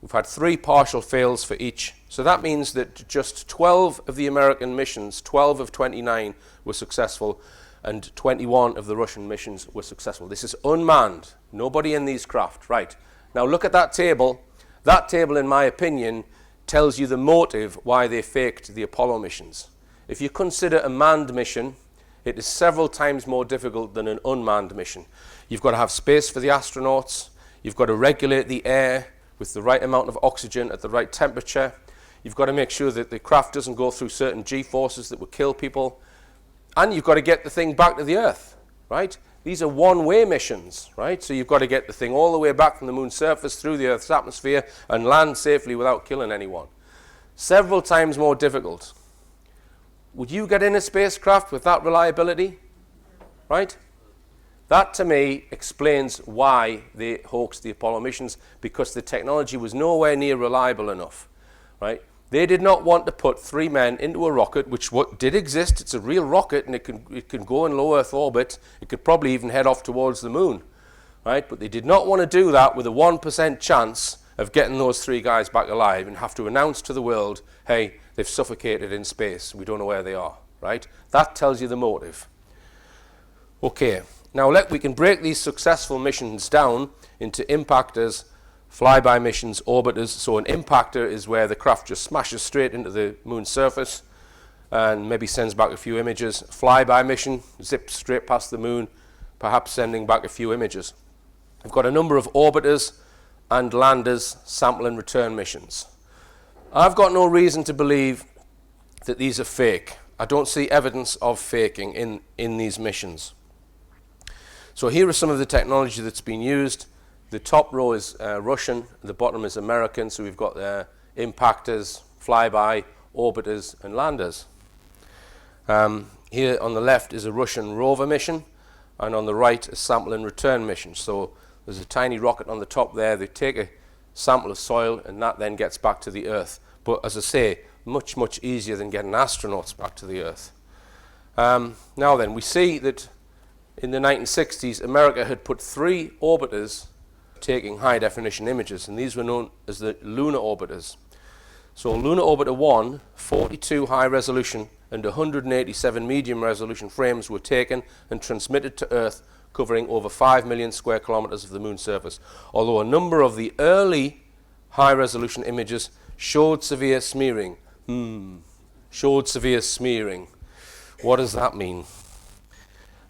Speaker 1: We've had 3 partial fails for each. So that means that just 12 of the American missions, 12 of 29 were successful, and 21 of the Russian missions were successful. This is unmanned. Nobody in these craft. Right. Now look at that table. That table, in my opinion, tells you the motive why they faked the Apollo missions. If you consider a manned mission, it is several times more difficult than an unmanned mission. You've got to have space for the astronauts. You've got to regulate the air with the right amount of oxygen at the right temperature. You've got to make sure that the craft doesn't go through certain G-forces that would kill people. And you've got to get the thing back to the Earth, right? These are one-way missions, right? So you've got to get the thing all the way back from the moon's surface through the Earth's atmosphere and land safely without killing anyone. Several times more difficult. Would you get in a spacecraft with that reliability? Right? That, to me, explains why they hoaxed the Apollo missions, because the technology was nowhere near reliable enough, right? They did not want to put 3 men into a rocket, which did exist. It's a real rocket, and it can go in low Earth orbit. It could probably even head off towards the moon, right? But they did not want to do that with a 1% chance of getting those 3 guys back alive and have to announce to the world, hey, they've suffocated in space. We don't know where they are, right? That tells you the motive. Okay, now we can break these successful missions down into impactors, flyby missions, orbiters. So an impactor is where the craft just smashes straight into the moon's surface and maybe sends back a few images. Flyby mission, zips straight past the moon, perhaps sending back a few images. We've got a number of orbiters and landers, sample and return missions. I've got no reason to believe that these are fake. I don't see evidence of faking in these missions. So here are some of the technology that's been used. The top row is Russian, the bottom is American, so we've got impactors, flyby, orbiters, and landers. Here on the left is a Russian rover mission, and on the right a sample and return mission. So there's a tiny rocket on the top there. They take a sample of soil, and that then gets back to the Earth. But as I say, much, much easier than getting astronauts back to the Earth. Now then, we see that in the 1960s, America had put 3 orbiters taking high-definition images, and these were known as the lunar orbiters. So Lunar Orbiter 1, 42 high-resolution and 187 medium-resolution frames were taken and transmitted to Earth, covering over 5 million square kilometers of the moon's surface, although a number of the early high-resolution images showed severe smearing. Showed severe smearing. What does that mean?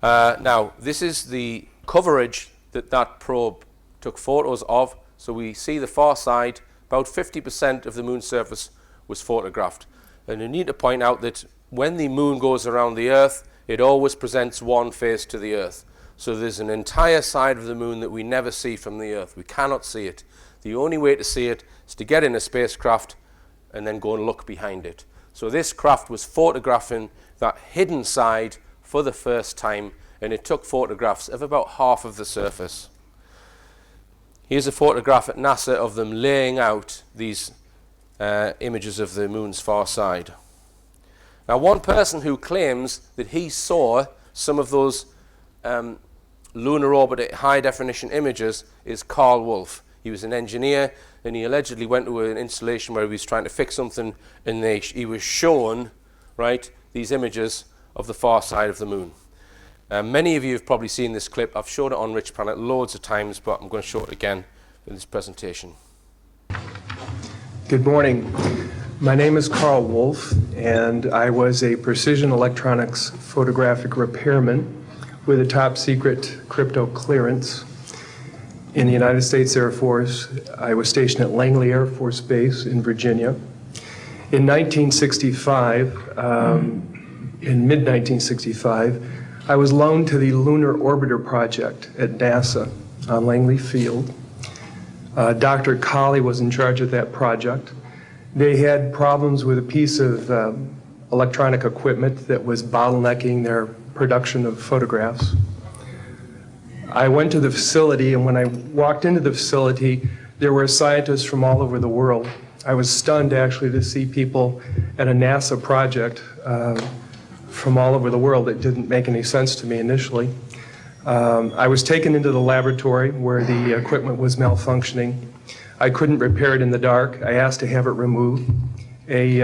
Speaker 1: Now, this is the coverage that probe took photos of. So we see the far side, about 50% of the moon's surface was photographed. And you need to point out that when the moon goes around the Earth, it always presents one face to the Earth. So there's an entire side of the moon that we never see from the Earth. We cannot see it. The only way to see it is to get in a spacecraft and then go and look behind it. So this craft was photographing that hidden side for the first time, and it took photographs of about half of the surface. Here's a photograph at NASA of them laying out these images of the moon's far side. Now, one person who claims that he saw some of those lunar orbit high-definition images is Carl Wolf. He was an engineer, and he allegedly went to an installation where he was trying to fix something, and he was shown, right, these images of the far side of the moon. Many of you have probably seen this clip. I've showed it on Richplanet loads of times, but I'm going to show it again in this presentation.
Speaker 5: Good morning. My name is Carl Wolf, and I was a precision electronics photographic repairman with a top secret crypto clearance in the United States Air Force. I was stationed at Langley Air Force Base in Virginia. In 1965, in mid-1965, I was loaned to the Lunar Orbiter Project at NASA on Langley Field. Dr. Colley was in charge of that project. They had problems with a piece of electronic equipment that was bottlenecking their production of photographs. I went to the facility, and when I walked into the facility, there were scientists from all over the world. I was stunned, actually, to see people at a NASA project from all over the world. It didn't make any sense to me initially. I was taken into the laboratory where the equipment was malfunctioning. I couldn't repair it in the dark. I asked to have it removed. A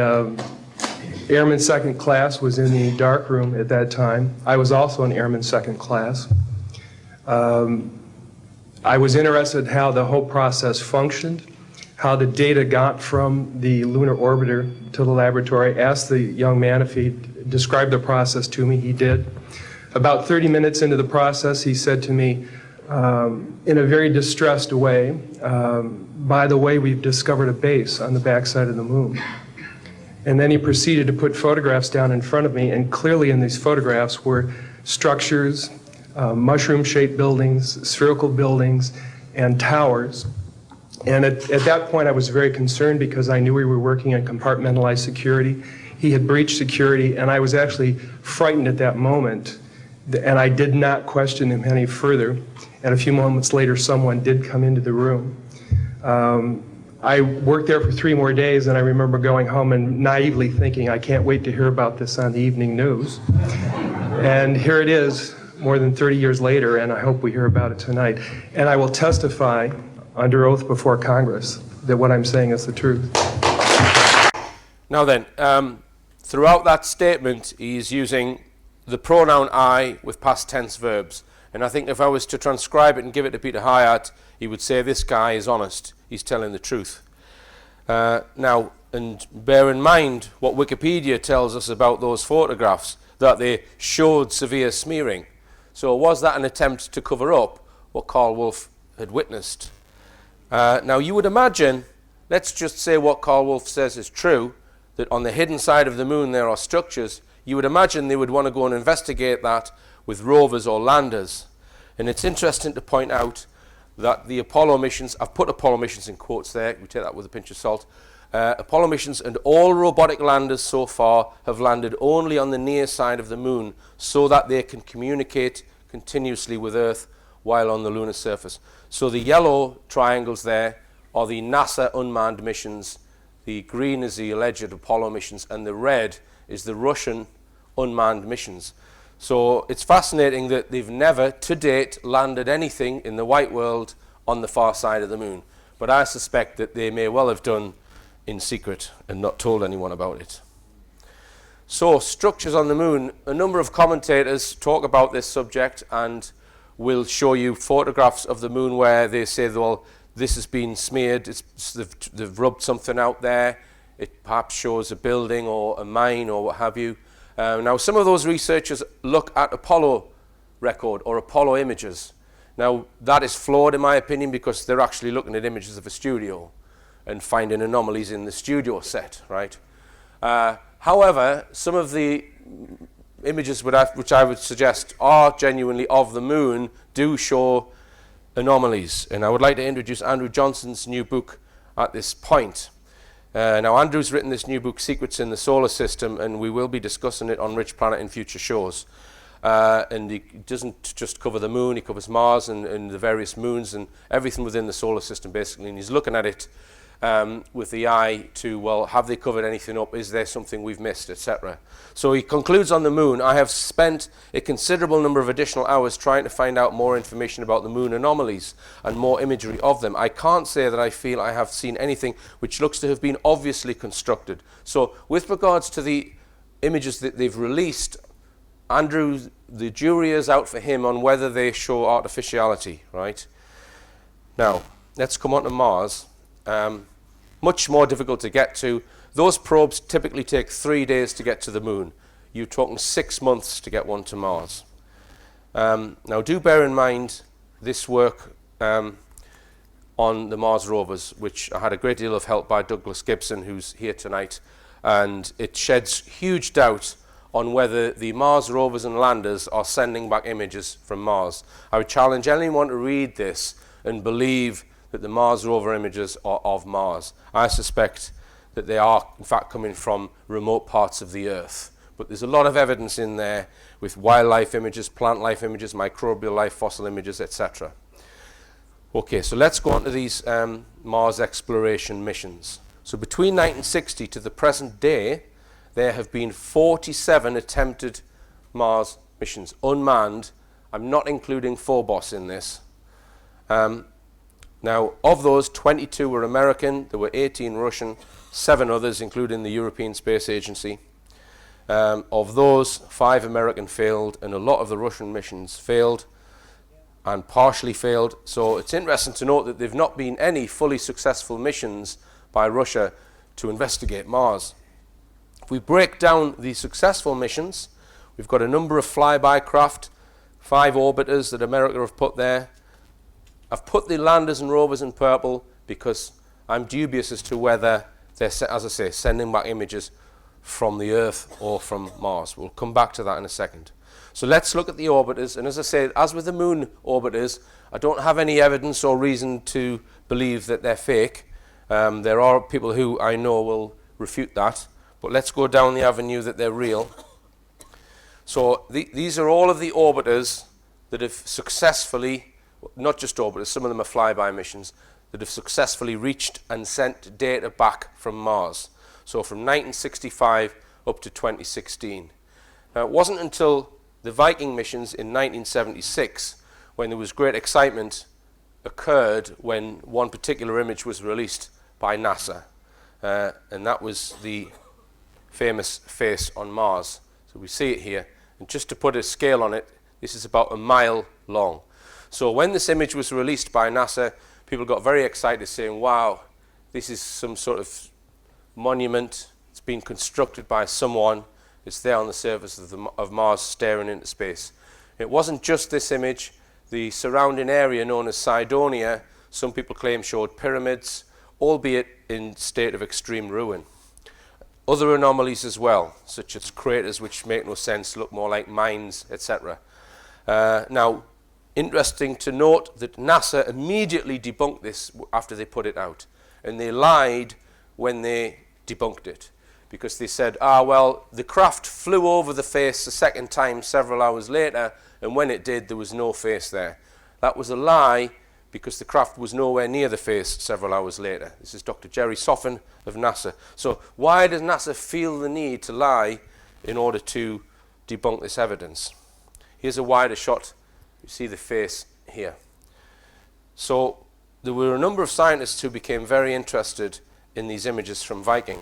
Speaker 5: airman second class was in the dark room at that time. I was also an airman second class. I was interested in how the whole process functioned, how the data got from the lunar orbiter to the laboratory. I asked the young man if he'd describe the process to me. He did. About 30 minutes into the process, he said to me, in a very distressed way, by the way, we've discovered a base on the backside of the moon. And then he proceeded to put photographs down in front of me, and clearly in these photographs were structures, mushroom-shaped buildings, spherical buildings, and towers. And at that point, I was very concerned because I knew we were working on compartmentalized security. He had breached security, and I was actually frightened at that moment. And I did not question him any further. And a few moments later, someone did come into the room. I worked there for 3 more days, and I remember going home and naively thinking, I can't wait to hear about this on the evening news. And here it is, more than 30 years later, and I hope we hear about it tonight. And I will testify under oath before Congress that what I'm saying is the truth.
Speaker 1: Now then, throughout that statement, he's using the pronoun I with past tense verbs. And I think if I was to transcribe it and give it to Peter Hyatt, he would say this guy is honest. He's telling the truth. Now, and bear in mind what Wikipedia tells us about those photographs, that they showed severe smearing. So was that an attempt to cover up what Carl Wolf had witnessed? Now, you would imagine, let's just say what Carl Wolf says is true, that on the hidden side of the moon there are structures. You would imagine they would want to go and investigate that with rovers or landers. And it's interesting to point out that the Apollo missions, I've put Apollo missions in quotes there, we take that with a pinch of salt. Apollo missions and all robotic landers so far have landed only on the near side of the moon so that they can communicate continuously with Earth while on the lunar surface. So the yellow triangles there are the NASA unmanned missions, the green is the alleged Apollo missions, and the red is the Russian unmanned missions. So it's fascinating that they've never, to date, landed anything in the white world on the far side of the moon. But I suspect that they may well have done in secret and not told anyone about it. So, structures on the moon. A number of commentators talk about this subject and will show you photographs of the moon where they say, well, this has been smeared, they've rubbed something out there. It perhaps shows a building or a mine or what have you. Now, some of those researchers look at Apollo record or Apollo images. Now, that is flawed in my opinion because they're actually looking at images of a studio and finding anomalies in the studio set, right? However, some of the images which I would suggest are genuinely of the moon do show anomalies. And I would like to introduce Andrew Johnson's new book at this point. Now, Andrew's written this new book, Secrets in the Solar System, and we will be discussing it on Richplanet in future shows. And he doesn't just cover the moon, he covers Mars and the various moons and everything within the solar system, basically. And he's looking at it with the eye to, well, have they covered anything up? Is there something we've missed, etc.? So he concludes on the moon. I have spent a considerable number of additional hours trying to find out more information about the moon anomalies and more imagery of them. I can't say that I feel I have seen anything which looks to have been obviously constructed. So with regards to the images that they've released, Andrew, the jury is out for him on whether they show artificiality, right? Now, let's come on to Mars. Much more difficult to get to. Those probes typically take 3 days to get to the moon. You're talking 6 months to get one to Mars. Now, do bear in mind this work on the Mars rovers, which I had a great deal of help by Douglas Gibson, who's here tonight, and it sheds huge doubt on whether the Mars rovers and landers are sending back images from Mars. I would challenge anyone to read this and believe that the Mars rover images are of Mars. I suspect that they are, in fact, coming from remote parts of the Earth. But there's a lot of evidence in there with wildlife images, plant life images, microbial life, fossil images, etc. Okay, so let's go on to these Mars exploration missions. So between 1960 to the present day, there have been 47 attempted Mars missions, unmanned. I'm not including Phobos in this. Now, of those, 22 were American, there were 18 Russian, 7 others, including the European Space Agency. Of those, 5 American failed, and a lot of the Russian missions failed and partially failed. So it's interesting to note that there have not been any fully successful missions by Russia to investigate Mars. If we break down the successful missions, we've got a number of flyby craft, 5 orbiters that America have put there. I've put the landers and rovers in purple because I'm dubious as to whether they're, as I say, sending back images from the Earth or from Mars. We'll come back to that in a second. So let's look at the orbiters. And as I said, as with the moon orbiters, I don't have any evidence or reason to believe that they're fake. There are people who I know will refute that. But let's go down the avenue that they're real. So these are all of the orbiters that have successfully, not just orbiters, some of them are flyby missions, that have successfully reached and sent data back from Mars. So from 1965 up to 2016. Now, it wasn't until the Viking missions in 1976 when there was great excitement occurred when one particular image was released by NASA. And that was the famous face on Mars. So we see it here. And just to put a scale on it, this is about 1 mile long. So when this image was released by NASA, people got very excited saying, wow, this is some sort of monument. It's been constructed by someone. It's there on the surface of Mars staring into space. It wasn't just this image. The surrounding area known as Cydonia, some people claim showed pyramids, albeit in state of extreme ruin. Other anomalies as well, such as craters which make no sense, look more like mines, etc. Now, interesting to note that NASA immediately debunked this after they put it out. And they lied when they debunked it. Because they said, well, the craft flew over the face a second time several hours later, and when it did, there was no face there. That was a lie, because the craft was nowhere near the face several hours later. This is Dr. Jerry Soffin of NASA. So why does NASA feel the need to lie in order to debunk this evidence? Here's a wider shot. You see the face here. So there were a number of scientists who became very interested in these images from Viking.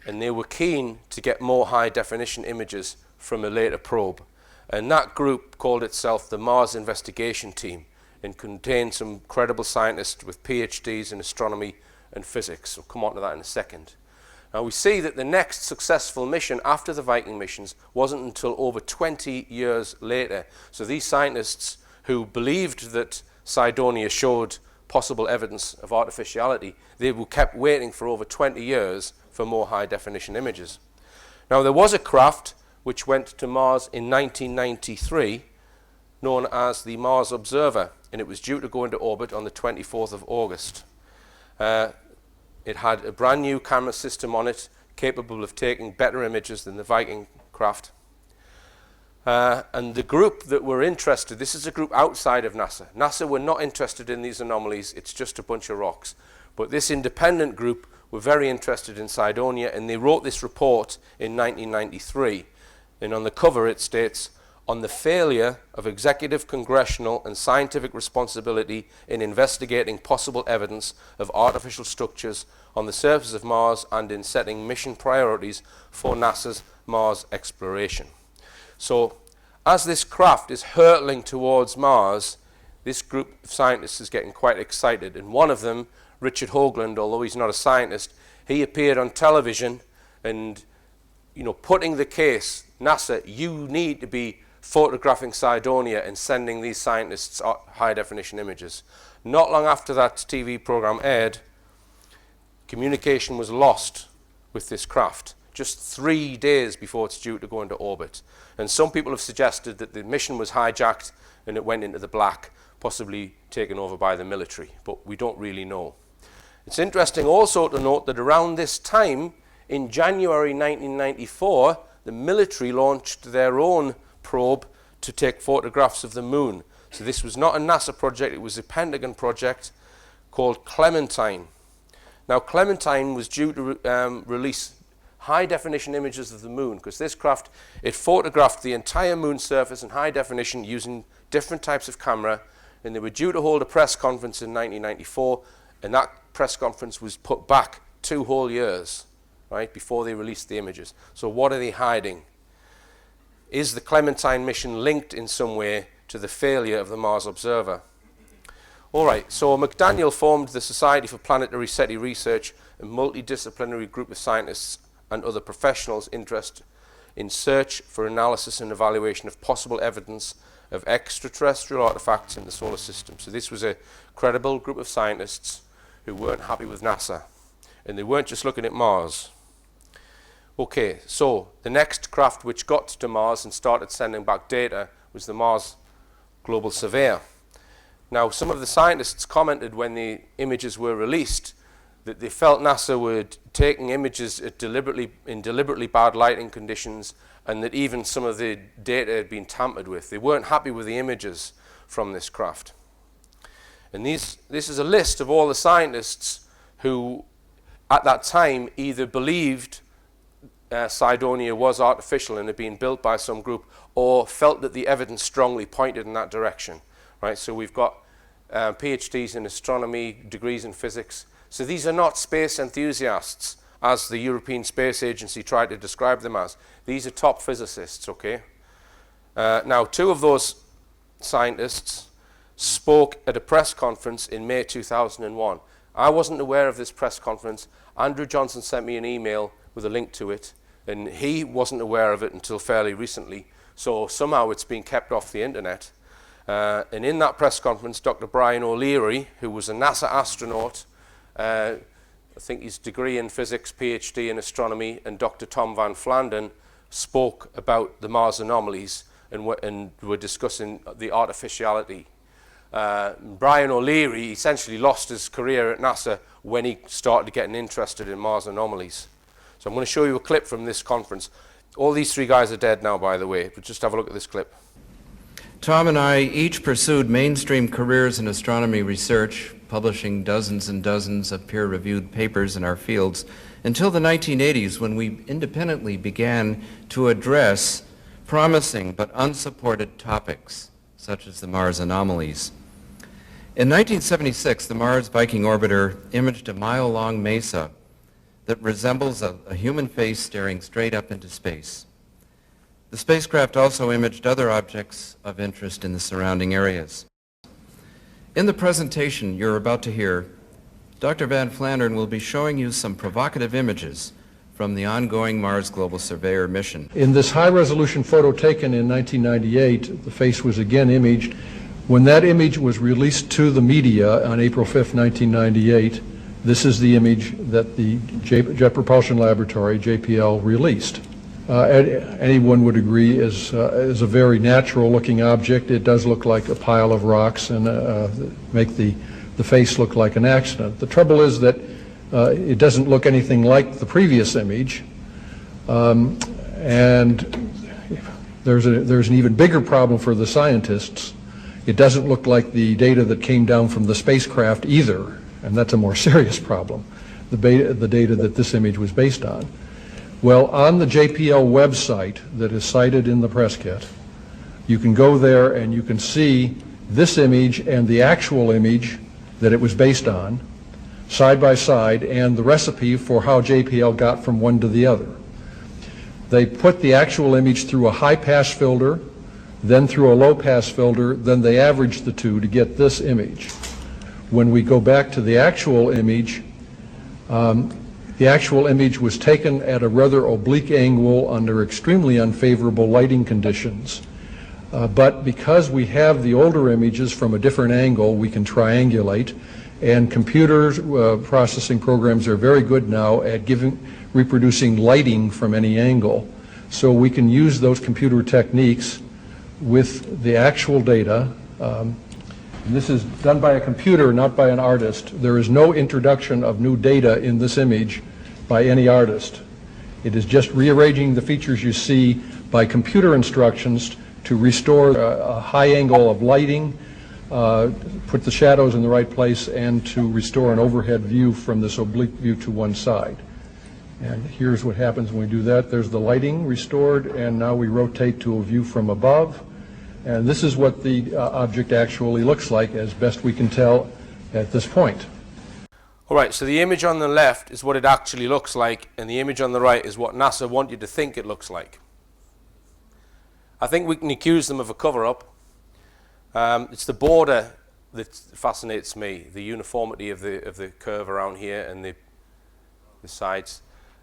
Speaker 1: And they were keen to get more high-definition images from a later probe. And that group called itself the Mars Investigation Team, and contained some credible scientists with PhDs in astronomy and physics. We'll come on to that in a second. Now we see that the next successful mission after the Viking missions wasn't until over 20 years later. So these scientists who believed that Cydonia showed possible evidence of artificiality, they were kept waiting for over 20 years for more high-definition images. Now there was a craft which went to Mars in 1993 known as the Mars Observer, and it was due to go into orbit on the 24th of August. It had a brand new camera system on it, capable of taking better images than the Viking craft. And the group that were interested, this is a group outside of NASA. NASA were not interested in these anomalies, it's just a bunch of rocks. But this independent group were very interested in Cydonia, and they wrote this report in 1993. And on the cover it states, "On the failure of executive, congressional and scientific responsibility in investigating possible evidence of artificial structures on the surface of Mars and in setting mission priorities for NASA's Mars exploration." So as this craft is hurtling towards Mars, this group of scientists is getting quite excited, and one of them, Richard Hoagland, although he's not a scientist, he appeared on television and, you know, putting the case, NASA, you need to be photographing Cydonia and sending these scientists high definition images. Not long after that TV program aired, communication was lost with this craft, just 3 days before it's due to go into orbit. And some people have suggested that the mission was hijacked and it went into the black, possibly taken over by the military, but we don't really know. It's interesting also to note that around this time, in January 1994, the military launched their own probe to take photographs of the moon. So this was not a NASA project, it was a Pentagon project called Clementine. Now Clementine was due to release high definition images of the moon, because this craft, it photographed the entire moon surface in high definition using different types of camera, and they were due to hold a press conference in 1994, and that press conference was put back 2 whole years, right, before they released the images. So what are they hiding? Is the Clementine mission linked in some way to the failure of the Mars Observer? All right, so McDaniel formed the Society for Planetary SETI Research, a multidisciplinary group of scientists and other professionals interested in search for analysis and evaluation of possible evidence of extraterrestrial artifacts in the solar system. So this was a credible group of scientists who weren't happy with NASA, and they weren't just looking at Mars. Okay, so the next craft which got to Mars and started sending back data was the Mars Global Surveyor. Now, some of the scientists commented when the images were released that they felt NASA were taking images in deliberately bad lighting conditions, and that even some of the data had been tampered with. They weren't happy with the images from this craft. And this is a list of all the scientists who, at that time, either believed Cydonia was artificial and had been built by some group, or felt that the evidence strongly pointed in that direction. Right? So we've got PhDs in astronomy, degrees in physics. So these are not space enthusiasts, as the European Space Agency tried to describe them as. These are top physicists, okay? Now, 2 of those scientists spoke at a press conference in May 2001. I wasn't aware of this press conference. Andrew Johnson sent me an email with a link to it, and he wasn't aware of it until fairly recently. So somehow it's been kept off the internet. And in that press conference, Dr. Brian O'Leary, who was a NASA astronaut, I think his degree in physics, PhD in astronomy, and Dr. Tom Van Flandern spoke about the Mars anomalies and were discussing the artificiality. Brian O'Leary essentially lost his career at NASA when he started getting interested in Mars anomalies. So I'm going to show you a clip from this conference. All these 3 guys are dead now, by the way, but just have a look at this clip.
Speaker 6: Tom and I each pursued mainstream careers in astronomy research, publishing dozens and dozens of peer-reviewed papers in our fields, until the 1980s, when we independently began to address promising but unsupported topics, such as the Mars anomalies. In 1976, the Mars Viking orbiter imaged a mile-long mesa that resembles a human face staring straight up into space. The spacecraft also imaged other objects of interest in the surrounding areas. In the presentation you're about to hear, Dr. Van Flandern will be showing you some provocative images from the ongoing Mars Global Surveyor mission.
Speaker 7: In this high-resolution photo taken in 1998, the face was again imaged. When that image was released to the media on April 5th, 1998, this is the image that the Jet Propulsion Laboratory, JPL, released. Anyone would agree is a very natural-looking object. It does look like a pile of rocks and make the face look like an accident. The trouble is that It doesn't look anything like the previous image. And there's an even bigger problem for the scientists. It doesn't look like the data that came down from the spacecraft either, and that's a more serious problem, the data that this image was based on. Well, on the JPL website that is cited in the press kit, you can go there and you can see this image and the actual image that it was based on, side by side, and the recipe for how JPL got from one to the other. They put the actual image through a high-pass filter, then through a low-pass filter, then they averaged the two to get this image. When we go back to the actual image was taken at a rather oblique angle under extremely unfavorable lighting conditions. But because we have the older images from a different angle, we can triangulate, and computers processing programs are very good now at reproducing lighting from any angle. So we can use those computer techniques with the actual data. And this is done by a computer, not by an artist. There is no introduction of new data in this image by any artist. It is just rearranging the features you see by computer instructions to restore a high angle of lighting, put the shadows in the right place, and to restore an overhead view from this oblique view to one side. And here's what happens when we do that. There's the lighting restored, and now we rotate to a view from above. And this is what the object actually looks like, as best we can tell at this point.
Speaker 1: All right, so the image on the left is what it actually looks like, and the image on the right is what NASA want you to think it looks like. I think we can accuse them of a cover-up. It's the border that fascinates me, the uniformity of the curve around here and the sides.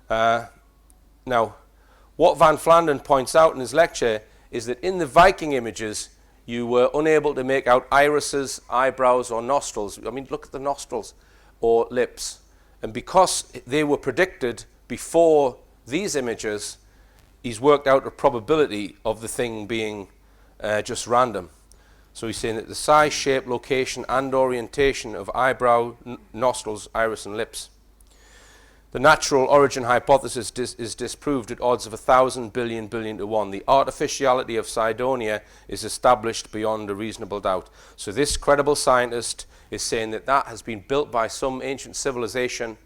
Speaker 1: Now, what Van Flandern points out in his lecture is that in the Viking images, you were unable to make out irises, eyebrows, or nostrils. I mean, look at the nostrils or lips. And because they were predicted before these images, he's worked out a probability of the thing being just random. So he's saying that the size, shape, location, and orientation of eyebrow, nostrils, iris, and lips. The natural origin hypothesis is disproved at odds of 1,000 billion to 1. The artificiality of Cydonia is established beyond a reasonable doubt. So this credible scientist is saying that that has been built by some ancient civilization,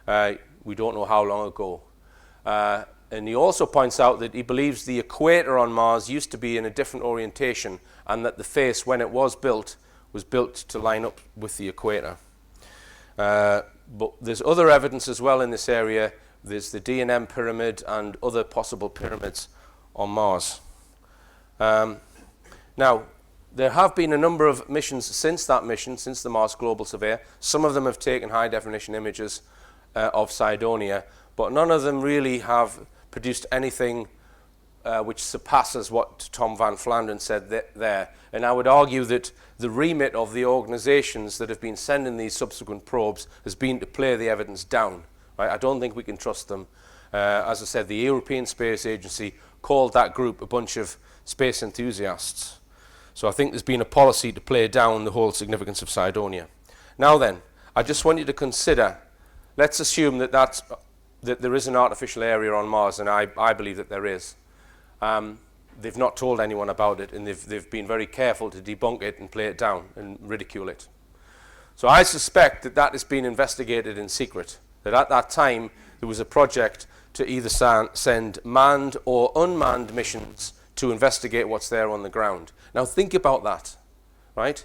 Speaker 1: we don't know how long ago. And he also points out that he believes the equator on Mars used to be in a different orientation, and that the face, when it was built to line up with the equator. But there's other evidence as well in this area. There's the D&M pyramid and other possible pyramids on Mars. Now, there have been a number of missions since that mission, since the Mars Global Surveyor. Some of them have taken high-definition images of Cydonia, but none of them really have produced anything which surpasses what Tom Van Flandern said there. And I would argue that the remit of the organizations that have been sending these subsequent probes has been to play the evidence down. Right? I don't think we can trust them. As I said, the European Space Agency called that group a bunch of space enthusiasts. So I think there's been a policy to play down the whole significance of Cydonia. Now then, I just want you to consider, let's assume that there is an artificial area on Mars, and I believe that there is. They've not told anyone about it, and they've been very careful to debunk it and play it down and ridicule it. So I suspect that that has been investigated in secret, that at that time there was a project to either send manned or unmanned missions to investigate what's there on the ground. Now think about that, right?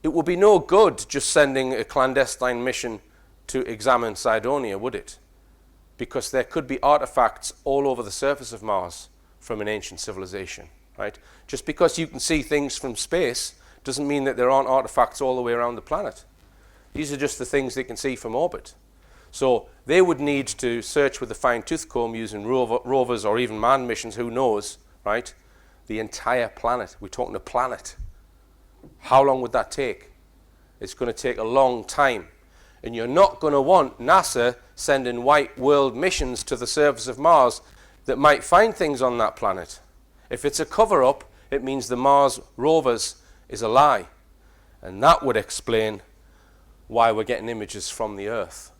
Speaker 1: It would be no good just sending a clandestine mission to examine Cydonia, would it? Because there could be artifacts all over the surface of Mars from an ancient civilization, right? Just because you can see things from space doesn't mean that there aren't artifacts all the way around the planet. These are just the things they can see from orbit. So they would need to search with a fine-tooth comb using rovers or even manned missions, who knows, right? The entire planet. We're talking a planet. How long would that take? It's going to take a long time. And you're not going to want NASA sending white world missions to the surface of Mars that might find things on that planet. If it's a cover-up, it means the Mars rovers is a lie. And that would explain why we're getting images from the Earth.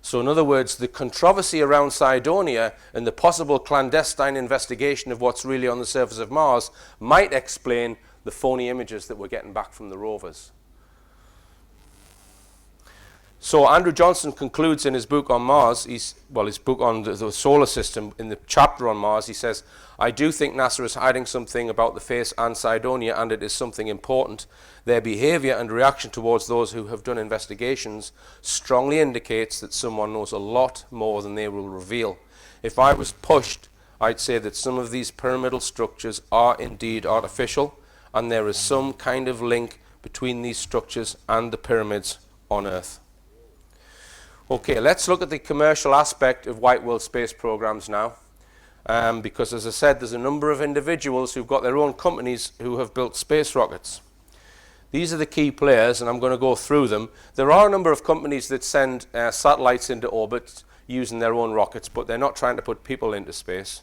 Speaker 1: So in other words, the controversy around Cydonia and the possible clandestine investigation of what's really on the surface of Mars might explain the phony images that we're getting back from the rovers. So Andrew Johnson concludes in his book on Mars, his book on the solar system, in the chapter on Mars, he says, I do think NASA is hiding something about the face and Cydonia, and it is something important. Their behavior and reaction towards those who have done investigations strongly indicates that someone knows a lot more than they will reveal. If I was pushed, I'd say that some of these pyramidal structures are indeed artificial, and there is some kind of link between these structures and the pyramids on Earth. Okay, let's look at the commercial aspect of white world space programs now, because as I said, there's a number of individuals who've got their own companies who have built space rockets. These are the key players, and I'm going to go through them. There are a number of companies that send satellites into orbit using their own rockets, but they're not trying to put people into space.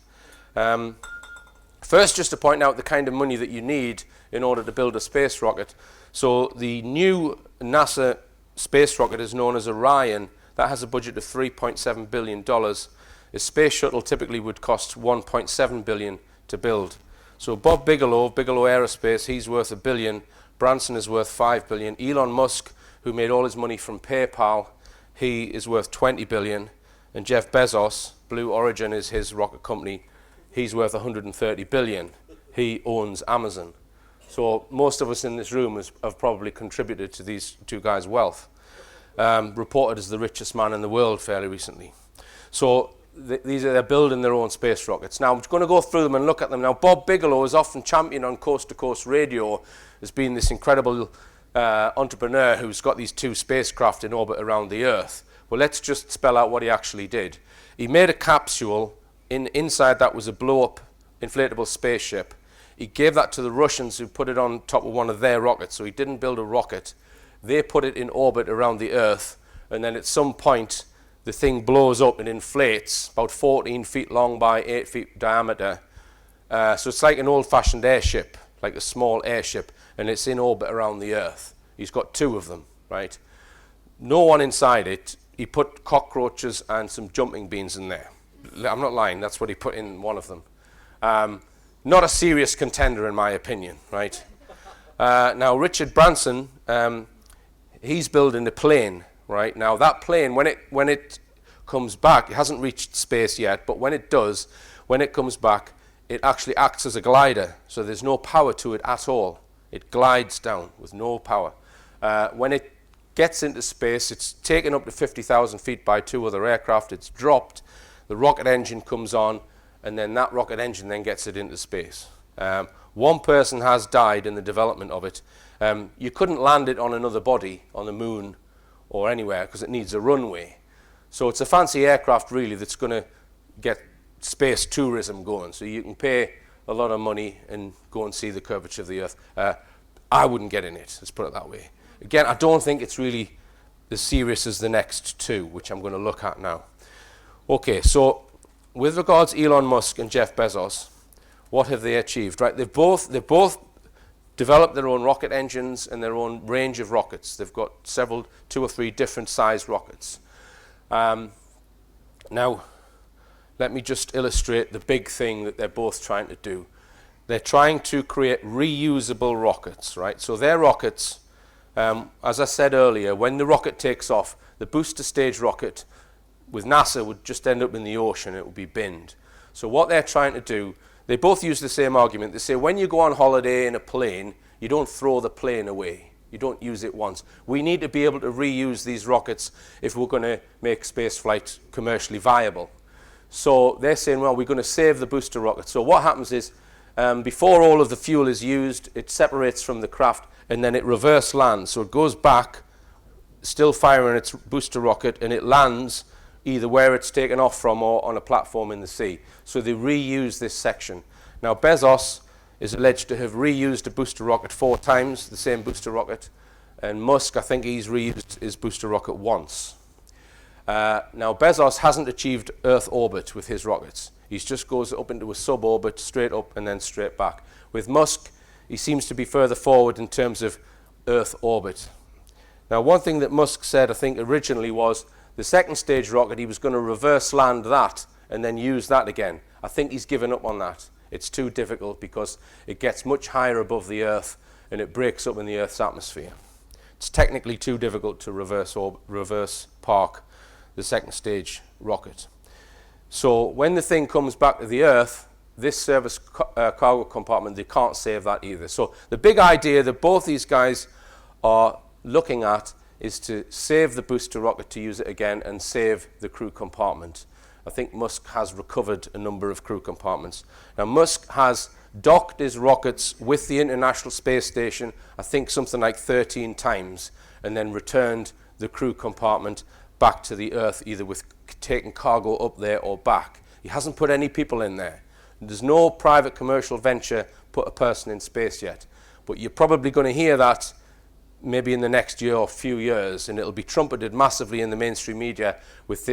Speaker 1: First, just to point out the kind of money that you need in order to build a space rocket. So the new NASA space rocket is known as Orion. That has a budget of $3.7 billion. A space shuttle typically would cost $1.7 billion to build. So Bob Bigelow, Bigelow Aerospace, he's worth $1 billion. Branson is worth $5 billion. Elon Musk, who made all his money from PayPal, he is worth $20 billion. And Jeff Bezos, Blue Origin is his rocket company, he's worth $130 billion. He owns Amazon. So most of us in this room have probably contributed to these two guys' wealth. Reported as the richest man in the world fairly recently. So they're building their own space rockets. Now I'm going to go through them and look at them. Now Bob Bigelow is often championed on Coast to Coast Radio as being this incredible entrepreneur who's got these two spacecraft in orbit around the Earth. Well, let's just spell out what he actually did. He made a capsule. Inside that was a blow-up inflatable spaceship. He gave that to the Russians, who put it on top of one of their rockets. So he didn't build a rocket. They put it in orbit around the Earth, and then at some point the thing blows up and inflates, about 14 feet long by 8 feet diameter. So it's like an old-fashioned airship, like a small airship, and it's in orbit around the Earth. He's got two of them, right? No one inside it. He put cockroaches and some jumping beans in there. I'm not lying, that's what he put in one of them. Not a serious contender in my opinion, right? Now Richard Branson, he's building a plane, right? Now that plane, when it comes back, it hasn't reached space yet, but when it does, when it comes back, it actually acts as a glider, so there's no power to it at all. It glides down with no power. When it gets into space, it's taken up to 50,000 feet by two other aircraft, it's dropped, the rocket engine comes on, and then that rocket engine then gets it into space. One person has died in the development of it. You couldn't land it on another body, on the moon or anywhere, because it needs a runway. So it's a fancy aircraft really that's going to get space tourism going. So you can pay a lot of money and go and see the curvature of the Earth. I wouldn't get in it, let's put it that way. Again, I don't think it's really as serious as the next two, which I'm going to look at now. Okay, so with regards to Elon Musk and Jeff Bezos, what have they achieved? Right, they've both developed their own rocket engines and their own range of rockets. They've got two or three different sized rockets. Now, let me just illustrate the big thing that they're both trying to do. They're trying to create reusable rockets, right? So their rockets, as I said earlier, when the rocket takes off, the booster stage rocket with NASA would just end up in the ocean. It would be binned. So what they're trying to do, they both use the same argument. They say when you go on holiday in a plane, you don't throw the plane away. You don't use it once. We need to be able to reuse these rockets if we're going to make spaceflight commercially viable. So they're saying, well, we're going to save the booster rocket. So what happens is, before all of the fuel is used, it separates from the craft, and then it reverse lands. So it goes back, still firing its booster rocket, and it lands either where it's taken off from or on a platform in the sea. So they reuse this section. Now Bezos is alleged to have reused a booster rocket 4 times, the same booster rocket, and Musk, I think he's reused his booster rocket once. Now Bezos hasn't achieved Earth orbit with his rockets. He just goes up into a suborbit, straight up and then straight back. With Musk, he seems to be further forward in terms of Earth orbit. Now one thing that Musk said, I think originally, was The second stage rocket, he was going to reverse land that and then use that again. I think he's given up on that. It's too difficult because it gets much higher above the Earth and it breaks up in the Earth's atmosphere. It's technically too difficult to reverse park the second stage rocket. So when the thing comes back to the Earth, this service cargo compartment, they can't save that either. So the big idea that both these guys are looking at is to save the booster rocket to use it again and save the crew compartment. I think Musk has recovered a number of crew compartments. Now Musk has docked his rockets with the International Space Station, I think something like 13 times, and then returned the crew compartment back to the Earth, either with taking cargo up there or back. He hasn't put any people in there. There's no private commercial venture put a person in space yet. But you're probably going to hear that maybe in the next year or few years, and it'll be trumpeted massively in the mainstream media,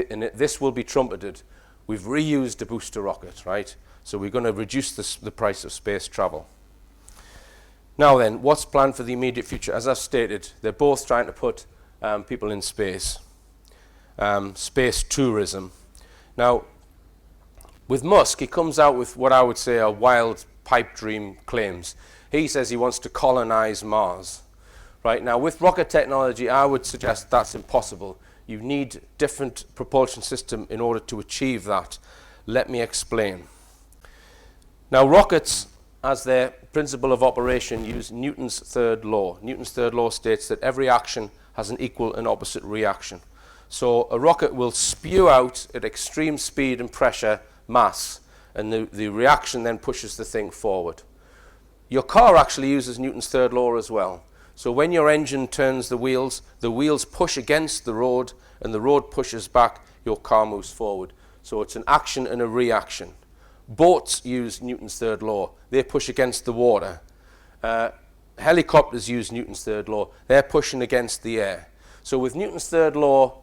Speaker 1: and this will be trumpeted. We've reused a booster rocket, right? So we're going to reduce the price of space travel. Now then, what's planned for the immediate future? As I've stated, they're both trying to put people in space. Space tourism. Now, with Musk, he comes out with what I would say are wild pipe dream claims. He says he wants to colonize Mars. Right now, with rocket technology, I would suggest that's impossible. You need different propulsion system in order to achieve that. Let me explain. Now, rockets, as their principle of operation, use Newton's third law. Newton's third law states that every action has an equal and opposite reaction. So a rocket will spew out at extreme speed and pressure mass, and the reaction then pushes the thing forward. Your car actually uses Newton's third law as well. So when your engine turns the wheels push against the road, and the road pushes back, your car moves forward. So it's an action and a reaction. Boats use Newton's third law. They push against the water. Helicopters use Newton's third law. They're pushing against the air. So with Newton's third law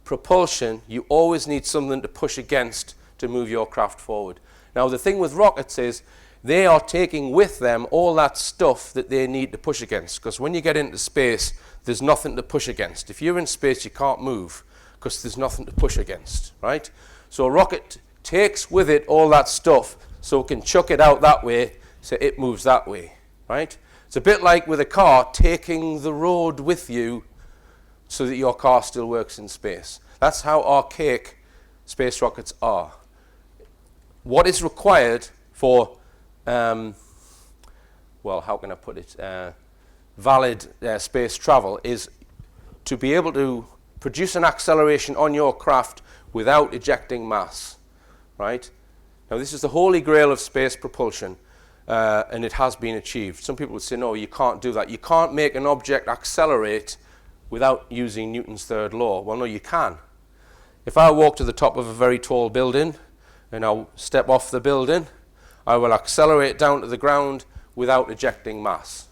Speaker 1: propulsion, you always need something to push against to move your craft forward. Now the thing with rockets is they are taking with them all that stuff that they need to push against, because when you get into space, there's nothing to push against. If you're in space, you can't move because there's nothing to push against, right? So a rocket takes with it all that stuff so it can chuck it out that way so it moves that way, right? It's a bit like with a car taking the road with you so that your car still works in space. That's how archaic space rockets are. What is required for, well, how can I put it, valid space travel is to be able to produce an acceleration on your craft without ejecting mass, right? Now this is the holy grail of space propulsion, and it has been achieved. Some people would say, no, you can't do that. You can't make an object accelerate without using Newton's third law. Well, no, you can. If I walk to the top of a very tall building and I'll step off the building, I will accelerate down to the ground without ejecting mass.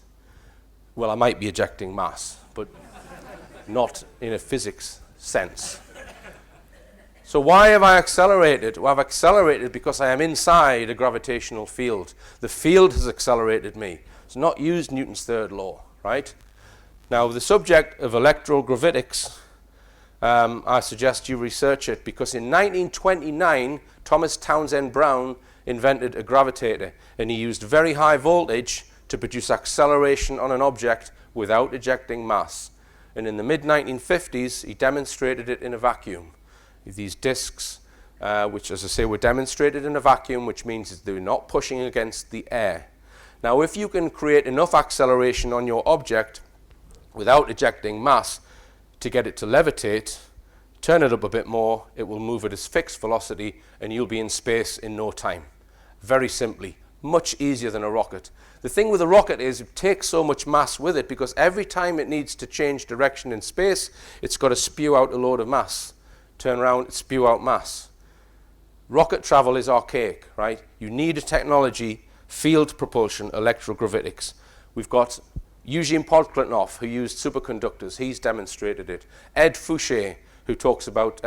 Speaker 1: Well, I might be ejecting mass, but not in a physics sense. So why have I accelerated? Well, I've accelerated because I am inside a gravitational field. The field has accelerated me. It's not used Newton's third law, right? Now, the subject of electrogravitics, I suggest you research it, because in 1929, Thomas Townsend Brown invented a gravitator, and he used very high voltage to produce acceleration on an object without ejecting mass. And in the mid-1950s, he demonstrated it in a vacuum. These discs, which, as I say, were demonstrated in a vacuum, which means they're not pushing against the air. Now, if you can create enough acceleration on your object without ejecting mass to get it to levitate, turn it up a bit more, it will move at its fixed velocity, and you'll be in space in no time. Very simply, much easier than a rocket. The thing with a rocket is it takes so much mass with it, because every time it needs to change direction in space, it's got to spew out a load of mass. Turn around, spew out mass. Rocket travel is archaic, right? You need a technology, field propulsion, electrogravitics. We've got Eugene Podkletnov, who used superconductors. He's demonstrated it. Ed Fouché, who talks about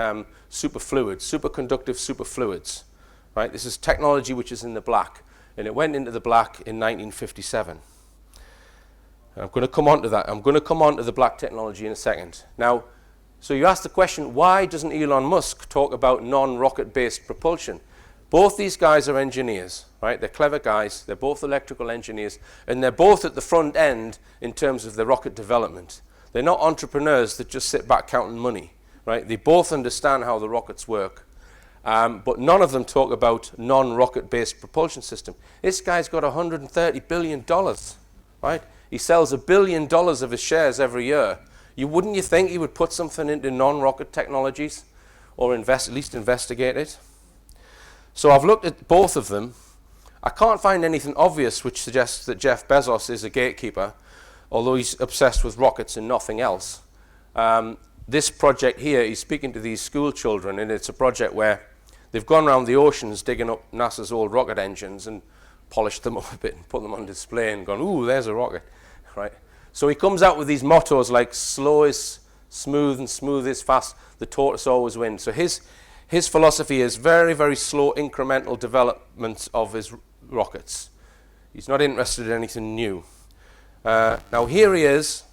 Speaker 1: superfluids, superconductive superfluids. Right? This is technology which is in the black, and it went into the black in 1957. I'm going to come on to that. I'm going to come on to the black technology in a second. Now, So you ask the question, why doesn't Elon Musk talk about non-rocket-based propulsion? Both these guys are engineers, right? They're clever guys. They're both electrical engineers, and they're both at the front end in terms of the rocket development. They're not entrepreneurs that just sit back counting money, right? They both understand how the rockets work, but none of them talk about non-rocket-based propulsion system. This guy's got $130 billion, right? He sells $1 billion of his shares every year. Wouldn't you think he would put something into non-rocket technologies, or at least investigate it? So I've looked at both of them. I can't find anything obvious which suggests that Jeff Bezos is a gatekeeper, although he's obsessed with rockets and nothing else. This project here, he's speaking to these school children, and it's a project where they've gone around the oceans digging up NASA's old rocket engines and polished them up a bit and put them on display and gone, ooh, there's a rocket, right? So he comes out with these mottos like slow is smooth and smooth is fast, the tortoise always wins. So his philosophy is very, very slow incremental development of his rockets. He's not interested in anything new. Now here he is,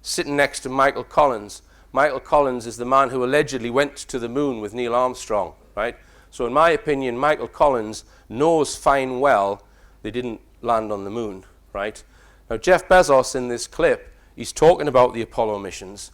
Speaker 1: sitting next to Michael Collins. Michael Collins is the man who allegedly went to the moon with Neil Armstrong, right? So in my opinion, Michael Collins knows fine well they didn't land on the moon, right? Now Jeff Bezos in this clip, he's talking about the Apollo missions.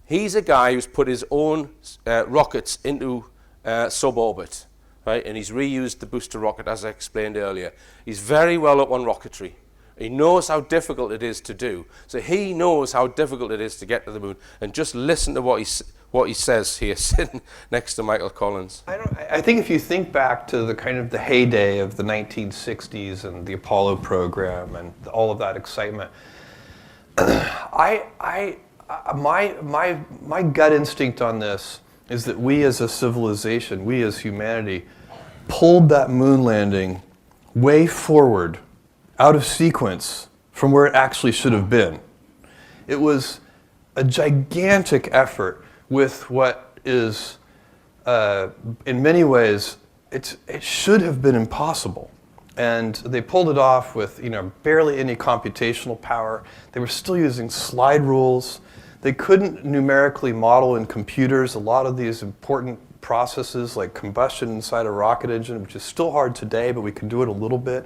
Speaker 1: He's a guy who's put his own rockets into suborbit, right? And he's reused the booster rocket, as I explained earlier. He's very well up on rocketry. He knows how difficult it is to do. So he knows how difficult it is to get to the moon. And just listen to what he says here, sitting next to Michael Collins.
Speaker 9: I think if you think back to the kind of the heyday of the 1960s and the Apollo program and all of that excitement, my gut instinct on this is that we as a civilization, we as humanity, pulled that moon landing way forward, out of sequence from where it actually should have been. It was a gigantic effort with what is, in many ways, it should have been impossible. And they pulled it off with, barely any computational power. They were still using slide rules. They couldn't numerically model in computers a lot of these important processes like combustion inside a rocket engine, which is still hard today, but we can do it a little bit.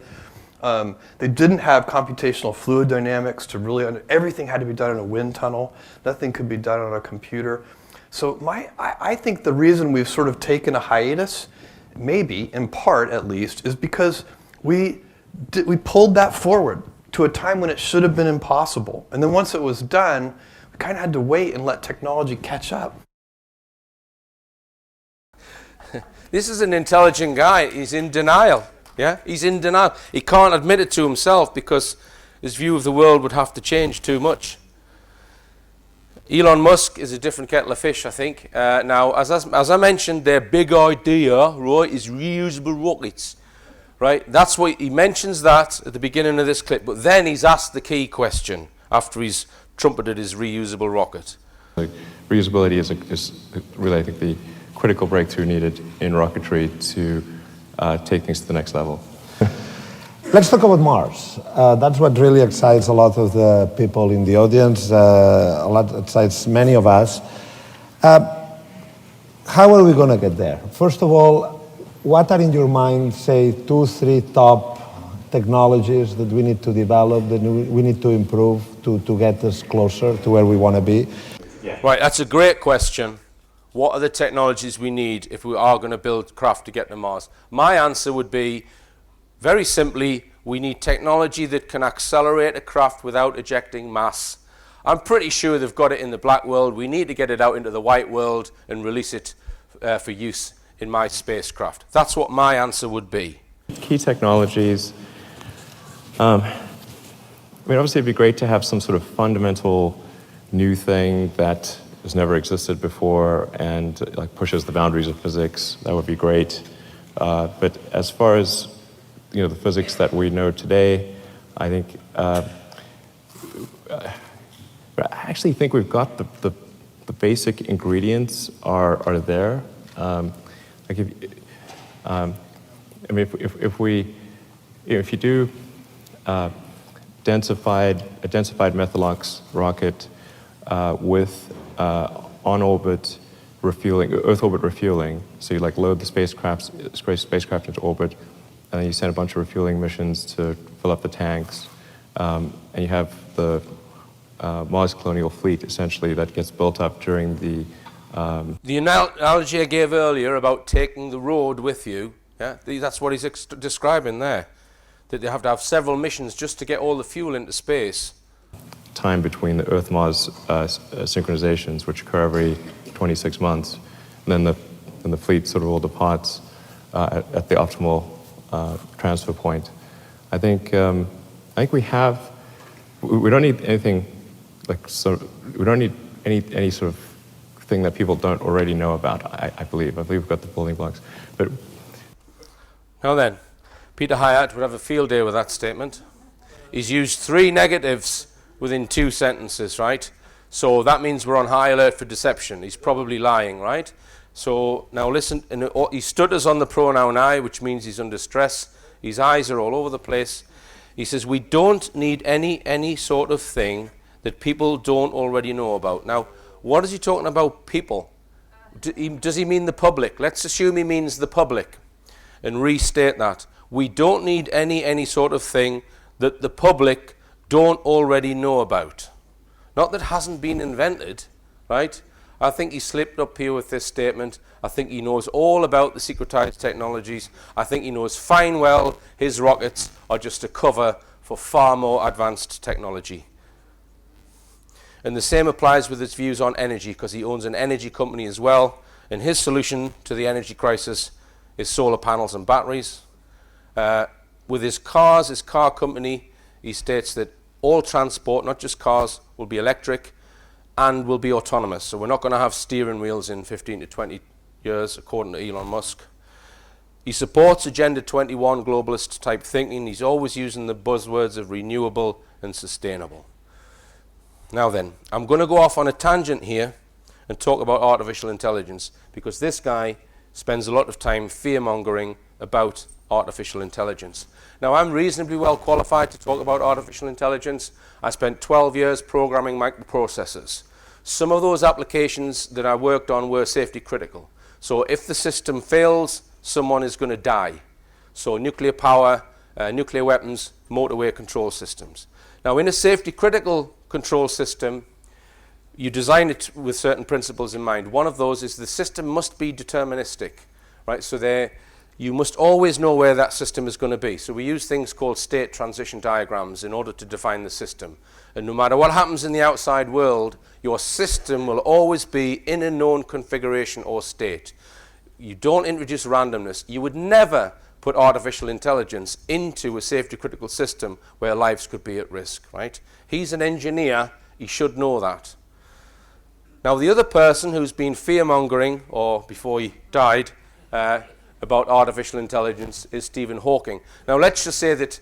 Speaker 9: They didn't have computational fluid dynamics to really, everything had to be done in a wind tunnel. Nothing could be done on a computer. So I think the reason we've sort of taken a hiatus, maybe in part at least, is because we pulled that forward to a time when it should have been impossible. And then once it was done, we kind of had to wait and let technology catch up.
Speaker 1: This is an intelligent guy. He's in denial. Yeah, he's in denial. He can't admit it to himself because his view of the world would have to change too much. Elon Musk is a different kettle of fish, I think. Now, as I mentioned, their big idea, right, is reusable rockets, right? That's what he mentions that at the beginning of this clip, but then he's asked the key question after he's trumpeted his reusable rocket.
Speaker 12: Reusability is really, I think, the critical breakthrough needed in rocketry to take things to the next level.
Speaker 23: Let's talk about Mars. That's what really excites a lot of the people in the audience, a lot excites many of us. How are we going to get there? First of all, what are in your mind, say, 2, 3 top technologies that we need to develop, that we need to improve to get us closer to where we want to be?
Speaker 1: Yeah. Right, that's a great question. What are the technologies we need if we are going to build craft to get to Mars? My answer would be, very simply, we need technology that can accelerate a craft without ejecting mass. I'm pretty sure they've got it in the black world. We need to get it out into the white world and release it for use in my spacecraft. That's what my answer would be.
Speaker 12: Key technologies. Obviously it'd be great to have some sort of fundamental new thing that has never existed before and like pushes the boundaries of physics. That would be great. But as far as the physics that we know today, I think I actually think we've got the basic ingredients are there. If you do a densified Methalox rocket with on-orbit refueling, Earth orbit refueling. So you like load the spacecraft into orbit, and then you send a bunch of refueling missions to fill up the tanks, and you have the Mars colonial fleet essentially that gets built up during the.
Speaker 1: The analogy I gave earlier about taking the road with you, yeah, that's what he's describing there. That they have to have several missions just to get all the fuel into space.
Speaker 12: Time between the Earth-Mars synchronizations, which occur every 26 months, and then the fleet sort of all departs at the optimal transfer point. I think we have. We don't need anything like we don't need any sort of thing that people don't already know about. I believe we've got the building blocks. But
Speaker 1: now then, Peter Hyatt would have a field day with that statement. He's used 3 negatives within 2 sentences, right? So that means we're on high alert for deception. He's probably lying, right? So now listen, he stutters on the pronoun I, which means he's under stress. His eyes are all over the place. He says, we don't need any sort of thing that people don't already know about. Now, what is he talking about, people? Does he mean the public? Let's assume he means the public and restate that. We don't need any sort of thing that the public don't already know about. Not that hasn't been invented, right? I think he slipped up here with this statement. I think he knows all about the secretized technologies. I think he knows fine well his rockets are just a cover for far more advanced technology. And the same applies with his views on energy, because he owns an energy company as well. And his solution to the energy crisis is solar panels and batteries. With his car company, he states that all transport, not just cars, will be electric and will be autonomous. So we're not going to have steering wheels in 15 to 20 years, according to Elon Musk. He supports Agenda 21 globalist type thinking. He's always using the buzzwords of renewable and sustainable. Now then, I'm going to go off on a tangent here and talk about artificial intelligence, because this guy spends a lot of time fear-mongering about artificial intelligence. Now, I'm reasonably well qualified to talk about artificial intelligence. I spent 12 years programming microprocessors. Some of those applications that I worked on were safety critical. So if the system fails, someone is going to die. So nuclear power, nuclear weapons, motorway control systems. Now, in a safety critical control system, you design it with certain principles in mind. One of those is the system must be deterministic, right? So you must always know where that system is going to be. So we use things called state transition diagrams in order to define the system. And no matter what happens in the outside world, your system will always be in a known configuration or state. You don't introduce randomness. You would never put artificial intelligence into a safety critical system where lives could be at risk, right? He's an engineer. He should know that. Now, the other person who's been fear-mongering, or before he died, about artificial intelligence is Stephen Hawking. Now, let's just say that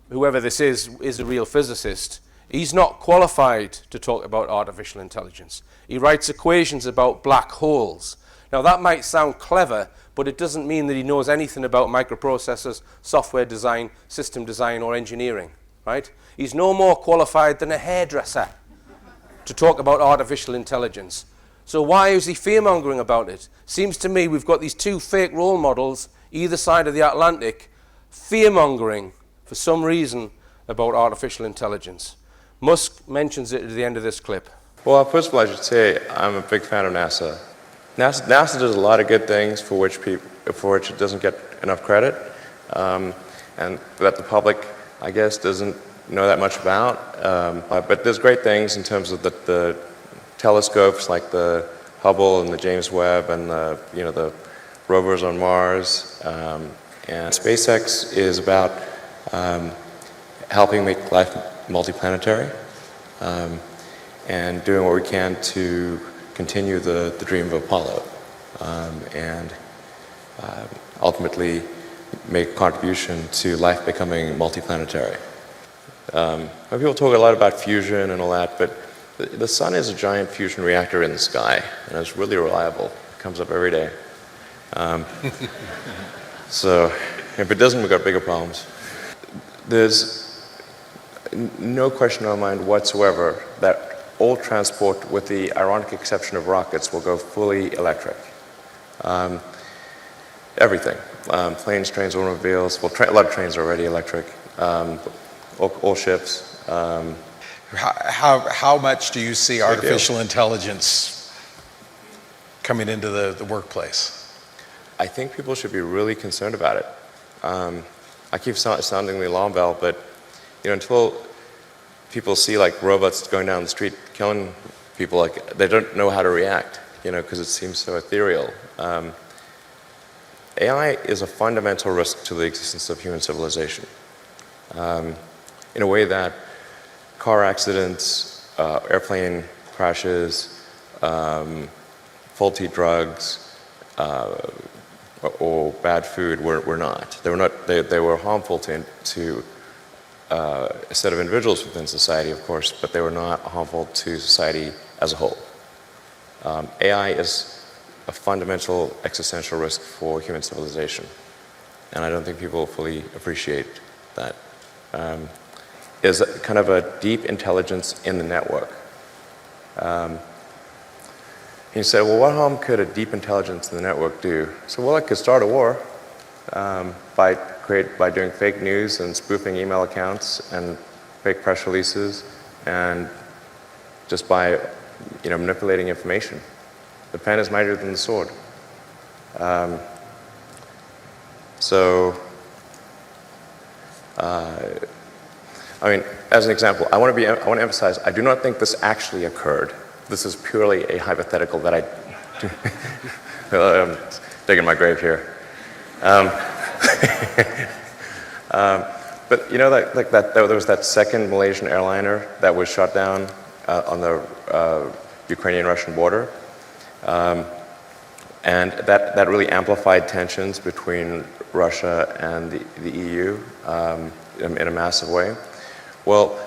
Speaker 1: whoever this is a real physicist. He's not qualified to talk about artificial intelligence. He writes equations about black holes. Now, that might sound clever, but it doesn't mean that he knows anything about microprocessors, software design, system design, or engineering, right? He's no more qualified than a hairdresser to talk about artificial intelligence. So why is he fear-mongering about it? Seems to me we've got these 2 fake role models either side of the Atlantic fear-mongering for some reason about artificial intelligence. Musk mentions it at the end of this clip.
Speaker 12: Well, first of all, I should say I'm a big fan of NASA. NASA does a lot of good things for which it doesn't get enough credit, and that the public, I guess, doesn't know that much about. But there's great things in terms of the telescopes like the Hubble and the James Webb and the rovers on Mars. And SpaceX is about helping make life multiplanetary and doing what we can to continue the dream of Apollo and ultimately make a contribution to life becoming multiplanetary. People talk a lot about fusion and all that, but the sun is a giant fusion reactor in the sky, and it's really reliable. It comes up every day. So if it doesn't, we've got bigger problems. There's no question in my mind whatsoever that all transport, with the ironic exception of rockets, will go fully electric. Everything. Planes, trains, automobiles. Well, a lot of trains are already electric. All ships.
Speaker 10: How much do you see artificial intelligence coming into the workplace?
Speaker 12: I think people should be really concerned about it. I keep sounding the alarm bell, but until people see like robots going down the street killing people, like they don't know how to react, because it seems so ethereal. AI is a fundamental risk to the existence of human civilization, in a way that car accidents, airplane crashes, faulty drugs, or bad food were not. They were harmful to a set of individuals within society, of course, but they were not harmful to society as a whole. AI is a fundamental existential risk for human civilization, and I don't think people fully appreciate that. Is kind of a deep intelligence in the network. He said, well, what harm could a deep intelligence in the network do? So, well, it could start a war by doing fake news and spoofing email accounts and fake press releases, and just by manipulating information. The pen is mightier than the sword. I mean, as an example, I want to emphasize, I do not think this actually occurred. This is purely a hypothetical that I'm digging my grave here. But there was that second Malaysian airliner that was shot down on the Ukrainian-Russian border, and that really amplified tensions between Russia and the EU in a massive way. Well,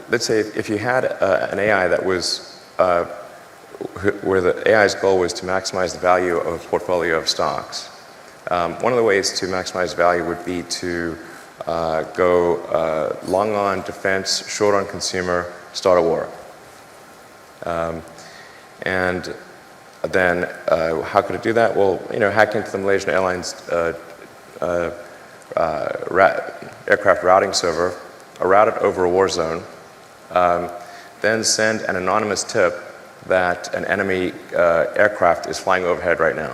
Speaker 12: let's say if you had an AI that was where the AI's goal was to maximize the value of a portfolio of stocks. One of the ways to maximize value would be to go long on defense, short on consumer, start a war. And then how could it do that? Well, hack into the Malaysian Airlines aircraft routing server, route it over a war zone, then send an anonymous tip that an enemy aircraft is flying overhead right now.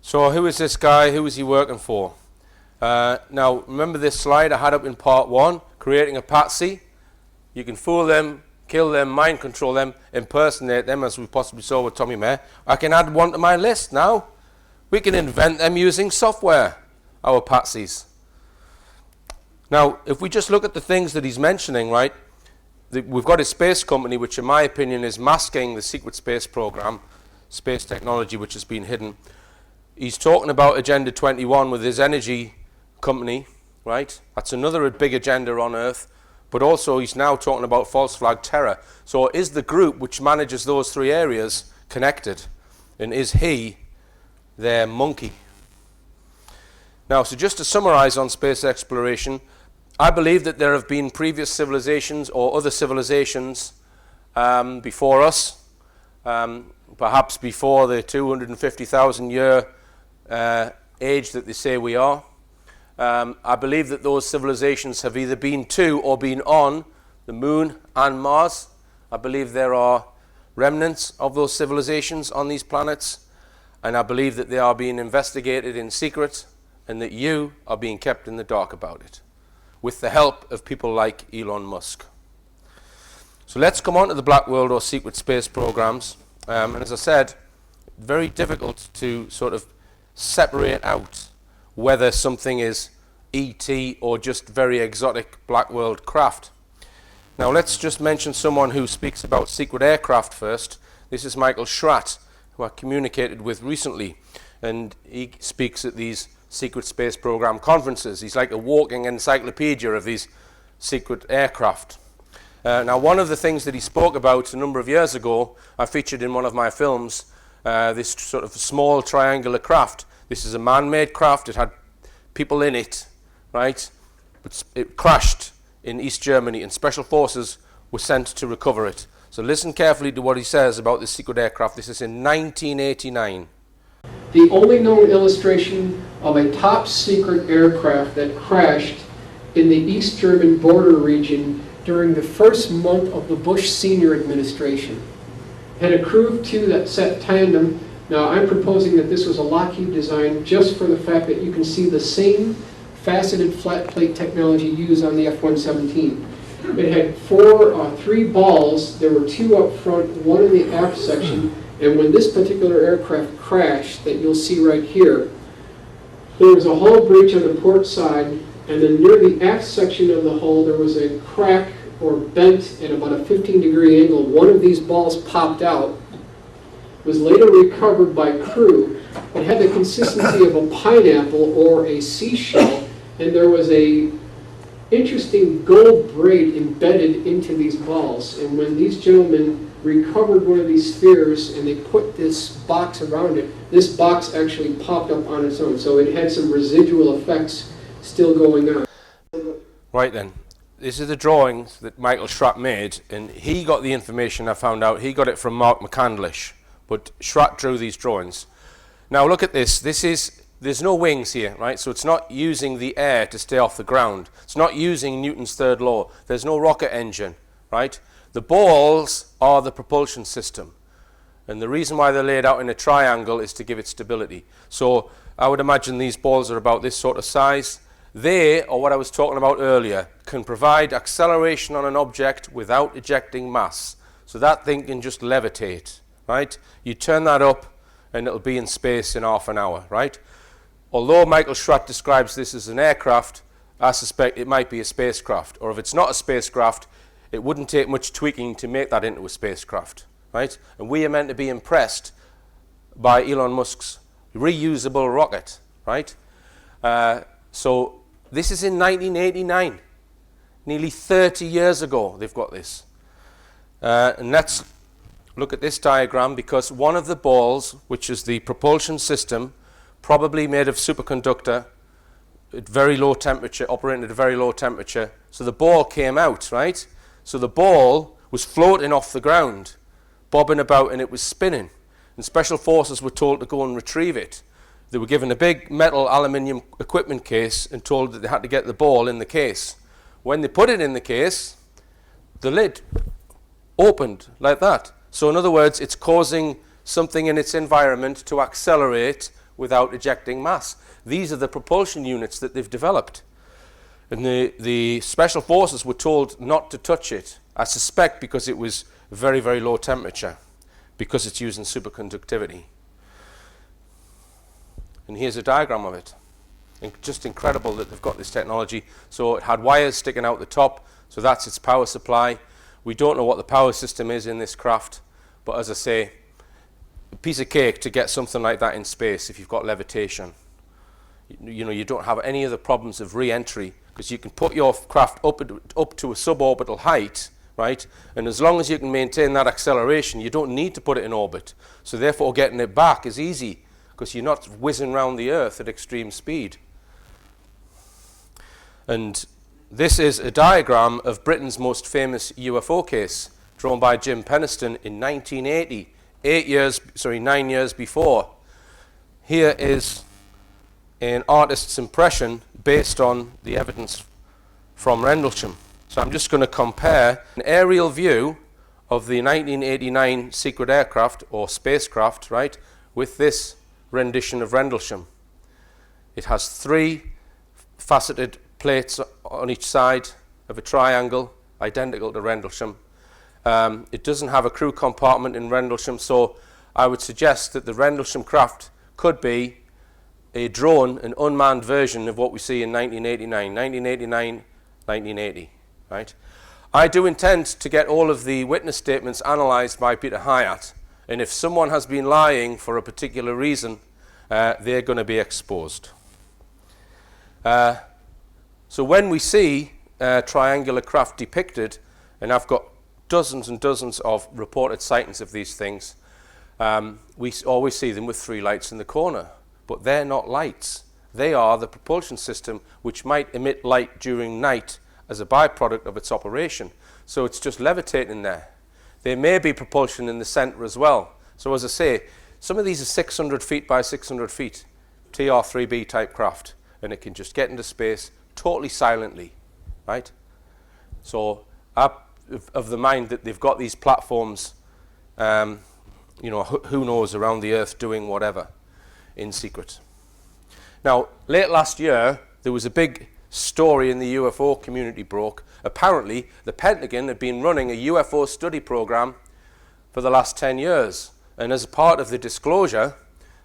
Speaker 1: So who is this guy? Who is he working for? Now, remember this slide I had up in part 1, creating a patsy? You can fool them, kill them, mind control them, impersonate them, as we possibly saw with Tommy Mayer. I can add one to my list now. We can invent them using software, our patsies. Now, if we just look at the things that he's mentioning, right, we've got a space company, which in my opinion is masking the secret space program, space technology which has been hidden. He's talking about Agenda 21 with his energy company, right? That's another big agenda on Earth. But also he's now talking about false flag terror. So is the group which manages those 3 areas connected? And is he their monkey? Now, so just to summarize on space exploration, I believe that there have been previous civilizations or other civilizations before us, perhaps before the 250,000 year age that they say we are. I believe that those civilizations have either been to or been on the moon and Mars. I believe there are remnants of those civilizations on these planets, and I believe that they are being investigated in secret and that you are being kept in the dark about it, with the help of people like Elon Musk. So let's come on to the black world or secret space programs. And as I said, very difficult to sort of separate out whether something is ET or just very exotic black world craft. Now let's just mention someone who speaks about secret aircraft first. This is Michael Schratt, who I communicated with recently, and he speaks at these secret space program conferences. He's like a walking encyclopedia of these secret aircraft. Now, one of the things that he spoke about a number of years ago, I featured in one of my films, this sort of small triangular craft. This is a man-made craft. It had people in it right? It crashed in East Germany, and special forces were sent to recover it. So listen carefully to what he says about this secret aircraft. This is in 1989.
Speaker 11: The only known illustration of a top secret aircraft that crashed in the East German border region during the first month of the Bush Senior administration. Had a crew of 2 that sat tandem. Now I'm proposing that this was a Lockheed design just for the fact that you can see the same faceted flat plate technology used on the F-117. It had 3 balls. There were 2 up front, 1 in the aft section, and when this particular aircraft crashed, that you'll see right here, there was a hull breach on the port side, and then near the aft section of the hull there was a crack or bent at about a 15-degree angle. One of these balls popped out, was later recovered by crew. It had the consistency of a pineapple or a seashell, and there was a interesting gold braid embedded into these balls. And when these gentlemen recovered one of these spheres and they put this box around it, this box actually popped up on its own. So it had some residual effects still going on.
Speaker 1: Right then, this is the drawings that Michael Schratt made, and he got the information, I found out. He got it from Mark McCandlish, but Schratt drew these drawings. Now look at this. There's no wings here, right? So it's not using the air to stay off the ground. It's not using Newton's third law. There's no rocket engine, right? The balls are the propulsion system. And the reason why they're laid out in a triangle is to give it stability. So I would imagine these balls are about this sort of size. They, or what I was talking about earlier, can provide acceleration on an object without ejecting mass. So that thing can just levitate, right? You turn that up and it'll be in space in half an hour, right? Although Michael Schratt describes this as an aircraft, I suspect it might be a spacecraft. Or if it's not a spacecraft, it wouldn't take much tweaking to make that into a spacecraft, right? And we are meant to be impressed by Elon Musk's reusable rocket, right? So this is in 1989. Nearly 30 years ago they've got this. And let's look at this diagram, because one of the balls, which is the propulsion system, probably made of superconductor at very low temperature, operating at a very low temperature. So the ball came out, right? So the ball was floating off the ground, bobbing about, and it was spinning. And special forces were told to go and retrieve it. They were given a big metal aluminium equipment case and told that they had to get the ball in the case. When they put it in the case, the lid opened like that. So in other words, it's causing something in its environment to accelerate without ejecting mass. These are the propulsion units that they've developed. And the special forces were told not to touch it, I suspect because it was very, very low temperature, because it's using superconductivity. And here's a diagram of it. And just incredible that they've got this technology. So it had wires sticking out the top, so that's its power supply. We don't know what the power system is in this craft, but as I say, a piece of cake to get something like that in space if you've got levitation. You know, you don't have any of the problems of re-entry, because you can put your craft up to a suborbital height, right? And as long as you can maintain that acceleration, you don't need to put it in orbit. So therefore getting it back is easy, because you're not whizzing around the Earth at extreme speed. And this is a diagram of Britain's most famous UFO case, drawn by Jim Penniston in 1980. 9 years before. Here is an artist's impression based on the evidence from Rendlesham. So I'm just going to compare an aerial view of the 1989 secret aircraft or spacecraft, right, with this rendition of Rendlesham. It has 3 faceted plates on each side of a triangle, identical to Rendlesham. It doesn't have a crew compartment in Rendlesham, so I would suggest that the Rendlesham craft could be a drone, an unmanned version of what we see in 1980, right? I do intend to get all of the witness statements analysed by Peter Hyatt, and if someone has been lying for a particular reason, they're going to be exposed. So when we see triangular craft depicted, and I've got dozens and dozens of reported sightings of these things, we always see them with 3 lights in the corner, but they're not lights. They are the propulsion system which might emit light during night as a byproduct of its operation. So it's just levitating there. There may be propulsion in the center as well. So as I say, some of these are 600 feet by 600 feet, TR-3B type craft, and it can just get into space totally silently, right? So I'm of the mind that they've got these platforms, you know, who knows, around the Earth doing whatever in secret. Now, late last year, there was a big story in the UFO community broke. Apparently, the Pentagon had been running a UFO study program for the last 10 years. And as a part of the disclosure,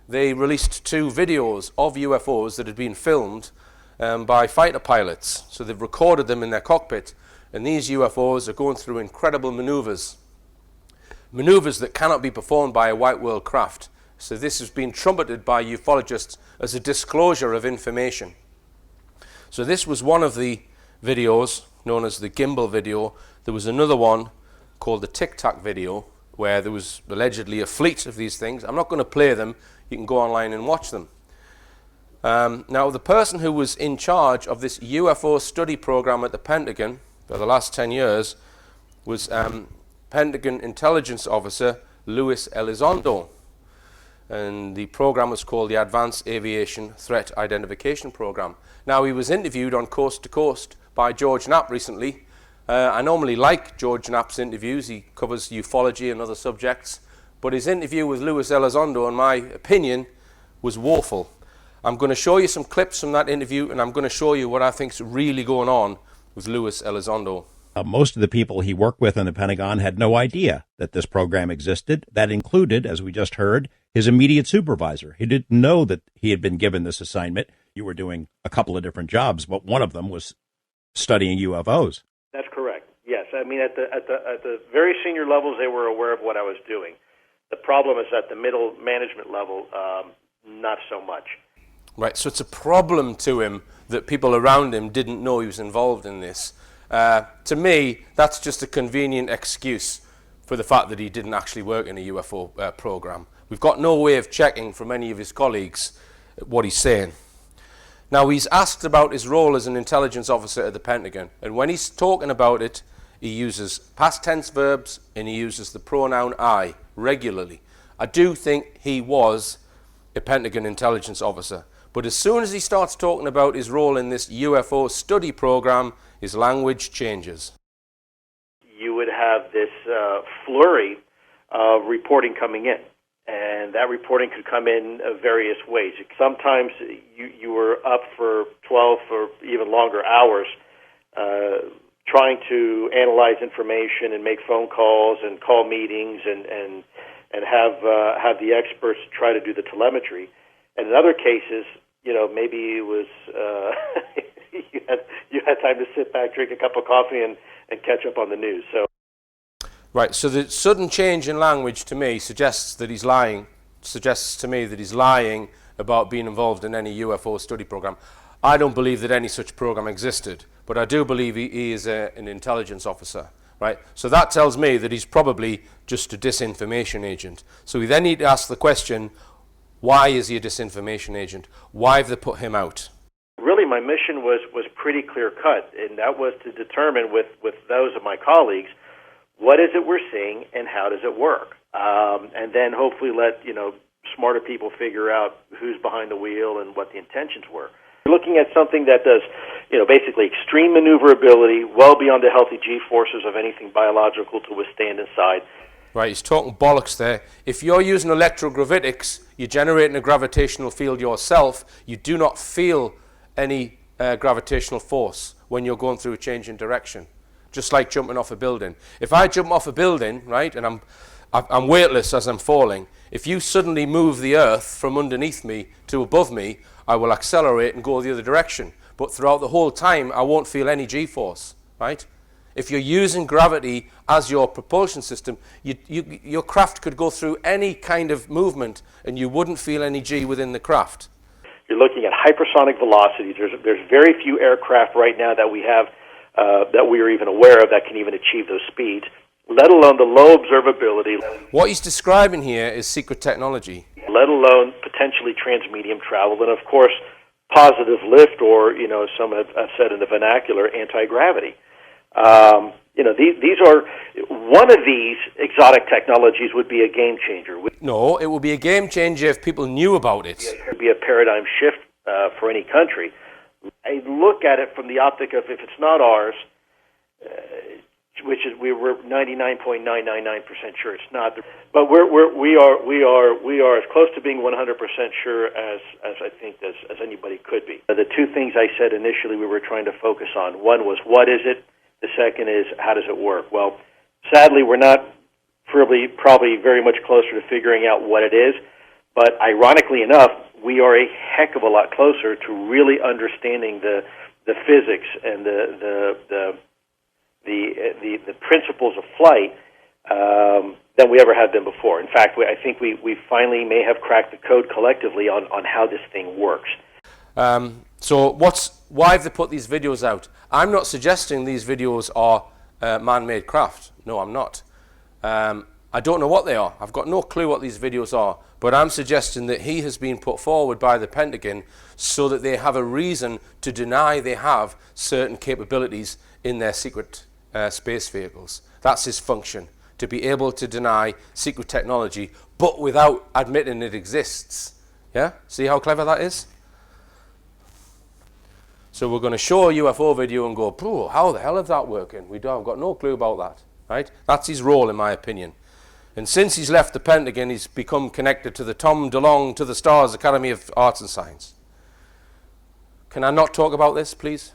Speaker 1: they released 2 videos of UFOs that had been filmed by fighter pilots. So they've recorded them in their cockpit. And these UFOs are going through incredible maneuvers. Maneuvers that cannot be performed by a white world craft. So this has been trumpeted by ufologists as a disclosure of information. So this was one of the videos known as the gimbal video. There was another one called the Tic Tac video where there was allegedly a fleet of these things. I'm not going to play them. You can go online and watch them. Now the person who was in charge of this UFO study program at the Pentagon for the last 10 years was Pentagon intelligence officer Luis Elizondo. And the program was called the Advanced Aviation Threat Identification Program. Now, he was interviewed on Coast to Coast by George Knapp recently. I normally like George Knapp's interviews. He covers ufology and other subjects. But his interview with Luis Elizondo, in my opinion, was woeful. I'm going to show you some clips from that interview, and I'm going to show you what I think is really going on with Luis Elizondo.
Speaker 13: Most of the people he worked with in the Pentagon had no idea that this program existed. That included, as we just heard, his immediate supervisor. He didn't know that he had been given this assignment. You were doing a couple of different jobs, but one of them was studying UFOs.
Speaker 14: That's correct. Yes, I mean at the very senior levels, they were aware of what I was doing. The problem is at the middle management level, not so much.
Speaker 1: Right. So it's a problem to him that people around him didn't know he was involved in this. To me, that's just a convenient excuse for the fact that he didn't actually work in a UFO program. We've got no way of checking from any of his colleagues what he's saying. Now, he's asked about his role as an intelligence officer at the Pentagon, and when he's talking about it, he uses past tense verbs and he uses the pronoun I regularly. I do think he was a Pentagon intelligence officer, but as soon as he starts talking about his role in this UFO study program, his language changes.
Speaker 14: You would have this flurry of reporting coming in, and that reporting could come in various ways. Sometimes you were up for 12 or even longer hours trying to analyze information and make phone calls and call meetings and have the experts try to do the telemetry. And in other cases, you know, maybe it was you had time to sit back, drink a cup of coffee, and catch up on the news. So,
Speaker 1: right. So the sudden change in language to me suggests that he's lying. Suggests to me that he's lying about being involved in any UFO study program. I don't believe that any such program existed, but I do believe he is an intelligence officer. Right. So that tells me that he's probably just a disinformation agent. So we then need to ask the question: why is he a disinformation agent? Why have they put him out?
Speaker 14: Really, my mission was pretty clear-cut, and that was to determine with those of my colleagues, what is it we're seeing and how does it work? And then hopefully let, you know, smarter people figure out who's behind the wheel and what the intentions were. We're looking at something that does, you know, basically extreme maneuverability, well beyond the healthy G-forces of anything biological to withstand inside.
Speaker 1: Right, he's talking bollocks there. If you're using electrogravitics, you're generating a gravitational field yourself. You do not feel any gravitational force when you're going through a change in direction, just like jumping off a building. If I jump off a building, right, and I'm weightless as I'm falling, if you suddenly move the earth from underneath me to above me, I will accelerate and go the other direction. But throughout the whole time, I won't feel any G-force, right? If you're using gravity as your propulsion system, your craft could go through any kind of movement and you wouldn't feel any G within the craft.
Speaker 14: You're looking at hypersonic velocities. There's very few aircraft right now that we have, that we are even aware of, that can even achieve those speeds, let alone the low observability.
Speaker 1: What he's describing here is secret technology.
Speaker 14: Let alone potentially transmedium travel, and of course, positive lift, or, you know, some have said in the vernacular, anti-gravity. You know, these are, one of these exotic technologies would be a game changer.
Speaker 1: No, it would be a game changer if people knew about it.
Speaker 14: It would be a paradigm shift for any country. I look at it from the optic of, if it's not ours, which is, we're 99.999% sure it's not, but we are as close to being 100% sure as I think as anybody could be. The two things I said initially we were trying to focus on. One was, what is it? The second is, how does it work? Well, sadly, we're not probably very much closer to figuring out what it is, but ironically enough, we are a heck of a lot closer to really understanding the physics and the principles of flight than we ever have been before. In fact, I think we finally may have cracked the code collectively on how this thing works.
Speaker 1: So why have they put these videos out? I'm not suggesting these videos are man-made craft. No, I'm not. I don't know what they are. I've got no clue what these videos are. But I'm suggesting that he has been put forward by the Pentagon so that they have a reason to deny they have certain capabilities in their secret space vehicles. That's his function, to be able to deny secret technology, but without admitting it exists. Yeah? See how clever that is? So we're going to show a UFO video and go, "Bro, how the hell is that working?" I've got no clue about that. Right? That's his role, in my opinion. And since he's left the Pentagon, he's become connected to the Tom DeLonge to the Stars Academy of Arts and Science. Can I not talk about this, please?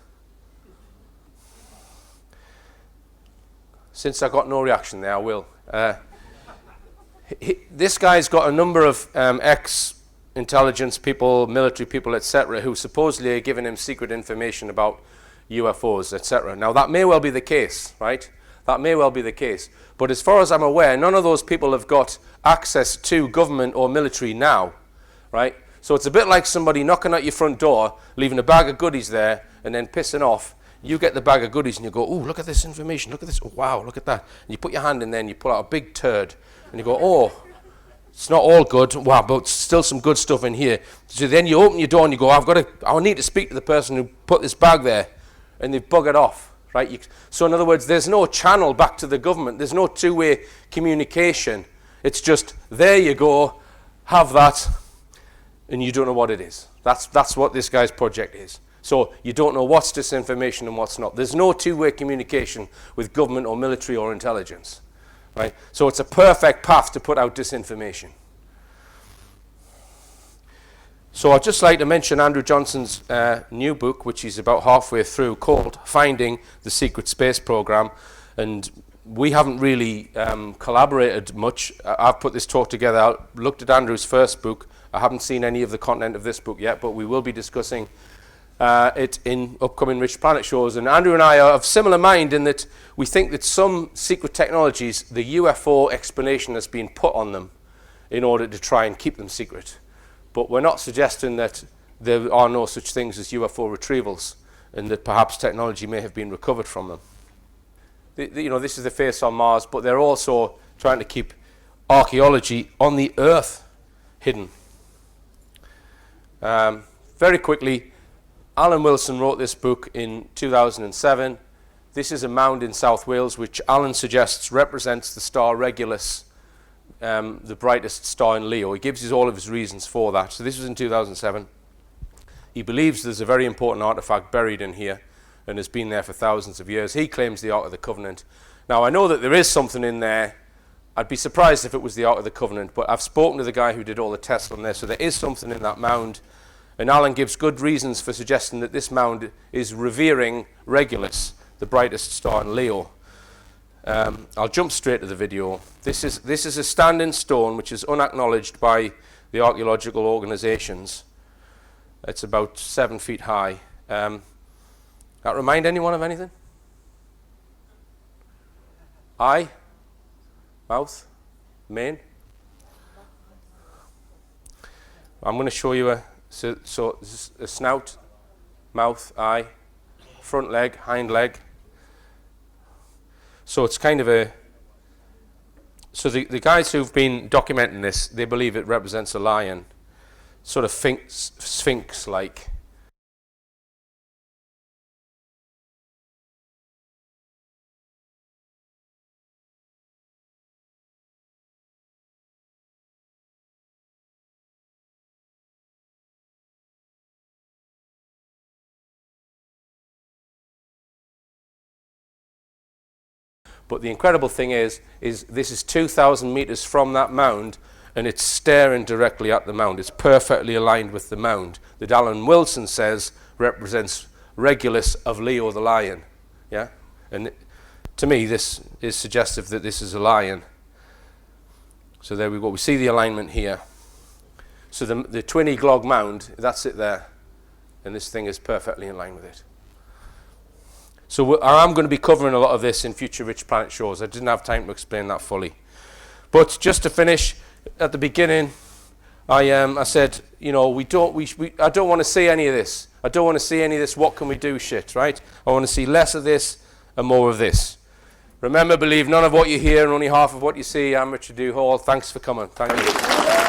Speaker 1: Since I got no reaction there, I will. This guy's got a number of ex-intelligence people, military people, etc., who supposedly are giving him secret information about UFOs, etc. Now, that may well be the case, right? That may well be the case. But as far as I'm aware, none of those people have got access to government or military now, right? So it's a bit like somebody knocking at your front door, leaving a bag of goodies there, and then pissing off. You get the bag of goodies and you go, "Oh, look at this information, look at this, oh, wow, look at that." And you put your hand in there and you pull out a big turd, and you go, "Oh, it's not all good, wow, but still some good stuff in here." So then you open your door and you go, I need to speak to the person who put this bag there, and they've buggered off. Right? So in other words, there's no channel back to the government. There's no two-way communication. It's just, there you go, have that, and you don't know what it is. That's what this guy's project is. So you don't know what's disinformation and what's not. There's no two-way communication with government or military or intelligence. Right? So it's a perfect path to put out disinformation. So I'd just like to mention Andrew Johnson's new book, which he's about halfway through, called Finding the Secret Space Program. And we haven't really collaborated much. I've put this talk together. I looked at Andrew's first book. I haven't seen any of the content of this book yet, but we will be discussing it in upcoming Richplanet shows. And Andrew and I are of similar mind in that we think that some secret technologies, the UFO explanation has been put on them in order to try and keep them secret. But we're not suggesting that there are no such things as UFO retrievals and that perhaps technology may have been recovered from them. You know, this is the face on Mars, but they're also trying to keep archaeology on the Earth hidden. Very quickly, Alan Wilson wrote this book in 2007. This is a mound in South Wales, which Alan suggests represents the star Regulus, the brightest star in Leo. He gives all of his reasons for that. So this was in 2007. He believes there's a very important artifact buried in here and has been there for thousands of years. He claims the Ark of the Covenant. Now, I know that there is something in there. I'd be surprised if it was the Ark of the Covenant, but I've spoken to the guy who did all the tests on there, so there is something in that mound. And Alan gives good reasons for suggesting that this mound is revering Regulus, the brightest star in Leo. I'll jump straight to the video. This is a standing stone which is unacknowledged by the archaeological organizations. It's about 7 feet high. That remind anyone of anything? Eye? Mouth? Mane? I'm going to show you a snout, mouth, eye, front leg, hind leg. So it's kind of a... So the guys who've been documenting this, they believe it represents a lion, sort of sphinx-like. But the incredible thing is this is 2,000 meters from that mound, and it's staring directly at the mound. It's perfectly aligned with the mound that Alan Wilson says represents Regulus of Leo the lion. Yeah? And to me, this is suggestive that this is a lion. So there we go. We see the alignment here. So the twin Eglog mound, that's it there. And this thing is perfectly in line with it. So I'm going to be covering a lot of this in future Richplanet shows. I didn't have time to explain that fully. But just to finish, at the beginning, I said, you know, I don't want to see any of this. I don't want to see any of this what can we do shit, right? I want to see less of this and more of this. Remember, believe none of what you hear and only half of what you see. I'm Richard D. Hall. Thanks for coming. Thank you.